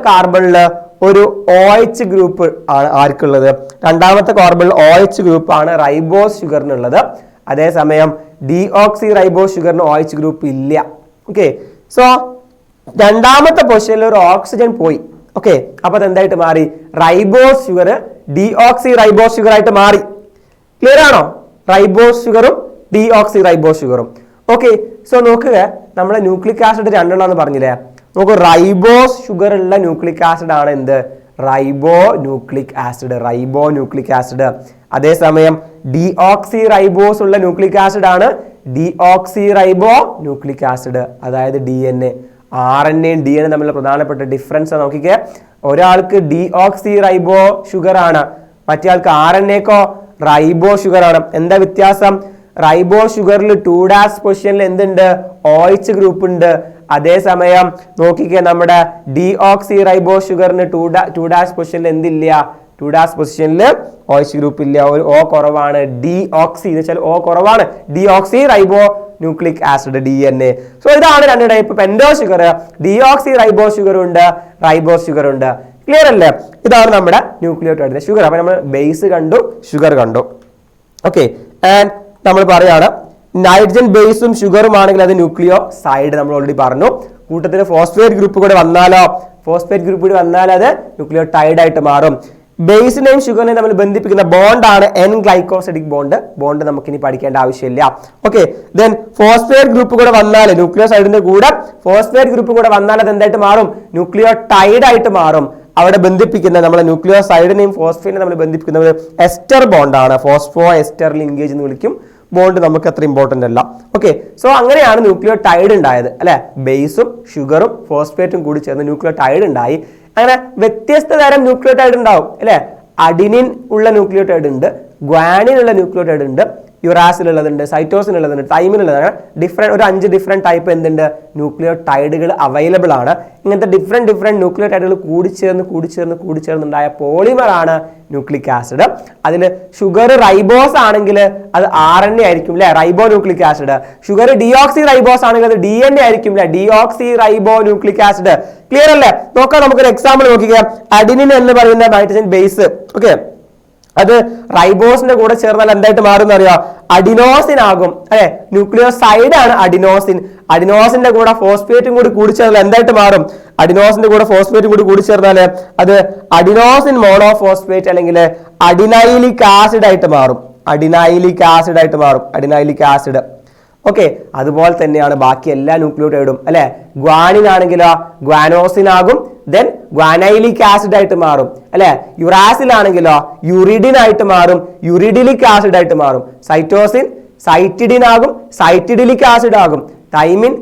കാർബണില് ഒരു OH ഗ്രൂപ്പ് ആണ് ആർക്കുള്ളത്? രണ്ടാമത്തെ കാർബണിൽ OH ഗ്രൂപ്പ് ആണ് റൈബോസ് ഷുഗറിനുള്ളത്. അതേസമയം ഡീഓക്സി റൈബോസ് ഷുഗറിന് OH ഗ്രൂപ്പ് ഇല്ല. ഓക്കെ, സോ രണ്ടാമത്തെ പൊസിഷനിൽ ഒരു ഓക്സിജൻ പോയി. ഓക്കെ, അപ്പൊ അതെന്തായിട്ട് മാറി? റൈബോസ് ഷുഗർ ഡീഓക്സി റൈബോസ് ഷുഗർ ആയിട്ട് മാറി. ക്ലിയർ ആണോ? റൈബോസ് ഷുഗറും ഡീഓക്സി റൈബോസ് ഷുഗറും. ഓക്കെ, സോ നോക്കുക, നമ്മളെ ന്യൂക്ലിക് ആസിഡ് 2 എന്ന് പറഞ്ഞില്ലേ? നോക്കൂ, റൈബോസ് ഷുഗർ ഉള്ള ന്യൂക്ലിക് ആസിഡ് ആണ് എന്ത്? റൈബോ ന്യൂക്ലിക് ആസിഡ്. അതേസമയം ഡീഓക്സി റൈബോസ് ഉള്ള ന്യൂക്ലിക് ആസിഡ് ആണ് ഡീഓക്സി റൈബോ ന്യൂക്ലിക് ആസിഡ്. അതായത് DNA. RNAയും DNA തമ്മിലുള്ള പ്രധാനപ്പെട്ട ഡിഫറൻസ് നോക്കിക്കേ. ഒരാൾക്ക് ഡീഓക്സി റൈബോ ഷുഗർ ആണ്, മറ്റേ ആൾക്ക് RNAക്കോ റൈബോ ഷുഗർ ആണ്. എന്താ വ്യത്യാസം? റൈബോ ഷുഗറിൽ 2' പൊസിഷനിൽ എന്തുണ്ട്? OH ഗ്രൂപ്പ് ഉണ്ട്. അതേസമയം നോക്കിക്കേ, നമ്മുടെ ഡീഓക്സി റൈബോ ഷുഗറിന് 2' പൊസിഷനിൽ എന്തില്ല? 2' പൊസിഷനിൽ OH ഗ്രൂപ്പ് ഇല്ല. ഒരു O കുറവാണ്. ഡീഓക്സി എന്ന് വെച്ചാൽ O കുറവാണ്. ഡീഓക്സി റൈബോ ന്യൂക്ലിക് ആസിഡ് DNA. സോ ഇതാണ് 2 type pentose sugar. Deoxyribo sugar ഉണ്ട്, റൈബോസ് ഷുഗർ ഉണ്ട്. ക്ലിയർ അല്ലേ? ഇതാണ് നമ്മുടെ ന്യൂക്ലിയോടൈഡിന്റെ ഷുഗർ. അപ്പൊ നമ്മൾ ബേസ് കണ്ടു, ഷുഗർ കണ്ടു. ഓക്കെ, ആൻഡ് നമ്മൾ പറയാണ് നൈട്രജൻ ബേസും ഷുഗറും ആണെങ്കിൽ അത് ന്യൂക്ലിയോസൈഡ്. നമ്മൾ ഓൾറെഡി പറഞ്ഞു. കൂട്ടത്തിൽ ഫോസ്ഫേറ്റ് ഗ്രൂപ്പ് കൂടെ വന്നാൽ അത് ന്യൂക്ലിയോടൈഡ് ആയിട്ട് മാറും. ബേസിനെയും ഷുഗറിനെയും തമ്മിൽ ബന്ധിപ്പിക്കുന്ന ബോണ്ടാണ് N ഗ്ലൈക്കോസിഡിക് ബോണ്ട്. നമുക്ക് ഇനി പഠിക്കേണ്ട ആവശ്യമില്ല. ഓക്കെ, ദെൻ ഫോസ്ഫേറ്റ് ഗ്രൂപ്പ് കൂടെ വന്നാൽ, ന്യൂക്ലിയോസൈഡിന്റെ കൂടെ ഫോസ്ഫേറ്റ് ഗ്രൂപ്പ് കൂടെ വന്നാൽ അത് എന്തായിട്ട് മാറും? ന്യൂക്ലിയോടൈഡ് ആയിട്ട് മാറും. അവിടെ ബന്ധിപ്പിക്കുന്ന നമ്മളെ ന്യൂക്ലിയോസൈഡിനെയും ഫോസ്ഫേറ്റിനെയും നമ്മൾ ബന്ധിപ്പിക്കുന്ന ഒരു എസ്റ്റർ ബോണ്ടാണ്. ഫോസ്ഫോ എസ്റ്റർ ലിങ്കേജ് എന്ന് വിളിക്കും. ബോണ്ട് നമുക്ക് അത്ര ഇമ്പോർട്ടന്റ് അല്ല. ഓക്കെ, സോ അങ്ങനെയാണ് ന്യൂക്ലിയോടൈഡ് ഉണ്ടായത് അല്ലെ. ബേസും ഷുഗറും ഫോസ്ഫേറ്റും കൂടി ചേർന്ന് ന്യൂക്ലിയോടൈഡ് ഉണ്ടായി. അങ്ങനെ വ്യത്യസ്ത തരം ന്യൂക്ലിയോടൈഡ് ഉണ്ടാവും അല്ലെ. അഡിനിൻ ഉള്ള ന്യൂക്ലിയോടൈഡ് ഉണ്ട്, ഗ്വാനിൻ ഉള്ള ന്യൂക്ലിയോടൈഡ് ഉണ്ട്, യുറാസിൽ ഉള്ളതുണ്ട്, സൈറ്റോസിൻ ഉള്ളതുണ്ട്, തൈമിനുള്ളതാണ്. ഒരു 5 ഡിഫറെന്റ് ടൈപ്പ് എന്തുണ്ട്? ന്യൂക്ലിയോടൈഡുകൾ അവൈലബിൾ ആണ്. ഇങ്ങനത്തെ ഡിഫറെന്റ് ന്യൂക്ലിയോടൈഡുകൾ കൂടിച്ചേർന്നുണ്ടായ പോളിമർ ആണ് ന്യൂക്ലിക് ആസിഡ്. അതിൽ ഷുഗർ റൈബോസ് ആണെങ്കിൽ അത് RNA ആയിരിക്കും അല്ലെ, റൈബോ nucleic acid. Sugar deoxyribose ആണെങ്കിൽ അത് DNA ആയിരിക്കും അല്ലെ, ഡീഓക്സി റൈബോ ന്യൂക്ലിക് ആസിഡ്. ക്ലിയർ അല്ലേ? നോക്കാം, നമുക്കൊരു എക്സാമ്പിൾ നോക്കിക്കാം. അഡിനിൻ എന്ന് പറയുന്ന നൈട്രജൻ ബേസ്. ഓക്കെ, അത് റൈബോസിന്റെ കൂടെ ചേർന്നാൽ എന്തായിട്ട് മാറും അറിയാം? അഡിനോസിൻ ആകും അല്ലെ. ന്യൂക്ലിയോസൈഡ് ആണ് അഡിനോസിൻ. അഡിനോസിന്റെ കൂടെ ഫോസ്ഫേറ്റും കൂടി ചേർന്നാൽ എന്തായിട്ട് മാറും? അഡിനോസിന്റെ കൂടെ ഫോസ്ഫേറ്റും കൂടി ചേർന്നാൽ അത് അഡിനോസിൻ മോണോഫോസ്ഫേറ്റ് അല്ലെങ്കിൽ അഡിനൈലിക് ആസിഡ് ആയിട്ട് മാറും. അഡിനൈലിക് ആസിഡ്. ഓക്കെ, അതുപോലെ തന്നെയാണ് ബാക്കി എല്ലാ ന്യൂക്ലിയോടൈഡും അല്ലെ. ഗ്വാനിൻ ആണെങ്കിലോ ഗ്വാനോസിൻ ആകും, ദെൻ ഗ്വാനൈലിക് ആസിഡ് ആയിട്ട് മാറും അല്ലെ. യുറാസിൽ ആണെങ്കിലോ യുറിഡിൻ ആയിട്ട് മാറും, യുറിഡിലിക് ആസിഡ് ആയിട്ട് മാറും. സൈറ്റോസിൻ സൈറ്റിഡിൻ ആകും, സൈറ്റിഡിലിക് ആസിഡ് ആകും. തൈമിൻ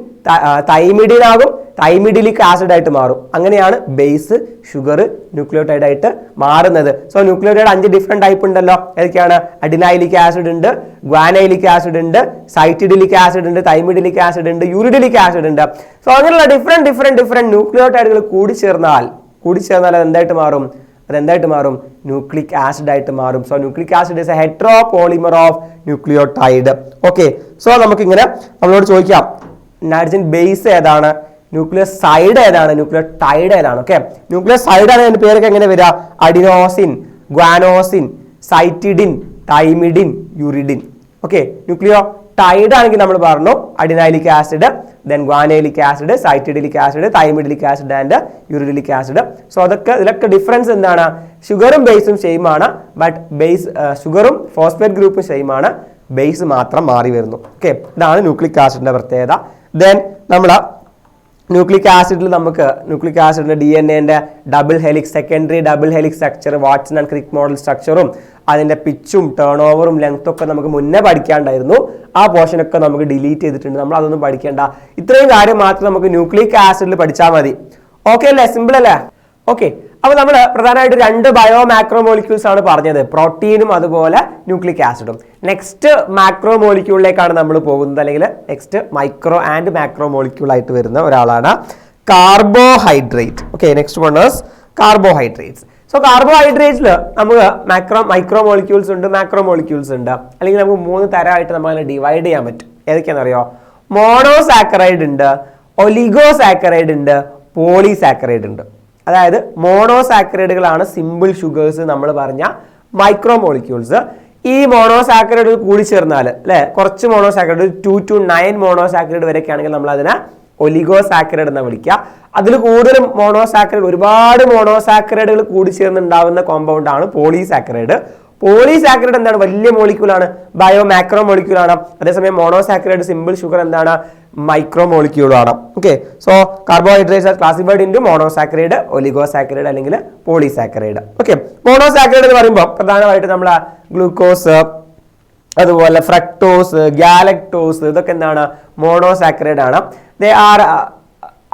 തൈമിഡിൻ ആകും, തൈമിഡിലിക് ആസിഡ് ആയിട്ട് മാറും. അങ്ങനെയാണ് ബേസ് ഷുഗർ ന്യൂക്ലിയോടൈഡ് ആയിട്ട് മാറുന്നത്. സോ ന്യൂക്ലിയോടൈഡ് 5 ഡിഫറെന്റ് ടൈപ്പ് ഉണ്ടല്ലോ. ഏതൊക്കെയാണ്? അഡിനൈലിക് ആസിഡ് ഉണ്ട്, ഗ്വാനൈലിക് ആസിഡ് ഉണ്ട്, സൈറ്റിഡിലിക് ആസിഡ് ഉണ്ട്, തൈമിഡിലിക് ആസിഡ് ഉണ്ട്, യൂറിഡിലിക് ആസിഡ് ഉണ്ട്. സോ അങ്ങനെയുള്ള ഡിഫറെന്റ് ന്യൂക്ലിയോടൈഡുകൾ കൂടി ചേർന്നാൽ അത് എന്തായിട്ട് മാറും? ന്യൂക്ലിക് ആസിഡ് ആയിട്ട് മാറും. So nucleic acid is a heteropolymer of nucleotide. Okay, so നമുക്കിങ്ങനെ നമ്മളോട് ചോദിക്കാം നൈട്രജൻ ബേസ് ഏതാണ്, ന്യൂക്ലിയോസൈഡ് ഏതാണ്, ന്യൂക്ലിയോടൈഡ് ഏതാണ്. ഓക്കെ, ന്യൂക്ലിയോസൈഡ് ആണ് അതിന്റെ പേരൊക്കെ എങ്ങനെ വരിക? Adenosine, guanosine, cytidine, thymidine, uridine. Okay, nucleotide ആണെങ്കിൽ നമ്മൾ പറഞ്ഞു adenylic acid, then guanylic acid, cytidylic acid, thymidylic acid and uridylic acid. So ഇതിലൊക്കെ ഡിഫറൻസ് എന്താണ്? ഷുഗറും ബേസും സെയിം ആണ്, ബട്ട് ഷുഗറും ഫോസ്ഫേറ്റ് ഗ്രൂപ്പും സെയിം ആണ്, ബേസ് മാത്രം മാറി വരുന്നു. ഓക്കെ, ഇതാണ് ന്യൂക്ലിക് ആസിഡിന്റെ പ്രത്യേകത. ദെൻ നമ്മൾ ന്യൂക്ലിക് ആസിഡിൽ ന്യൂക്ലിക് ആസിഡിന്റെ DNA double helix, secondary double helix structure, Watson and Crick model സ്ട്രക്ചറും അതിന്റെ പിച്ചും ടേൺ ഓവറും ലെങ്ത്തും ഒക്കെ നമുക്ക് മുന്നേ പഠിക്കാണ്ടായിരുന്നു. ആ പോർഷൻ ഒക്കെ നമുക്ക് ഡിലീറ്റ് ചെയ്തിട്ടുണ്ട്, നമ്മൾ അതൊന്നും പഠിക്കേണ്ട. ഇത്രയും കാര്യം മാത്രം നമുക്ക് ന്യൂക്ലിക് ആസിഡിൽ പഠിച്ചാൽ മതി. ഓക്കെ അല്ലേ? സിമ്പിൾ അല്ലേ? ഓക്കെ, അപ്പൊ നമ്മൾ പ്രധാനമായിട്ട് 2 ബയോ മാക്രോ മോളിക്യൂൾസ് ആണ് പറഞ്ഞത്, പ്രോട്ടീനും അതുപോലെ ന്യൂക്ലിക് ആസിഡും. നെക്സ്റ്റ് മാക്രോ മോളിക്യൂളിലേക്കാണ് നമ്മൾ പോകുന്നത്, അല്ലെങ്കിൽ next micro and macro molecule ആയിട്ട് വരുന്ന ഒരാളാണ് carbohydrate. Okay, next one is carbohydrates. So കാർബോഹൈഡ്രേറ്റ്സിൽ നമുക്ക് മൈക്രോ മോളിക്യൂൾസ് ഉണ്ട്, മാക്രോ മോളിക്യൂൾസ് ഉണ്ട്, അല്ലെങ്കിൽ നമുക്ക് 3 തരമായിട്ട് നമ്മൾ ഡിവൈഡ് ചെയ്യാൻ പറ്റും. ഏതൊക്കെയാണെന്നറിയോ? മോണോസാക്കറൈഡ് ഉണ്ട്, ഒലിഗോസാക്കറൈഡ് ഉണ്ട്, പോളിസാക്കറൈഡ് ഉണ്ട്. അതായത് മോണോസാക്കറൈഡുകളാണ് സിമ്പിൾ ഷുഗേഴ്സ് നമ്മൾ പറഞ്ഞ മൈക്രോ മോളിക്യൂൾസ്. ഈ മോണോസാക്കറൈഡുകൾ കൂടി ചേർന്നാൽ അല്ലെ, കുറച്ച് മോണോസാക്കറൈഡ് 2 to 9 മോണോസാക്കറൈഡ് വരെയൊക്കെ ആണെങ്കിൽ നമ്മൾ അതിനെ ഒലിഗോസാക്കറൈഡ് എന്ന് വിളിക്കുക. അതിൽ കൂടുതലും ഒരുപാട് മോണോസാക്കറൈഡുകൾ കൂടി ചേർന്നുണ്ടാവുന്ന കോമ്പൗണ്ട് ആണ് പോളിസാക്കറൈഡ്. പോളിസാക്കറൈഡ് എന്താണ്? വലിയ മോളിക്യൂളാണ്, ബയോ മാക്രോ മോളിക്യൂളാണ്. അതേസമയം മോണോസാക്കറൈഡ് സിമ്പിൾ ഷുഗർ എന്താണ്? മൈക്രോ മോളിക്യൂളാണ്. Okay, so carbohydrates are classified into monosaccharide, oligosaccharide അല്ലെങ്കിൽ പോളിസാക്കറൈഡ്. ഓക്കെ, മോണോസാക്കറൈഡ് എന്ന് പറയുമ്പോൾ പ്രധാനമായിട്ട് നമ്മൾ ഗ്ലൂക്കോസ്, അതുപോലെ ഫ്രക്ടോസ്, ഗാലക്ടോസ്, ഇതൊക്കെ എന്താണ്? മോണോസാക്കറൈഡ് ആണ്.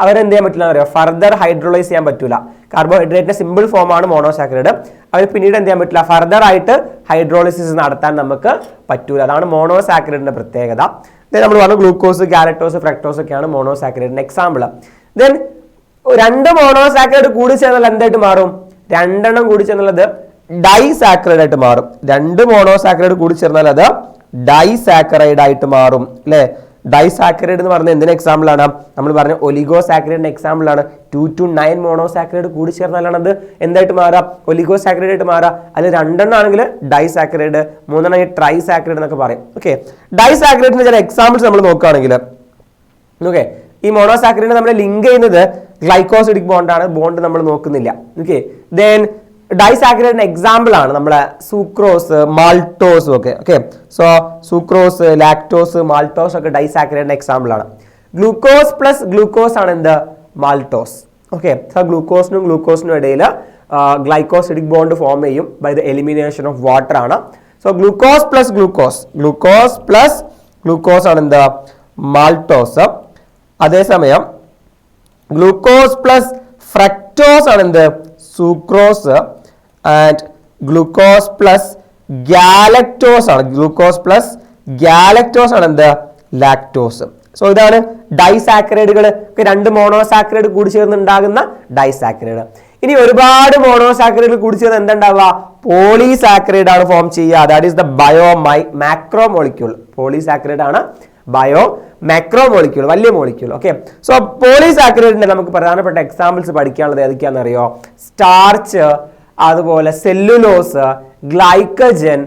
അവരെന്ത് ചെയ്യാൻ പറ്റില്ല അറിയോ? ഫർദർ ഹൈഡ്രോളൈസ് ചെയ്യാൻ പറ്റൂല. കാർബോഹൈഡ്രേറ്റിന്റെ സിമ്പിൾ ഫോം ആണ് മോണോസാക്കറൈഡ്. അവർ പിന്നീട് എന്ത് ചെയ്യാൻ പറ്റില്ല? ഫർദർ ആയിട്ട് ഹൈഡ്രോളിസിസ് നടത്താൻ നമുക്ക് പറ്റൂല. അതാണ് മോണോസാക്കറൈഡിന്റെ പ്രത്യേകത. നമ്മൾ പറഞ്ഞു ഗ്ലൂക്കോസ്, ഗാലക്ടോസ്, ഫ്രക്ടോസ് ഒക്കെയാണ് മോണോസാക്കറൈഡിന്റെ എക്സാമ്പിൾ. ദെൻ 2 മോണോസാക്കറൈഡ് കൂടി ചേർന്നാൽ എന്തായിട്ട് മാറും? 2 എണ്ണം കൂടി ചേർന്നുള്ളത് ഡൈസാക്കറൈഡ് ആയിട്ട് മാറും. 2 മോണോസാക്കറൈഡ് കൂടി ചേർന്നാൽ അത് ഡൈസാക്കറൈഡ് ആയിട്ട് മാറും അല്ലെ. ഡൈസാക്കറൈഡ് എന്ന് പറഞ്ഞ എന്തിന് എക്സാമ്പിൾ ആണ്? നമ്മൾ പറഞ്ഞ ഒലിഗോസാക്കറൈഡിന്റെ എക്സാമ്പിൾ ആണ്. 2 to 9 മോണോസാക്കറൈഡ് കൂടി ചേർന്നാലാണ് അത് എന്തായിട്ട് മാറാം? ഒലിഗോസാക്കറൈഡ് ആയിട്ട് മാറാം. അതിൽ 2 എണ്ണം ആണെങ്കിൽ ഡൈസാക്കറൈഡ്, 3 എണ്ണം ട്രൈസാക്കറൈഡ് എന്നൊക്കെ പറയും. ഓക്കെ, ഡൈസാക്കറൈഡിന്റെ ചില എക്സാമ്പിൾസ് നമ്മൾ നോക്കുകയാണെങ്കിൽ, ഓക്കെ, ഈ മോണോസാക്കറൈഡ് നമ്മൾ ലിങ്ക് ചെയ്യുന്നത് ഗ്ലൈക്കോസിഡിക് ബോണ്ടാണ്. ബോണ്ട് നമ്മൾ നോക്കുന്നില്ല. ഓക്കെ, ദെൻ ഡൈസാക്കറൈഡിന്റെ എക്സാമ്പിൾ ആണ് നമ്മളെ സൂക്രോസ്, മാൾട്ടോസ് ഒക്കെ. Okay, so sucrose, lactose, maltose ഒക്കെ ഡൈസാക്കറൈഡിന്റെ എക്സാമ്പിൾ ആണ്. ഗ്ലൂക്കോസ് പ്ലസ് ഗ്ലൂക്കോസ് ആണ് എന്ത്? മാൾട്ടോസ്. ഓക്കെ, സോ ഗ്ലൂക്കോസിനും ഇടയിൽ ഗ്ലൈക്കോസിഡിക് ബോണ്ട് ഫോം ചെയ്യും by the elimination of water ആണ്. സോ ഗ്ലൂക്കോസ് പ്ലസ് ഗ്ലൂക്കോസ് ആണ് എന്ത്? മാൾട്ടോസ്. അതേസമയം ഗ്ലൂക്കോസ് പ്ലസ് ഫ്രക്ടോസ് ആണ് എന്ത്? Sucrose. And glucose plus galactose ആണ് എന്ത്? ലാക്ടോസ്. സോ ഇതാണ് ഡൈസാക്കറൈഡുകൾ. 2 മോണോസാക്കറൈഡ് കൂടി ചേർന്നുണ്ടാകുന്ന ഡൈസാക്കറൈഡ്. ഇനി ഒരുപാട് മോണോസാക്കറൈഡ് കൂടി ചേർന്ന് എന്തുണ്ടാവുക? പോളിസാക്കറൈഡ് ആണ് ഫോം ചെയ്യുക. That is the bio macro molecule. Polysaccharide ആണ് ബയോ മാക്രോ മോളിക്യൂൾ, വലിയ മോളിക്യൂൾ. ഓക്കെ, സോ പോളിസാക്കറൈഡിന്റെ നമുക്ക് പ്രധാനപ്പെട്ട എക്സാമ്പിൾസ് പഠിക്കാനുള്ളത് ഏതൊക്കെയാണെന്ന് അറിയോ? സ്റ്റാർച്ച്, അതുപോലെ cellulose, glycogen,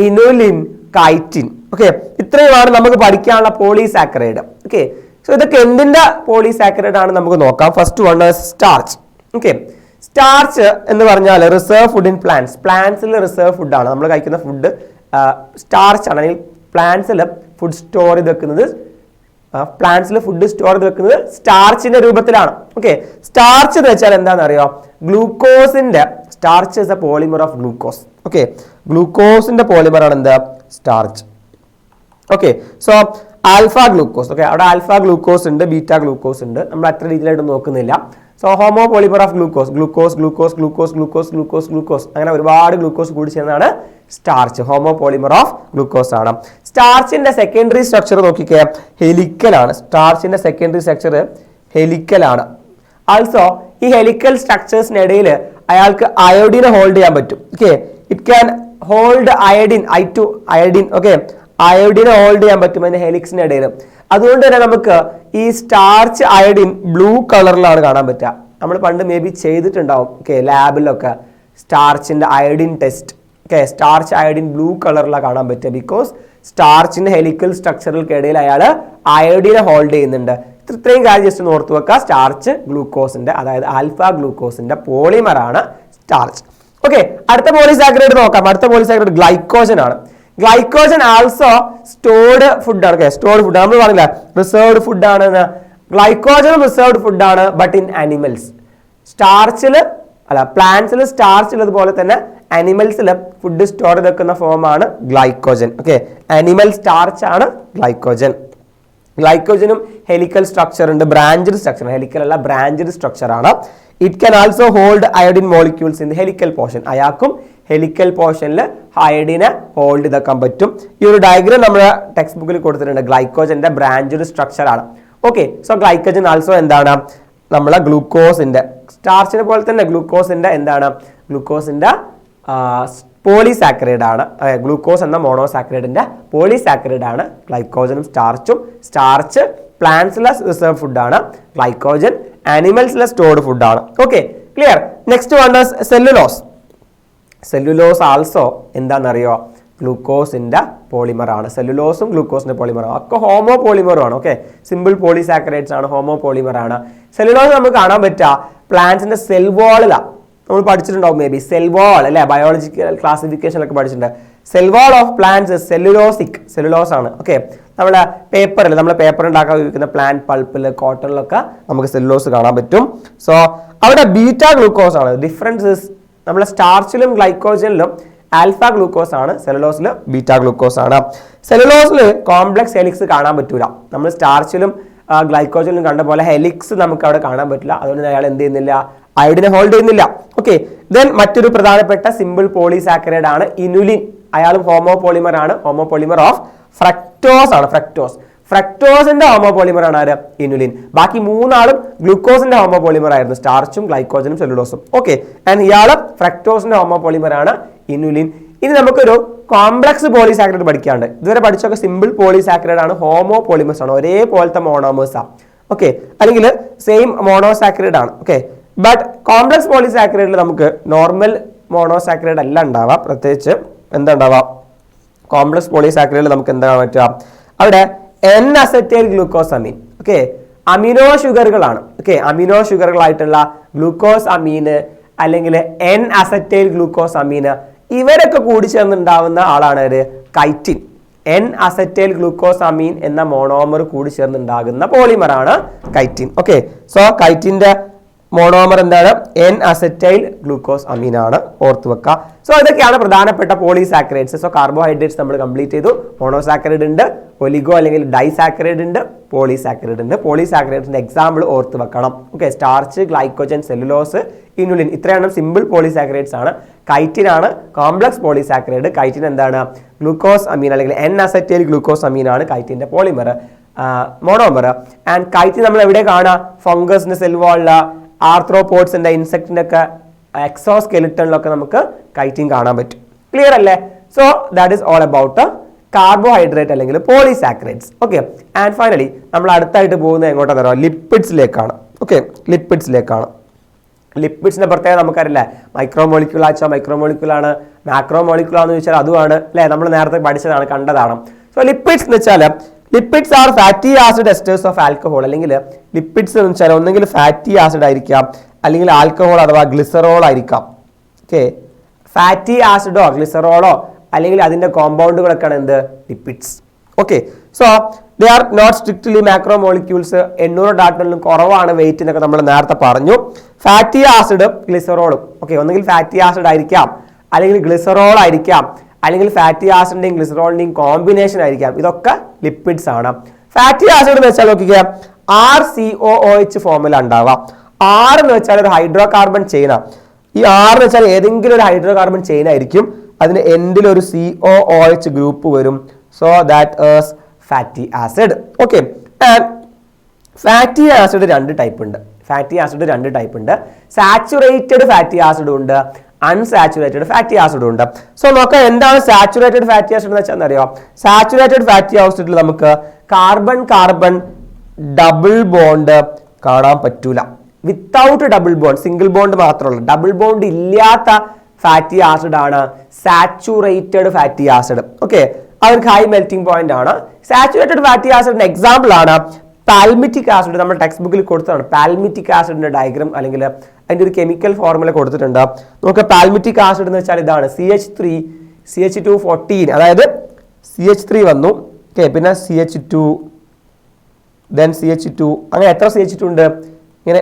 inulin, chitin. Okay, ഇത്രയുമാണ് നമുക്ക് പഠിക്കാനുള്ള പോളിസാക്കറൈഡ്. ഓക്കെ, സോ ഇതൊക്കെ എന്തിന്റെ പോളിസാക്കറൈഡ് ആണ് നമുക്ക് നോക്കാം. First one starch. Okay, starch എന്ന് പറഞ്ഞാൽ റിസർവ് ഫുഡ് ഇൻ പ്ലാന്റ്സിൽ റിസർവ് ഫുഡ് ആണ്. നമ്മൾ കഴിക്കുന്ന ഫുഡ് സ്റ്റാർച്ച് ആണ്. അല്ലെങ്കിൽ പ്ലാന്റ്സിൽ ഫുഡ് സ്റ്റോർ ചെയ്ത് വെക്കുന്നത് പ്ലാന്റ്സിൽ ഫുഡ് സ്റ്റോർ ചെയ്ത് വെക്കുന്നത് സ്റ്റാർച്ചിന്റെ രൂപത്തിലാണ്. ഓക്കെ, സ്റ്റാർച്ച് എന്ന് വെച്ചാൽ എന്താണെന്ന് അറിയോ? ഗ്ലൂക്കോസിന്റെ starch is a polymer of glucose. Okay, ഗ്ലൂക്കോസിന്റെ പോളിമർ ആണ് എന്താ? Starch. Okay, so alpha glucose. Okay, അവിടെ ആൽഫ ഗ്ലൂക്കോസ് ഉണ്ട്, ബീറ്റ ഗ്ലൂക്കോസ് ഉണ്ട്. നമ്മൾ അത്ര രീതിയിലായിട്ട് നോക്കുന്നില്ല. So homopolymer of glucose, glucose glucose glucose glucose glucose glucose അങ്ങനെ ഒരുപാട് ഗ്ലൂക്കോസ് കൂടി ചേർന്നാണ് starch. Homopolymer of glucose ആണ്. സ്റ്റാർച്ചിന്റെ സെക്കൻഡറി സ്ട്രക്ചർ നോക്കിക്കേ, ഹെലിക്കലാണ്. സ്റ്റാർച്ചിന്റെ സെക്കൻഡറി സ്ട്രക്ചർ ഹെലിക്കലാണ്. ആൾസോ ഈ ഹെലിക്കൽ സ്ട്രക്ചേഴ്സിനിടയിൽ അയാൾക്ക് അയോഡിനെ ഹോൾഡ് ചെയ്യാൻ പറ്റും. Okay, it can hold iodine, I2 iodine. Okay, അയോഡിനെ ഹോൾഡ് ചെയ്യാൻ പറ്റും അതിന്റെ ഹെലിക്സിനിടയിൽ. അതുകൊണ്ട് തന്നെ നമുക്ക് ഈ സ്റ്റാർച്ച് അയഡിൻ ബ്ലൂ കളറിലാണ് കാണാൻ പറ്റുക. നമ്മൾ പണ്ട് മേ ബി ചെയ്തിട്ടുണ്ടാവും. ഓക്കെ, ലാബിലൊക്കെ സ്റ്റാർച്ചിന്റെ iodine test. Okay, starch iodine blue കളറിലാണ് കാണാൻ പറ്റുക. ബിക്കോസ് സ്റ്റാർച്ചിന്റെ ഹെലിക്കൽ സ്ട്രക്ചറിൽക്കിടയിൽ അയാൾ അയോഡിനെ ഹോൾഡ് ചെയ്യുന്നുണ്ട്. ഇത്രയും കാര്യം ജസ്റ്റ് ഒന്ന് ഓർത്തു വെക്കുക. സ്റ്റാർച്ച് ഗ്ലൂക്കോസിന്റെ, അതായത് ആൽഫ ഗ്ലൂക്കോസിന്റെ പോളിമർ ആണ് സ്റ്റാർച്ച്. ഓക്കെ, അടുത്ത പോളിസാക്കറൈഡ് നോക്കാം. അടുത്ത പോളിസാക്കറൈഡ് ഗ്ലൈക്കോജൻ ആണ്. ഗ്ലൈക്കോജൻ ആൾസോ സ്റ്റോർഡ് ഫുഡ് ആണ്. സ്റ്റോർഡ് ഫുഡ് നമ്മൾ പറഞ്ഞില്ല റിസർവ്ഡ് ഫുഡ് ആണ്. ഗ്ലൈക്കോജനും റിസർവ്ഡ് ഫുഡ് ആണ്, ബട്ട് ഇൻ ആനിമൽസ്. സ്റ്റാർച്ചിൽ അല്ല, പ്ലാന്റ്സിൽ സ്റ്റാർച്ച് ഉള്ളതുപോലെ തന്നെ ആനിമൽസിൽ ഫുഡ് സ്റ്റോർ ചെയ്ത് വെക്കുന്ന ഫോമാണ് ഗ്ലൈക്കോജൻ. ഓക്കെ, ആനിമൽ സ്റ്റാർച്ച് ആണ് ഗ്ലൈക്കോജൻ. ഗ്ലൈക്കോജനും ഹെലിക്കൽ സ്ട്രക്ചർ ഉണ്ട്, ബ്രാഞ്ചഡ് സ്ട്രക്ചർ. ഹെലിക്കൽ അല്ല, ബ്രാഞ്ചഡ് സ്ട്രക്ചർ ആണ്. It can also hold iodine molecules in the helical portion. അയാൾക്കും ഹെലിക്കൽ പോർഷനിൽ അയോഡിനെ ഹോൾഡ് ചെയ്തെക്കാൻ പറ്റും. ഈ ഒരു ഡയഗ്രാം നമ്മുടെ ടെക്സ്റ്റ് ബുക്കിൽ കൊടുത്തിട്ടുണ്ട്. ഗ്ലൈക്കോജന്റെ ബ്രാഞ്ചഡ് സ്ട്രക്ചർ ആണ്. ഓക്കെ, സോ ഗ്ലൈക്കോജൻ ആൾസോ എന്താണ്? നമ്മളെ ഗ്ലൂക്കോസിന്റെ, സ്റ്റാർച്ചിനെ പോലെ തന്നെ ഗ്ലൂക്കോസിന്റെ എന്താണ്? ഗ്ലൂക്കോസിന്റെ പോളിസാക്കറൈഡ് ആണ്. ഗ്ലൂക്കോസ് എന്ന മോണോസാക്കറൈഡിന്റെ പോളിസാക്കറൈഡ് ആണ് ഗ്ലൈക്കോജനും സ്റ്റാർച്ചും. സ്റ്റാർച്ച് പ്ലാന്റ്സിലെ റിസർവ് ഫുഡാണ്, ഗ്ലൈക്കോജൻ ആനിമൽസിലെ സ്റ്റോർഡ് ഫുഡാണ്. Okay, clear. Next one is cellulose. Cellulose also എന്താണെന്നറിയോ? ഗ്ലൂക്കോസിന്റെ പോളിമർ ആണ്. സെല്ലുലോസും ഗ്ലൂക്കോസിന്റെ പോളിമർ ആണ്. ഒക്കെ ഹോമോ പോളിമറും ആണ്. ഓക്കെ, സിമ്പിൾ പോളിസാക്കറൈഡ്സ് ആണ്, ഹോമോ പോളിമർ ആണ്. സെല്ലുലോസ് നമുക്ക് കാണാൻ പറ്റുക പ്ലാന്റ്സിന്റെ സെൽ വാളിലാണ്. നമ്മൾ പഠിച്ചിട്ടുണ്ടാവും മേ ബി സെൽ വാൾ അല്ലെ, ബയോളജിക്കൽ ക്ലാസിഫിക്കേഷനൊക്കെ പഠിച്ചിട്ടുണ്ട്. Cell wall of plants cellulosic, cellulose ആണ്. ഓക്കെ, നമ്മുടെ പേപ്പറിൽ, നമ്മളെ പേപ്പർ ഉണ്ടാക്കാൻ ഉപയോഗിക്കുന്ന പ്ലാന്റ് പൾപ്പിൽ, കോട്ടണിലൊക്കെ നമുക്ക് സെല്ലുലോസ് കാണാൻ പറ്റും. സോ അവിടെ ബീറ്റ ഗ്ലൂക്കോസ് ആണ്. ഡിഫറൻസ് നമ്മളെ സ്റ്റാർച്ചിലും ഗ്ലൈക്കോജനിലും ആൽഫ ഗ്ലൂക്കോസ് ആണ്, സെല്ലുലോസിൽ ബീറ്റ ഗ്ലൂക്കോസ് ആണ്. സെല്ലുലോസിൽ കോംപ്ലക്സ് ഹെലിക്സ് കാണാൻ പറ്റൂല. നമ്മൾ സ്റ്റാർച്ചിലും ഗ്ലൈക്കോജനിലും കണ്ട പോലെ ഹെലിക്സ് നമുക്ക് അവിടെ കാണാൻ പറ്റില്ല. അതുകൊണ്ട് അയാൾ എന്ത് ചെയ്യുന്നില്ല? അയോഡിനെ ഹോൾഡ് ചെയ്യുന്നില്ല. ഓക്കെ, ദെൻ മറ്റൊരു പ്രധാനപ്പെട്ട സിമ്പിൾ പോളിസാക്കറൈഡ് ആണ് ഇനുലിൻ. അയാളും ഹോമോ പോളിമർ ആണ്. ഹോമോ പോളിമർ ഓഫ് ഫ്രക്ടോസ് ആണ്. ഫ്രക്ടോസിന്റെ ഹോമോ പോളിമർ ആണ് ആര്? ഇനുലിൻ. ബാക്കി മൂന്നാളും ഗ്ലൂക്കോസിന്റെ ഹോമോ പോളിമർ ആയിരുന്നു, സ്റ്റാർച്ചും ഗ്ലൈക്കോജനും സെല്ലുലോസും. ഓക്കെ, ആൻഡ് ഇയാള് ഫ്രക്ടോസിന്റെ ഹോമോ പോളിമർ ആണ് ഇനുലിൻ. ഇനി നമുക്കൊരു കോംപ്ലക്സ് പോളിസാക്കറൈഡ് പഠിക്കാണ്ട്. ഇതുവരെ പഠിച്ചൊക്കെ സിമ്പിൾ പോളിസാക്കറൈഡ് ആണ്, ഹോമോ പോളിമേഴ്സ് ആണ്, ഒരേപോലത്തെ മോണോമേഴ്സ് ആണ്. ഓക്കെ, അല്ലെങ്കിൽ സെയിം മോണോസാക്കറൈഡ് ആണ്. ഓക്കെ, ബട്ട് കോംപ്ലക്സ് പോളിസാക്കറൈഡിൽ നമുക്ക് നോർമൽ മോണോസാക്കറൈഡ് അല്ല ഉണ്ടാവാം. പ്രത്യേകിച്ച് എന്താ ഉണ്ടാവാം? കോംപ്ലക്സ് പോളിസാക്കറൈഡിൽ നമുക്ക് എന്താ പറ്റുക? അവിടെ N acetyl glucosamine. Okay, amino ഷുഗറുകളാണ്. ഓക്കെ, അമിനോ ഷുഗറുകളായിട്ടുള്ള ഗ്ലൂക്കോസ് അമീന് അല്ലെങ്കിൽ എൻ അസറ്റൈൽ ഗ്ലൂക്കോസ് അമീന്, ഇവരൊക്കെ കൂടി ചേർന്നുണ്ടാവുന്ന ആളാണ് ഒരു കൈറ്റിൻ. എൻ അസറ്റൈൽ ഗ്ലൂക്കോസ് അമീൻ എന്ന മോണോമർ കൂടി ചേർന്നുണ്ടാകുന്ന പോളിമറാണ് കൈറ്റിൻ. ഓക്കെ, സോ കൈറ്റിന്റെ മോണോമർ എന്താണ്? എൻ അസറ്റൈൽ ഗ്ലൂക്കോസ് അമീൻ ആണ്, ഓർത്ത് വെക്കുക. സോ ഇതൊക്കെയാണ് പ്രധാനപ്പെട്ട പോളിസാക്കറൈഡ്സ്. സോ കാർബോഹൈഡ്രേറ്റ്സ് നമ്മൾ കംപ്ലീറ്റ് ചെയ്തു. മോണോസാക്കറൈഡ് ഉണ്ട്, ഒലിഗോ അല്ലെങ്കിൽ ഡൈസാക്കറൈഡ് ഉണ്ട്, പോളിസാക്കറൈഡ് ഉണ്ട്. പോളിസാക്കറൈഡ്സിന്റെ എക്സാമ്പിൾ ഓർത്ത് വെക്കണം. Okay, starch, glycogen, cellulose, inulin, ഇത്രയാണ് സിമ്പിൾ പോളിസാക്കറൈഡ്സ് ആണ്. കൈറ്റിൻ ആണ് കോംപ്ലക്സ് പോളിസാക്കറൈഡ്. കൈറ്റിൻ എന്താണ്? ഗ്ലൂക്കോസ് അമീൻ അല്ലെങ്കിൽ എൻ അസറ്റൈൽ ഗ്ലൂക്കോസ് അമീൻ ആണ് കൈറ്റിന്റെ പോളിമർ, മോണോമർ. ആൻഡ് കൈറ്റിൻ നമ്മൾ എവിടെ കാണാം? ഫംഗസിന്റെ സെൽ വാളില്, ആർത്രോപോഡ്സിന്റെ, ഇൻസെക്ടിന്റെ ഒക്കെ എക്സോസ്കെലിറ്റണിലൊക്കെ നമുക്ക് കൈറ്റിൻ കാണാൻ പറ്റും. ക്ലിയർ അല്ലേ? So that is all about carbohydrate അല്ലെങ്കിൽ പോളിസാക്കറൈഡ്സ്. ഓക്കെ, ആൻഡ് ഫൈനലി നമ്മൾ അടുത്തായിട്ട് പോകുന്നത് എങ്ങോട്ടാന്ന് പറയുക? ലിപ്പിഡ്സിലേക്കാണ്. ഓക്കെ, ലിപ്പിഡ്സിലേക്കാണ്. ലിപ്പിഡ്സിന്റെ പ്രത്യേകത നമുക്കറിയില്ലേ? മൈക്രോമോളിക്യൂൾ ആച്ചാൽ മൈക്രോമോളിക്യൂളാണ്, മാക്രോമോളിക്യൂളാന്ന് ചോദിച്ചാൽ അതുമാണ് അല്ലേ? നമ്മൾ നേരത്തെ പഠിച്ചതാണ്, കണ്ടതാണ്. സോ ലിപ്പിഡ്സ് എന്ന് വെച്ചാൽ lipids are fatty acid esters of alcohol. അല്ലെങ്കിൽ ലിപ്പിഡ്സ് എന്ന് വെച്ചാൽ ഒന്നെങ്കിൽ ഫാറ്റി ആസിഡ് ആയിരിക്കാം, അല്ലെങ്കിൽ ആൽക്കഹോൾ അഥവാ ഗ്ലിസറോൾ ആയിരിക്കാം. ഓക്കെ, ഫാറ്റി ആസിഡോ ഗ്ലിസറോളോ അല്ലെങ്കിൽ അതിന്റെ കോമ്പൗണ്ടുകളൊക്കെയാണ് എന്ത്? Lipids. Okay, so they are not strictly macro molecules. 800 ഡാൽട്ടണിലും കുറവാണ് വെയിറ്റ് എന്നൊക്കെ നമ്മൾ നേരത്തെ പറഞ്ഞു. ഫാറ്റി ആസിഡും ഗ്ലിസറോളും ഓക്കെ, ഒന്നുകിൽ ഫാറ്റി ആസിഡ് ആയിരിക്കാം, അല്ലെങ്കിൽ ഗ്ലിസറോൾ ആയിരിക്കാം, അല്ലെങ്കിൽ ഫാറ്റി ആസിഡിന്റെയും ഗ്ലിസറോളിന്റെയും കോമ്പിനേഷൻ ആയിരിക്കാം. ഇതൊക്കെ ലിപ്പിഡ്സ് ആണ്. ഫാറ്റി ആസിഡ് എന്ന് വെച്ചാൽ നോക്കിക്കുക, RCOOH ഫോമിൽ ഉണ്ടാവാം. R എന്ന് വെച്ചാൽ ഒരു ഹൈഡ്രോ കാർബൺ ചെയിനാണ്. ഈ R എന്ന് വെച്ചാൽ ഏതെങ്കിലും ഒരു ഹൈഡ്രോ കാർബൺ ചെയിൻ ആയിരിക്കും, അതിന് എൻഡിൽ ഒരു COOH ഗ്രൂപ്പ് വരും. So that is fatty acid. Okay, fatty acid രണ്ട് ടൈപ്പ് ഉണ്ട്. ഫാറ്റി ആസിഡ് രണ്ട് ടൈപ്പ് ഉണ്ട്. സാച്ചുറേറ്റഡ് ഫാറ്റി ആസിഡും ഉണ്ട്, അൺസാച്ചുറേറ്റഡ് ഫാറ്റി ആസിഡും ഉണ്ട്. സോ നോക്കാം എന്താണ് സാച്ചുറേറ്റഡ് ഫാറ്റി ആസിഡ് എന്ന് വെച്ചാൽ അറിയാം. സാച്ചുറേറ്റഡ് ഫാറ്റി ആസിഡിൽ നമുക്ക് കാർബൺ കാർബൺ ഡബിൾ ബോണ്ട് കാണാൻ പറ്റൂല. Without double bond, single bond മാത്രമുള്ള, ഡബിൾ ബോണ്ട് ഇല്ലാത്ത ഫാറ്റി ആസിഡ് ആണ് സാച്ചുറേറ്റഡ് ഫാറ്റി ആസിഡ്. ഓക്കെ, അവർക്ക് ഹൈ മെൽറ്റിംഗ് പോയിന്റ് ആണ്. സാച്ചുറേറ്റഡ് ഫാറ്റി ആസിഡിന്റെ എക്സാമ്പിൾ ആണ് പാൽമിറ്റിക് ആസിഡ്. നമ്മുടെ ടെക്സ്റ്റ് ബുക്കിൽ കൊടുത്തതാണ് പാൽമിറ്റിക് ആസിഡിന്റെ ഡയഗ്രാം, അല്ലെങ്കിൽ അതിന്റെ ഒരു കെമിക്കൽ ഫോർമുല കൊടുത്തിട്ടുണ്ട്. നമുക്ക് പാൽമിറ്റിക് ആസിഡ് എന്ന് വെച്ചാൽ ഇതാണ് CH3CH214, അതായത് CH3 വന്നു, ഓക്കെ, പിന്നെ CH2 then CH2, അങ്ങനെ എത്ര CH2 ഉണ്ട്? ഇങ്ങനെ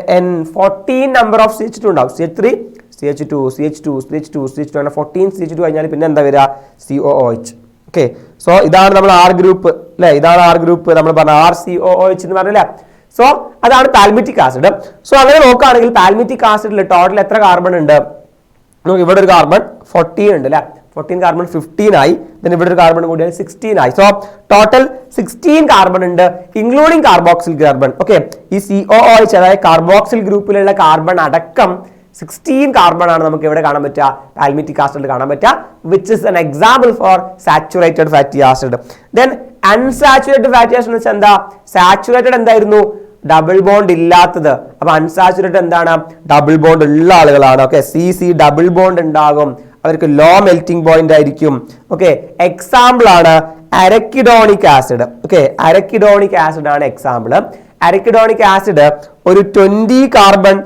14 നമ്പർ ഓഫ് CH2 ഉണ്ടാവും. CH3 CH2 CH2 CH2 CH2 അങ്ങനെ 14 CH2 കഴിഞ്ഞാൽ പിന്നെ എന്താ വരിക? COOH. ഓക്കെ, സോ ഇതാണ് നമ്മൾ R ഗ്രൂപ്പ് അല്ലെ, ഇതാണ് R ഗ്രൂപ്പ് നമ്മൾ പറഞ്ഞ RCOOH എന്ന് പറഞ്ഞില്ലേ. സോ അതാണ് പാൽമിറ്റിക് ആസിഡ്. സോ അങ്ങനെ നോക്കുകയാണെങ്കിൽ പാൽമിറ്റിക് ആസിഡിൽ ടോട്ടൽ എത്ര കാർബൺ ഉണ്ട്? ഇവിടെ ഒരു കാർബൺ 14 ഉണ്ട് അല്ലെ, 14 കാർബൺ 15 ആയി. then ഇവിടെ ഒരു കാർബൺ കൂടിയാൽ 16 ആയി. സോ ടോട്ടൽ 16 കാർബൺ ഉണ്ട്, ഇൻക്ലൂഡിംഗ് കാർബോക്സിൽ കാർബൺ. ഓക്കെ, ഈ COOH അതായത് കാർബോക്സിൽ ഗ്രൂപ്പിലുള്ള കാർബൺ അടക്കം 16 കാർബൺ ആണ് നമുക്ക് ഇവിടെ കാണാൻ പറ്റുക, പാൽമിറ്റിക് ആസിഡിൽ കാണാൻ പറ്റുക, which is an example for saturated fatty acid. then unsaturated fatty acid എന്ന് വെച്ചാൽ എന്താ? സാച്ചുറേറ്റഡ് എന്തായിരുന്നു? ഡബിൾ ബോണ്ട് ഇല്ലാത്തത്. അപ്പൊ അൺസാച്ചുറേറ്റഡ് എന്താണ്? ഡബിൾ ബോണ്ട് ഉള്ള ആളുകളാണ്. ഓക്കെ, CC ഡബിൾ ബോണ്ട് ഉണ്ടാകും, അവർക്ക് ലോ മെൽറ്റിംഗ് പോയിന്റ് ആയിരിക്കും. ഓക്കെ, എക്സാമ്പിൾ ആണ് arachidonic acid. Okay, arachidonic acid ആണ് എക്സാമ്പിൾ. അരക്കിഡോണിക് ആസിഡ് ഒരു 20 കാർബൺ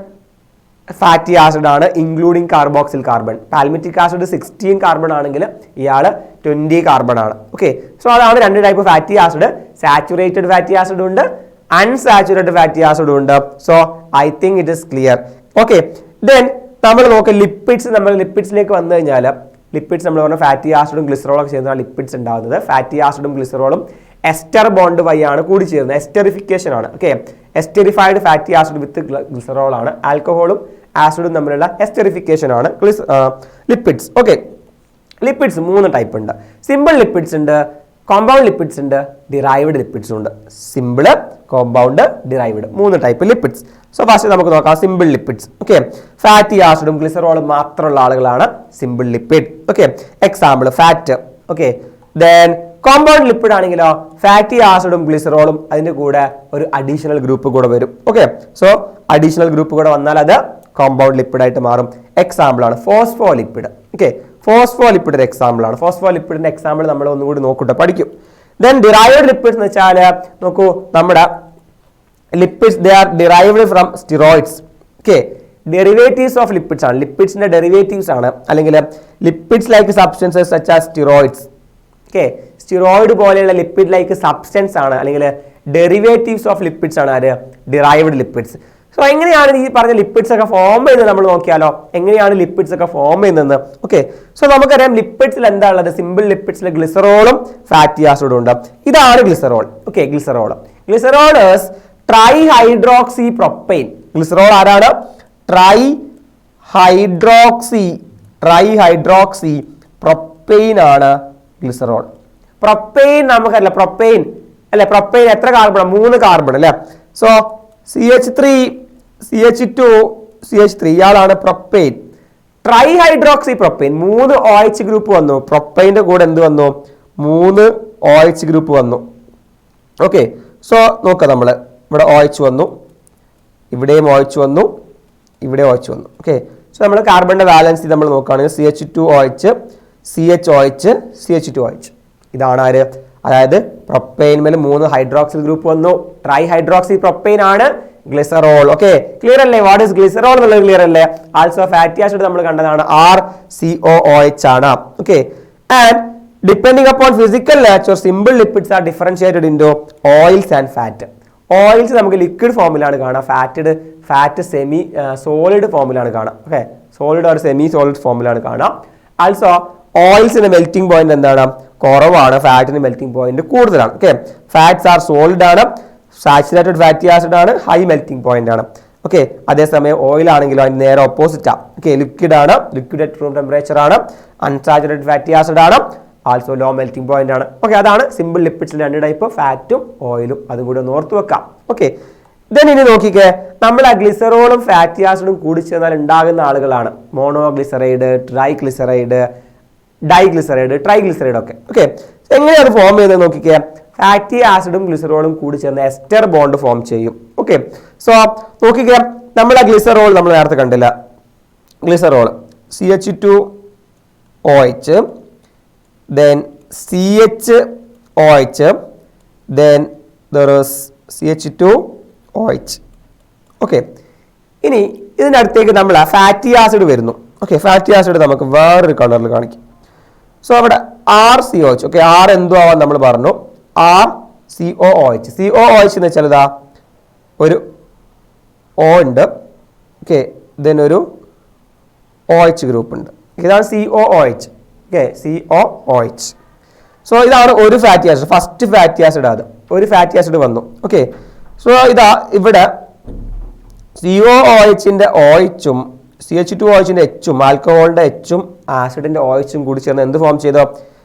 ഫാറ്റി ആസിഡ് ആണ്, including carboxyl carbon. Palmitic acid 16 carbon ആണെങ്കിൽ ഇയാൾ 20 കാർബൺ ആണ്. ഓക്കെ, സോ അതാണ് രണ്ട് type fatty acid. Saturated fatty acid ഉണ്ട്, അൺസാച്ചുറേറ്റഡ് ഫാറ്റി ആസിഡ് ഉണ്ട്. So I think it is clear. Okay, then നമ്മൾ നോക്കാം ലിപ്പിഡ്സ്. നമ്മൾ ലിപ്പിഡ്സിലേക്ക് വന്നു കഴിഞ്ഞാൽ ലിപ്പിഡ്സ് നമ്മൾ പറഞ്ഞ ഫാറ്റി ആസിഡും ഗ്ലിസറോളും ഒക്കെ ചേർന്നാണ് ലിപ്പിഡ്സ് ഉണ്ടാകുന്നത്. ഫാറ്റി ആസിഡും ഗ്ലിസറോളും എസ്റ്റർ ബോണ്ട് വഴിയാണ് കൂടി ചേരുന്നത്. എസ്റ്ററിഫിക്കേഷൻ ആണ്. Okay, esterified fatty acid with glycerol ആണ്. ആൽക്കഹോളും ആസിഡും തമ്മിലുള്ള എസ്റ്ററിഫിക്കേഷൻ ആണ് ലിപ്പിഡ്സ്. ഓക്കെ, ലിപ്പിഡ്സ് 3 ടൈപ്പ് ഉണ്ട്. സിമ്പിൾ ലിപ്പിഡ്സ് ഉണ്ട്, കോമ്പൗണ്ട് ലിപ്പിഡ്സ് ഉണ്ട്, ഡിറൈവ്ഡ് ലിപ്പിഡ്സ് ഉണ്ട്. Simple, compound, derived, 3 type lipids. So first നമുക്ക് നോക്കാം സിമ്പിൾ ലിപ്പിഡ്സ്. ഓക്കെ, ഫാറ്റി ആസിഡും ഗ്ലിസറോളും മാത്രമുള്ള ആളുകളാണ് simple lipid. Okay, example fat. Okay, then compound lipid ആണെങ്കിലോ ഫാറ്റി ആസിഡും ഗ്ലിസറോളും അതിന്റെ കൂടെ ഒരു അഡീഷണൽ ഗ്രൂപ്പ് കൂടെ വരും. ഓക്കെ, സോ അഡീഷണൽ ഗ്രൂപ്പ് കൂടെ വന്നാൽ അത് കോമ്പൗണ്ട് ലിപ്പിഡ് ആയിട്ട് മാറും. എക്സാമ്പിൾ ആണ് ഫോസ്ഫോലിപ്പിഡ്. ഓക്കെ, ഫോസ്ഫോലിപ്പിഡ് ഒരു എക്സാമ്പിൾ ആണ്. ഫോസ്ഫോലിപ്പിഡിന്റെ എക്സാമ്പിൾ നമ്മൾ ഒന്നുകൂടി നോക്കൂട്ടെ, പഠിക്കും. ദെൻ ഡിറൈവ്ഡ് ലിപ്പിഡ്സ് എന്ന് വെച്ചാൽ നോക്കൂ, നമ്മുടെ lipids they are derived from steroids. Okay, derivatives of lipids ആണ്, ലിപ്പിഡ്സിന്റെ ഡെറിവേറ്റീവ്സ് ആണ്, അല്ലെങ്കിൽ lipids like substances such as steroids. Okay, steroid പോലെയുള്ള ലിപ്പിഡ് ലൈക്ക് സബ്സ്റ്റൻസ് ആണ്, അല്ലെങ്കിൽ ഡെറിവേറ്റീവ്സ് ഓഫ് ലിപ്പിഡ്സ് ആണ് ആര്? Derived lipids. സോ എങ്ങനെയാണ് ഈ പറഞ്ഞ ലിപ്പിഡ്സ് ഒക്കെ ഫോം ചെയ്യുന്നത് നമ്മൾ നോക്കിയാലോ, എങ്ങനെയാണ് ലിപ്പിഡ്സ് ഒക്കെ ഫോം ചെയ്യുന്നത്? ഓക്കെ, സോ നമുക്കറിയാം ലിപ്പിഡ്സിൽ എന്താ ഉള്ളത്? സിമ്പിൾ ലിപ്പിഡ്സിൽ ഗ്ലിസറോളും ഫാറ്റി ആസിഡും ഉണ്ട്. ഇതാണ് glycerol. Okay, glycerol is trihydroxy propane. Glycerol ആരാണ്? ട്രൈഹൈഡ്രോക്സി പ്രൊപ്പൈൻ ആണ് ഗ്ലിസറോൾ. പ്രൊപ്പൈൻ നമുക്കല്ല, പ്രൊപ്പൈൻ അല്ലെ, പ്രൊപ്പൈൻ എത്ര കാർബൺ? 3 കാർബൺ അല്ലെ. സോ CH3 CH2 CH3 ഇയാളാണ് propane. Trihydroxy propane 3 OH group വന്നു. പ്രൊപ്പൈൻ്റെ കൂടെ എന്ത് വന്നു? 3 OH ഗ്രൂപ്പ് വന്നു. ഓക്കെ, സോ നോക്കാം, നമ്മൾ ഇവിടെ OH വന്നു, ഇവിടെയും OH വന്നു, ഇവിടെ OH വന്നു. ഓക്കെ, സോ നമ്മൾ കാർബണിന്റെ വാലൻസി നമ്മൾ നോക്കുകയാണെങ്കിൽ CH2OH CHOH CH2OH ഇതാണ് ആര്? അതായത് പ്രൊപ്പൈൻ മേൽ 3 ഹൈഡ്രോക്സിൽ ഗ്രൂപ്പ് വന്നു. ട്രൈഹൈഡ്രോക്സി പ്രൊപ്പൈൻ ആണ് ഗ്ലിസറോൾ. ഓക്കെ, ക്ലിയർ അല്ലേ? വാട്ട് ഈസ് ഗ്ലിസറോൾ എന്നുള്ളത് ക്ലിയർ അല്ലേ? ആൾസോ ഫാറ്റി ആസിഡ് നമ്മൾ കണ്ടതാണ് RCOOH ആണ്. Okay, and Depending upon physical nature, simple lipids are differentiated into oils and fat. Oils നമുക്ക് ലിക്വിഡ് ഫോമിലാണ് കാണാം, ഫാറ്റ് സെമി സോളിഡ് ഫോമിലാണ് കാണാം. Okay, solid or semi solid ഫോമിലാണ് കാണാം. ആൾസോ ഓയിൽസിന്റെ മെൽറ്റിംഗ് പോയിന്റ് എന്താണ്? കുറവാണ്. ഫാറ്റിന് മെൽറ്റിംഗ് പോയിന്റ് കൂടുതലാണ്. ഓക്കെ, ഫാറ്റ്സ് ആർ സോളിഡ് ആണ്, സാച്ചുറേറ്റഡ് ഫാറ്റി ആസിഡ് ആണ്, ഹൈ മെൽറ്റിംഗ് പോയിന്റ് ആണ്. ഓക്കെ, അതേസമയം ഓയിൽ ആണെങ്കിലും അതിന് നേരെ ഓപ്പോസിറ്റ് ആണ്. ഓക്കെ, ലിക്വിഡ് ആണ്, ലിക്വിഡ് അറ്റ് റൂം ടെമ്പറേച്ചർ ആണ്, അൺസാച്ചുറേറ്റഡ് ഫാറ്റി ആസിഡ് ആണ്, ആൾസോ ലോ മെൽറ്റിംഗ് പോയിന്റ് ആണ്. ഓക്കെ, അതാണ് സിമ്പിൾ ലിപ്പിഡ്സിൽ രണ്ട് ടൈപ്പ്, ഫാറ്റും ഓയിലും. അതും കൂടി ഒന്ന് ഓർത്ത് വെക്കാം. ഓക്കെ, ദെൻ ഇനി നോക്കിക്കേ, നമ്മൾ ആ ഗ്ലിസറോളും ഫാറ്റി ആസിഡും കൂടി ചേർന്നാൽ ഉണ്ടാകുന്ന ആളുകളാണ് മോണോഗ്ലിസറൈഡ്, ട്രൈഗ്ലിസറൈഡ്, ഡൈഗ്ലിസറൈഡ്, ട്രൈഗ്ലിസറൈഡ് ഒക്കെ. ഓക്കെ, എങ്ങനെയാണ് ഫോം ചെയ്യുന്നത് നോക്കിക്കേ. ഫാറ്റി ആസിഡും ഗ്ലിസറോളും കൂടി ചേർന്ന് എസ്റ്റർ ബോണ്ട് ഫോം ചെയ്യും. ഓക്കെ, സോ നോക്കിക്കേ, നമ്മുടെ ഗ്ലിസറോൾ നമ്മൾ നേരത്തെ കണ്ടില്ല. Glycerol CH2OH, then CHOH, then there is CH2OH. Okay, ഇനി ഇതിൻ്റെ അടുത്തേക്ക് നമ്മൾ ഫാറ്റി ആസിഡ് വരുന്നു. ഓക്കെ, ഫാറ്റി ആസിഡ് നമുക്ക് വേറൊരു കളറിൽ കാണിക്കും. സോ അവിടെ RCOH. ഓക്കെ, ആർ എന്തോ ആവാൻ നമ്മൾ പറഞ്ഞു, RCOOH. COOH എന്ന് വെച്ചാൽ ഇതാ ഒരു O ഉണ്ട്. ഓക്കെ, ദെൻ ഒരു OH ഗ്രൂപ്പ് ഉണ്ട്. ഇതാണ് COOH. Okay, COOH. സോ ഇതാണ് ഒരു fatty acid, first fatty acid. അത് ഒരു ഫാറ്റി ആസിഡ് വന്നു. ഓക്കെ, സോ ഇതാ ഇവിടെ COOHന്റെ OHും CH2OHന്റെ Hും ആൽക്കഹോളിന്റെ Hും ആസിഡിന്റെ OHും കൂടി ചേർന്ന് എന്ത് ഫോം ചെയ്തോ?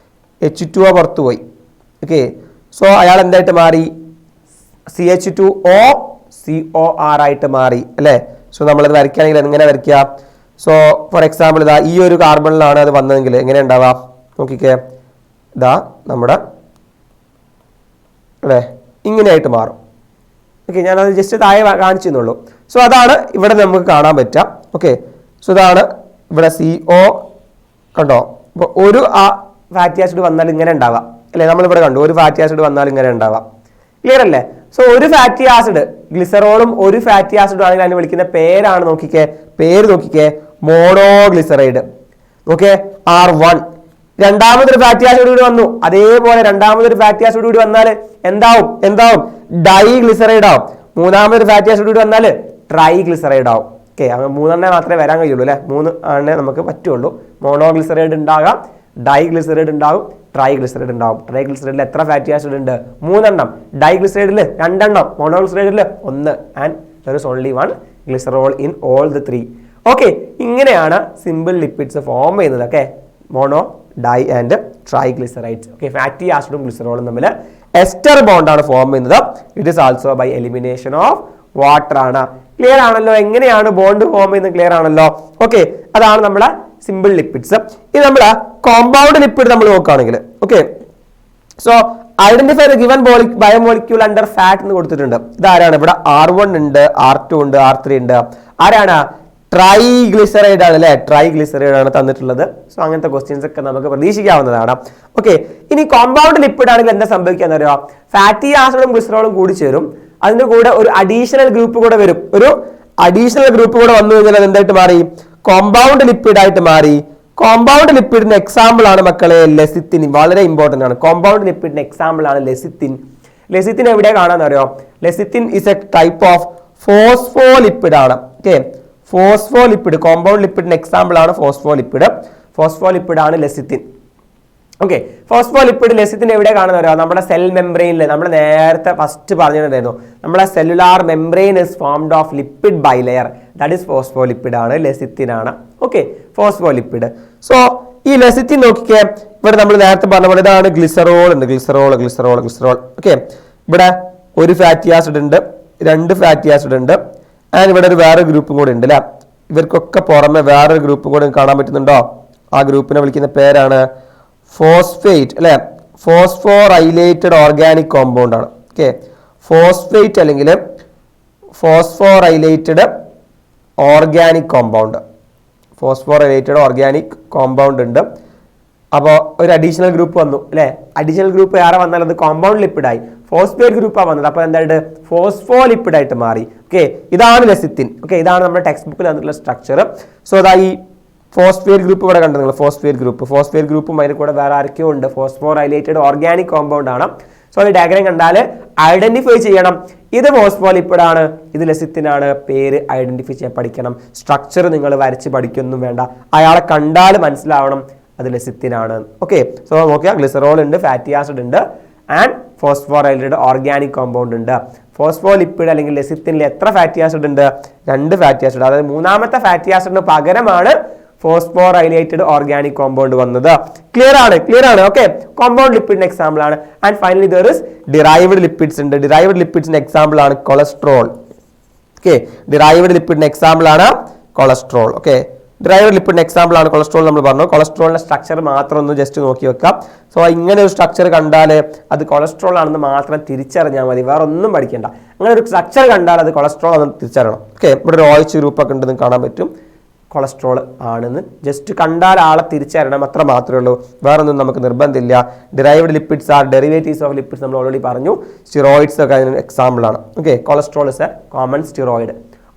H2O പുറത്തു പോയി. ഓക്കെ, സോ അയാൾ എന്തായിട്ട് മാറി? CH2OCOR ആയിട്ട് മാറി അല്ലേ? സോ നമ്മളത് വരയ്ക്കുകയാണെങ്കിൽ എങ്ങനെ വരയ്ക്കുക? സോ ഫോർ എക്സാമ്പിൾ ഇതാ ഈ ഒരു കാർബണിലാണ് അത് വന്നതെങ്കിൽ എങ്ങനെ ഉണ്ടാവാം നോക്കിക്കേ. ഇതാ നമ്മുടെ അല്ലേ ഇങ്ങനെയായിട്ട് മാറും. ഓക്കെ, ഞാനത് ജസ്റ്റ് താഴെ കാണിച്ചെന്നുള്ളൂ. സോ അതാണ് ഇവിടെ നമുക്ക് കാണാൻ പറ്റുക. ഓക്കെ, സോ ഇതാണ് ഇവിടെ CO കണ്ടോ. അപ്പോൾ ഒരു ഫാറ്റി ആസിഡ് വന്നാൽ ഇങ്ങനെ ഉണ്ടാവാം അല്ലേ? നമ്മളിവിടെ കണ്ടു ഒരു ഫാറ്റി ആസിഡ് വന്നാൽ ഇങ്ങനെ ഉണ്ടാവാം. ക്ലിയർ അല്ലേ? സോ ഒരു ഫാറ്റി ആസിഡ്, ഗ്ലിസറോളും ഒരു ഫാറ്റി ആസിഡും ആണെങ്കിൽ അതിന് വിളിക്കുന്ന പേരാണ് നോക്കിക്കേ, പേര് നോക്കിക്കേ, മോണോഗ്ലിസറൈഡ്. Okay, R1. രണ്ടാമതൊരു ഫാറ്റി ആസിഡ് കൂടി വന്നു, അതേപോലെ രണ്ടാമതൊരു ഫാറ്റി ആസിഡ് കൂടി വന്നാൽ എന്താവും? ഡൈഗ്ലിസറൈഡ് ആവും. മൂന്നാമതൊരു ഫാറ്റി ആസിഡ് കൂടി വന്നാൽ ട്രൈഗ്ലിസറൈഡ് ആവും. ഓക്കെ, അങ്ങനെ മൂന്നെണ്ണേ മാത്രമേ വരാൻ കഴിയുള്ളൂ അല്ലേ? 3 എണ്ണേ നമുക്ക് പറ്റുള്ളൂ. മോണോഗ്ലിസറൈഡ് ഉണ്ടാകാം, ഡൈഗ്ലിസറൈഡ് ഉണ്ടാവും, ട്രൈഗ്ലിസറൈഡ് ഉണ്ടാവും. ട്രൈഗ്ലിസറൈഡിൽ എത്ര ഫാറ്റി ആസിഡ് ഉണ്ട്? 3 എണ്ണം. ഡൈഗ്ലിസറൈഡിൽ 2 എണ്ണം, മോണോഗ്ലിസറൈഡിൽ 1, and there is only 1 glycerol in all the 3. Okay, ഇങ്ങനെയാണ് സിമ്പിൾ ലിപ്പിഡ്സ് ഫോം ചെയ്യുന്നത്. Okay, mono, di and triglycerides. Okay, fatty ആസിഡും ഗ്ലിസറോളും തമ്മിൽ എസ്റ്റർ ബോണ്ടാണ് ഫോം ചെയ്യുന്നത്. It is also by elimination of water ആണ്. ക്ലിയർ ആണല്ലോ? എങ്ങനെയാണ് ബോണ്ട് ഫോം ചെയ്യുന്നത്? ക്ലിയർ ആണല്ലോ? ഓക്കെ, അതാണ് നമ്മുടെ സിമ്പിൾ ലിപ്പിഡ്സ്. ഇത് നമ്മുടെ കോമ്പൗണ്ട് ലിപ്പിഡ് നമ്മൾ നോക്കുകയാണെങ്കിൽ okay, so identify the given biomolecule under fat എന്ന് കൊടുത്തിട്ടുണ്ട്. ഇതാരാണ്? ഇവിടെ R1 ഉണ്ട്, R2 ഉണ്ട്, R3 ഉണ്ട്. ആരാണ്? ട്രൈഗ്ലിസറൈഡ് ആണ് അല്ലെ? ട്രൈഗ്ലിസറൈഡ് ആണ് തന്നിട്ടുള്ളത്. സോ അങ്ങനത്തെ ക്വസ്റ്റ്യൻസ് ഒക്കെ നമുക്ക് പ്രതീക്ഷിക്കാവുന്നതാണ്. ഓക്കെ, ഇനി കോമ്പൗണ്ട് ലിപ്പിഡ് ആണെങ്കിൽ എന്താ സംഭവിക്കാന്ന് അറിയാം? ഫാറ്റി ആസിഡും ഗ്ലിസറോളും കൂടി ചേരും, അതിന്റെ കൂടെ ഒരു അഡീഷണൽ ഗ്രൂപ്പ് കൂടെ വരും. ഒരു അഡീഷണൽ ഗ്രൂപ്പ് കൂടെ വന്നു കഴിഞ്ഞാൽ അത് എന്തായിട്ട് മാറി? കോമ്പൗണ്ട് ലിപ്പിഡ് ആയിട്ട് മാറി. കോമ്പൗണ്ട് ലിപ്പിഡിന് എക്സാമ്പിൾ ആണ് മക്കളെ ലെസിത്തിൻ. വളരെ ഇമ്പോർട്ടന്റ് ആണ്. കോമ്പൗണ്ട് ലിപ്പിഡിന് എക്സാമ്പിൾ ആണ് ലെസിത്തിൻ. ലെസിത്തിൻ എവിടെ കാണാന്ന് അറിയോ? Lecithin is A type of phospholipid ആണ്. ഓക്കെ, ഫോസ്ഫോലിപ്പിഡ് കോമ്പൗണ്ട് ലിപ്പിഡിന് എക്സാമ്പിൾ ആണ് ഫോസ്ഫോലിപ്പിഡ്. ഫോസ്ഫോലിപ്പിഡ് ആണ് ലെസിത്തിൻ. ഓക്കെ, ഫോസ്ഫോലിപ്പിഡ് ലെസിത്തിൻ എവിടെ കാണുന്ന അറിയാം? നമ്മുടെ സെൽ മെംബ്രെയിനിൽ. നമ്മൾ നേരത്തെ ഫസ്റ്റ് പറഞ്ഞിട്ടുണ്ടായിരുന്നു, നമ്മുടെ cellular membrane is formed of lipid bilayer. That is phospholipid ആണ്, ലെസിത്തിൻ ആണ്. Okay, phospholipid. സോ ഈ ലെസിത്തിൻ നോക്കിക്കേ, ഇവിടെ നമ്മൾ നേരത്തെ പറഞ്ഞ പോലെ ഇതാണ് ഗ്ലിസറോൾ ഉണ്ട്. ഗ്ലിസറോൾ. ഓക്കെ, ഇവിടെ ഒരു ഫാറ്റി ആസിഡ് ഉണ്ട്, 2 ഫാറ്റി ആസിഡ് ഉണ്ട്, ആൻഡ് ഇവിടെ ഒരു വേറെ ഗ്രൂപ്പും കൂടെ ഉണ്ട് അല്ലെ? ഇവർക്കൊക്കെ പുറമെ വേറൊരു ഗ്രൂപ്പും കൂടെ കാണാൻ പറ്റുന്നുണ്ടോ? ആ ഗ്രൂപ്പിനെ വിളിക്കുന്ന പേരാണ് ഫോസ്ഫേറ്റ് അല്ലെ? ഫോസ്ഫോറൈലേറ്റഡ് ഓർഗാനിക് കോമ്പൗണ്ട് ആണ്. ഓക്കെ, ഫോസ്ഫേറ്റ് അല്ലെങ്കിൽ ഫോസ്ഫോറൈലേറ്റഡ് ഓർഗാനിക് കോമ്പൗണ്ട്. ഫോസ്ഫോറൈലേറ്റഡ് ഓർഗാനിക് കോമ്പൗണ്ട് ഉണ്ട്. അപ്പോൾ ഒരു അഡീഷണൽ ഗ്രൂപ്പ് വന്നു അല്ലെ? അഡീഷണൽ ഗ്രൂപ്പ് ആരെ വന്നാൽ അത് കോമ്പൗണ്ട് ലിപ്പിഡായി. ഫോസ്ഫേറ്റ് ഗ്രൂപ്പാണ് വന്നത്, അപ്പോൾ എന്തായിട്ട് ഫോസ്ഫോലിപ്പിഡ് ആയിട്ട് മാറി. ഓക്കെ, ഇതാണ് ലെസിത്തിൻ. ഓക്കെ, ഇതാണ് നമ്മുടെ ടെക്സ്റ്റ് ബുക്കിൽ തന്നിട്ടുള്ള സ്ട്രക്ചർ. സോ അതാ ഈ ഫോസ്ഫേറ്റ് ഗ്രൂപ്പ് ഇവിടെ കണ്ടു നിങ്ങൾ. ഫോസ്ഫേറ്റ് ഗ്രൂപ്പും അതിന് കൂടെ വേറെ ആരൊക്കെയോ ഉണ്ട്. ഫോസ്ഫോറൈലേറ്റഡ് ഓർഗാനിക് കോമ്പൗണ്ട് ആണ്. സോ ഈ ഡയഗ്രാം കണ്ടാൽ ഐഡന്റിഫൈ ചെയ്യണം, ഇത് ഫോസ്ഫോലിപ്പിഡ് ആണ്, ഇത് ലെസിത്തിൻ ആണ്. പേര് ഐഡന്റിഫൈ ചെയ്യാൻ പഠിക്കണം. സ്ട്രക്ചർ നിങ്ങൾ വരച്ച് പഠിക്കൊന്നും വേണ്ട, അയാളെ കണ്ടാൽ മനസ്സിലാവണം അത് ലെസിത്തിൻ ആണ്. ഓക്കെ, സോ നോക്കിയാൽ ഗ്ലിസറോൾ ഉണ്ട്, ഫാറ്റി ആസിഡ് ഉണ്ട്, ആൻഡ് ഫോസ്ഫോറൈലേറ്റഡ് ഓർഗാനിക് കോമ്പൗണ്ട് ഉണ്ട്. ഫോസ്ഫോലിപ്പിഡ് അല്ലെങ്കിൽ ലെസിത്തിനിൽ എത്ര ഫാറ്റി ആസിഡ് ഉണ്ട്? 2 ഫാറ്റി ആസിഡ്. അതായത് മൂന്നാമത്തെ ഫാറ്റി ആസിഡിന് പകരമാണ് ഫോസ്ഫോറൈലേറ്റഡ് ഓർഗാനിക് കോമ്പൗണ്ട് വന്നത്. ക്ലിയർ ആണ്. ഓക്കെ, കോമ്പൗണ്ട് ലിപ്പിഡിന്റെ എക്സാമ്പിൾ ആണ്. And finally there is derived lipids ഉണ്ട്. ഡിറൈവ്ഡ് ലിപ്പിഡ്സിന്റെ എക്സാമ്പിൾ ആണ് കൊളസ്ട്രോൾ. ഓക്കെ, ഡിറൈവ്ഡ് ലിപ്പിഡിന്റെ എക്സാമ്പിൾ ആണ് കൊളസ്ട്രോൾ. ഓക്കെ, ഡിറൈവ്ഡ് ലിപ്പിഡിന്റെ എക്സാമ്പിൾ ആണ് കൊളസ്ട്രോൾ. നമ്മൾ പറഞ്ഞു കൊളസ്ട്രോളിന്റെ സ്ട്രക്ചർ മാത്രം ഒന്ന് ജസ്റ്റ് നോക്കി വെക്കാം. സോ ഇങ്ങനെ ഒരു സ്ട്രക്ചർ കണ്ടാൽ അത് കൊളസ്ട്രോൾ ആണെന്ന് മാത്രം തിരിച്ചറിഞ്ഞാൽ മതി, വേറെ ഒന്നും പഠിക്കേണ്ട. അങ്ങനെ ഒരു സ്ട്രക്ചർ കണ്ടാൽ അത് കൊളസ്ട്രോൾ ആണെന്ന് തിരിച്ചറിയണം. ഓക്കെ, ഇവിടെ ഒരു OH ഗ്രൂപ്പൊക്കെ ഉണ്ടെന്ന് കാണാൻ പറ്റും, കൊളസ്ട്രോൾ ആണെന്ന് ജസ്റ്റ് കണ്ടാൽ ആളെ തിരിച്ചറിയണം, അത്ര മാത്രമേ ഉള്ളൂ, വേറൊന്നും നമുക്ക് നിർബന്ധമില്ല. Derived lipids are derivatives of lipids. നമ്മൾ ഓൾറെഡി പറഞ്ഞു. സ്റ്റിറോയിഡ്സ് ഒക്കെ അതിന് എക്സാമ്പിൾ ആണ്. Okay, cholesterol is a common steroid.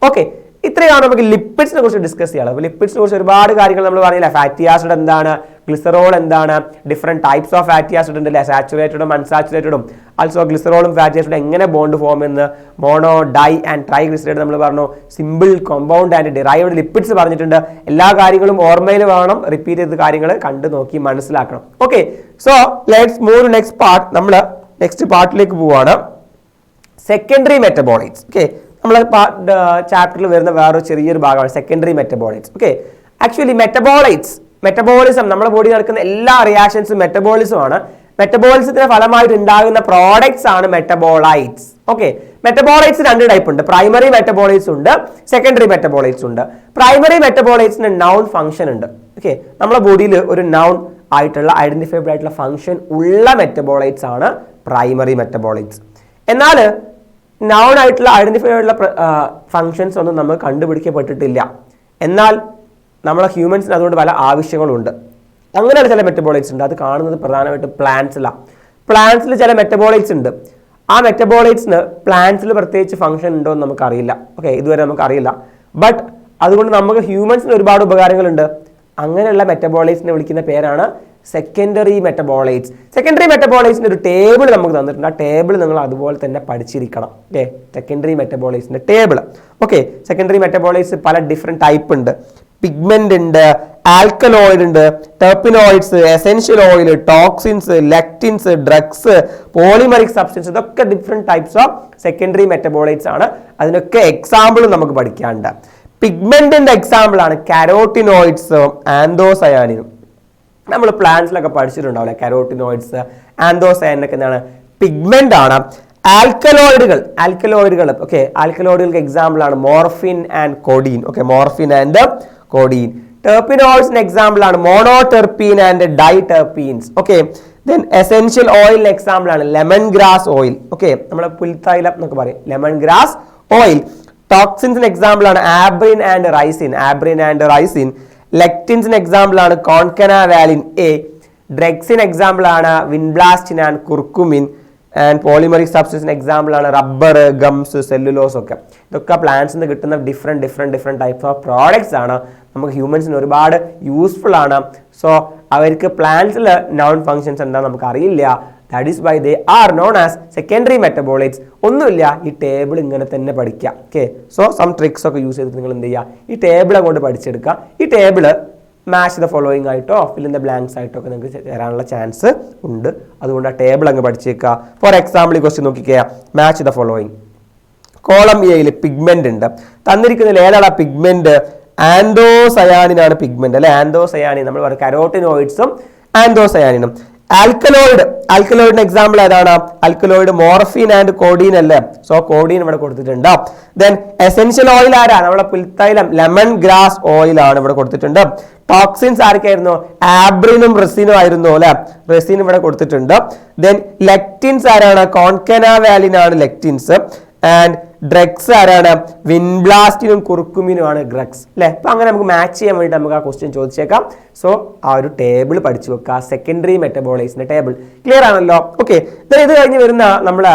Okay, ഇത്രയാണ് നമുക്ക് ലിപ്പിഡ്സിനെ കുറിച്ച് ഡിസ്കസ് ചെയ്യാം. അപ്പോൾ ലിപ്പിഡ്സിനെ കുറിച്ച് ഒരുപാട് കാര്യങ്ങൾ നമ്മൾ പറഞ്ഞില്ല. ഫാറ്റി ആസിഡ് എന്താണ്, ഗ്ലിസറോൾ എന്താണ്, different types of fatty acid ഉണ്ട്, സാച്ചുറേറ്റഡും അൺസാച്ചുറേറ്റഡും. ആൾസോ ഗ്ലിസറോളും ഫാറ്റി ആസിഡും എങ്ങനെ ബോണ്ട് ഫോം എന്ന്, mono, di and try glyceride നമ്മൾ പറഞ്ഞു, simple, compound and derived lipids പറഞ്ഞിട്ടുണ്ട്. എല്ലാ കാര്യങ്ങളും ഓർമ്മയിൽ വേണം, റിപ്പീറ്റ് ചെയ്ത കാര്യങ്ങൾ കണ്ടു നോക്കി മനസ്സിലാക്കണം. Okay, so let's move next part. നമ്മൾ നെക്സ്റ്റ് പാർട്ടിലേക്ക് പോവാണ്, സെക്കൻഡറി മെറ്റബോളൈറ്റ്സ്. ഓക്കെ, നമ്മൾ ചാപ്റ്ററിൽ വരുന്ന വേറൊരു ചെറിയൊരു ഭാഗമാണ് secondary metabolites. Okay, actually metabolism നമ്മുടെ ബോഡിയിൽ നടക്കുന്ന എല്ലാ റിയാക്ഷൻസും മെറ്റബോളിസം ആണ്. മെറ്റബോളിസത്തിന്റെ ഫലമായിട്ട് ഉണ്ടാകുന്ന പ്രോഡക്ട്സ് ആണ് മെറ്റബോളൈറ്റ്സ്. ഓക്കെ, മെറ്റബോളൈറ്റ്സ് 2 ടൈപ്പ് ഉണ്ട്. പ്രൈമറി മെറ്റബോളൈറ്റ്സ് ഉണ്ട്, സെക്കൻഡറി മെറ്റബോളൈറ്റ്സ് ഉണ്ട്. പ്രൈമറി മെറ്റബോളൈറ്റ്സിന് നൗൺ ഫംഗ്ഷൻ ഉണ്ട്. ഓക്കെ, നമ്മുടെ ബോഡിയിൽ ഒരു നൗൺ ആയിട്ടുള്ള ഐഡന്റിഫൈബിൾ ആയിട്ടുള്ള ഫംഗ്ഷൻ ഉള്ള മെറ്റബോളൈറ്റ്സ് ആണ് പ്രൈമറി മെറ്റബോളൈറ്റ്സ്. എന്നാൽ നൗൺ ആയിട്ടുള്ള ഐഡന്റിഫൈ ആയിട്ടുള്ള ഫങ്ഷൻസ് ഒന്നും നമ്മൾ കണ്ടുപിടിക്കപ്പെട്ടിട്ടില്ല. എന്നാൽ നമ്മളെ ഹ്യൂമൻസിന് അതുകൊണ്ട് പല ആവശ്യങ്ങളുണ്ട്. അങ്ങനെയുള്ള ചില മെറ്റബോളൈറ്റ്സ് ഉണ്ട്. അത് കാണുന്നത് പ്രധാനമായിട്ടും പ്ലാന്റ്സിലാണ്. പ്ലാന്റ്സിൽ ചില മെറ്റബോളൈറ്റ്സ് ഉണ്ട്. ആ മെറ്റബോളൈറ്റ്സിന് പ്ലാന്റ്സിൽ പ്രത്യേകിച്ച് ഫംഗ്ഷൻ ഉണ്ടോ എന്ന് നമുക്കറിയില്ല. ഓക്കെ, ഇതുവരെ നമുക്കറിയില്ല. ബട്ട് അതുകൊണ്ട് നമുക്ക് ഹ്യൂമൻസിന് ഒരുപാട് ഉപകാരങ്ങളുണ്ട്. അങ്ങനെയുള്ള മെറ്റബോളൈറ്റ്സിനെ വിളിക്കുന്ന പേരാണ് സെക്കൻഡറി മെറ്റബോളൈറ്റ്സ്. സെക്കൻഡറി മെറ്റബോളൈറ്റ്സിന്റെ ഒരു ടേബിൾ നമുക്ക് തന്നിട്ടുണ്ട്. ആ ടേബിൾ നിങ്ങൾ അതുപോലെ തന്നെ പഠിച്ചിരിക്കണം. ഓക്കെ, സെക്കൻഡറി മെറ്റബോളൈറ്റ്സിന്റെ ടേബിൾ. ഓക്കെ, സെക്കൻഡറി മെറ്റബോളൈറ്റ്സ് പല ഡിഫറെന്റ് ടൈപ്പ് ഉണ്ട്. പിഗ്മെന്റ് ഉണ്ട്, ആൽക്കലോയിഡ് ഉണ്ട്, terpenoids, essential oil, toxins, lectins, drugs, polymeric substance, ഇതൊക്കെ different types of secondary metabolites ആണ്. അതിനൊക്കെ എക്സാമ്പിൾ നമുക്ക് പഠിക്കാനുണ്ട്. പിഗ്മെന്റിന്റെ എക്സാമ്പിൾ ആണ് കാരോട്ടിനോയിഡ്സും ആന്തോസയാനിനും. നമ്മൾ പ്ലാന്റ്സിലൊക്കെ പഠിച്ചിട്ടുണ്ടാവില്ലേ, കാരോട്ടിനോയിഡ്സ്, ആന്തോസയാനൊക്കെ എന്താണ്, പിഗ്മെന്റ് ആണ്. ആൽക്കലോയിഡുകൾ ഓക്കെ, ആൽക്കലോയിഡുകൾക്ക് എക്സാമ്പിൾ ആണ് morphine and codeine. Okay, morphine and codeine. ടെർപിനോയിഡ്സിന് എക്സാമ്പിൾ ആണ് monoterpene and diterpenes. Okay, then essential ഓയിലിന് എക്സാമ്പിൾ ആണ് ലെമൺ ഗ്രാസ് ഓയിൽ. ഓക്കെ, നമ്മളെ പുൽത്തൈലം എന്നൊക്കെ പറയും, ലെമൺ ഗ്രാസ് ഓയിൽ. ടോക്സിൻസിന് എക്സാമ്പിൾ ആണ് ആബ്രിൻ ആൻഡ് റൈസിൻ. ലെക്റ്റിൻസിന് എക്സാമ്പിൾ ആണ് കോൺകനാവാലിൻ എ. ഡ്രഗ്സിന് എക്സാമ്പിൾ ആണ് vinblastine and curcumin. And polymeric സബ്സ്റ്റൻസിന് എക്സാമ്പിൾ ആണ് റബ്ബർ, ഗംസ്, സെല്ലുലോസ് ഒക്കെ. ഇതൊക്കെ പ്ലാന്റ്സിൽ നിന്ന് കിട്ടുന്ന ഡിഫറെന്റ് ടൈപ്സ് ഓഫ് പ്രോഡക്ട്സ് ആണ്. നമുക്ക് ഹ്യൂമൻസിന് ഒരുപാട് യൂസ്ഫുൾ ആണ്. സോ അവർക്ക് പ്ലാന്റ്സിൽ നൗൺ ഫങ്ഷൻസ് എന്താണെന്ന് നമുക്ക് അറിയില്ല. That is why they are known as secondary metabolites. ഒന്നുമില്ല, ഈ ടേബിൾ ഇങ്ങനെ തന്നെ പഠിക്കുക. ഓക്കെ, സോ സം ട്രിക്സ് ഒക്കെ യൂസ് ചെയ്തിട്ട് നിങ്ങൾ എന്ത് ചെയ്യുക, ഈ ടേബിൾ അങ്ങോട്ട് പഠിച്ചെടുക്കുക. ഈ ടേബിൾ മാച്ച് ദ ഫോളോയിങ് ആയിട്ടോ ഫിൽ ഇൻ ദ ബ്ലാങ്ക്സ് ആയിട്ടോ ഒക്കെ നിങ്ങൾക്ക് തരാനുള്ള ചാൻസ് ഉണ്ട്. അതുകൊണ്ട് ആ ടേബിൾ അങ്ങ് പഠിച്ചേക്കുക. ഫോർ എക്സാമ്പിൾ ഈ ക്വസ്റ്റ്യൻ നോക്കിക്കുക, മാച്ച് ദ ഫോളോയിങ്. കോളം എയിൽ പിഗ്മെന്റ് ഉണ്ട്. തന്നിരിക്കുന്നതിൽ ഏതാണ് പിഗ്മെന്റ്? ആന്തോസയാനിനാണ് പിഗ്മെന്റ് അല്ലെ. ആന്തോസയാനിൻ നമ്മൾ പറയും കരോട്ടിനോയിഡ്സും ആന്തോസയാനിനും. ആൽക്കലോയിഡിന് എക്സാമ്പിൾ ഏതാണ്? ആൽക്കലോയിഡ് മോർഫിൻ ആൻഡ് കോഡീൻ അല്ലേ. സോ കോഡീൻ ഇവിടെ കൊടുത്തിട്ടുണ്ട്. ദെൻ എസെൻഷ്യൽ ഓയിൽ ആരാ? നമ്മളെ പുൽത്തൈലം ലെമൺ ഗ്രാസ് ഓയിൽ ആണ് ഇവിടെ കൊടുത്തിട്ടുണ്ട്. ടോക്സിൻസ് ആർക്കായിരുന്നു? ആബ്രിനും റെസിനും ആയിരുന്നു അല്ലെ. റെസിൻ ഇവിടെ കൊടുത്തിട്ടുണ്ട്. ദെൻ ലെക്റ്റിൻസ് ആരാണ്? കോൺകനാവാലിൻ ആണ് ലെക്റ്റിൻസ്. ആൻഡ് ഡ്രഗ്സ് ആരാണ്? വിൻബ്ലാസ്റ്റിനും കുർക്കുമിനും ആണ് ഡ്രഗ്സ് അല്ലെ. അപ്പൊ അങ്ങനെ നമുക്ക് മാച്ച് ചെയ്യാൻ വേണ്ടി നമുക്ക് ആ ക്വസ്റ്റ്യൻ ചോദിച്ചേക്കാം. സോ ആ ഒരു ടേബിൾ പഠിച്ചു വെക്കുക, സെക്കൻഡറി മെറ്റബോളൈസിന്റെ ടേബിൾ. ക്ലിയർ ആണല്ലോ? ഓക്കെ, ഇത് കഴിഞ്ഞ് വരുന്ന നമ്മളെ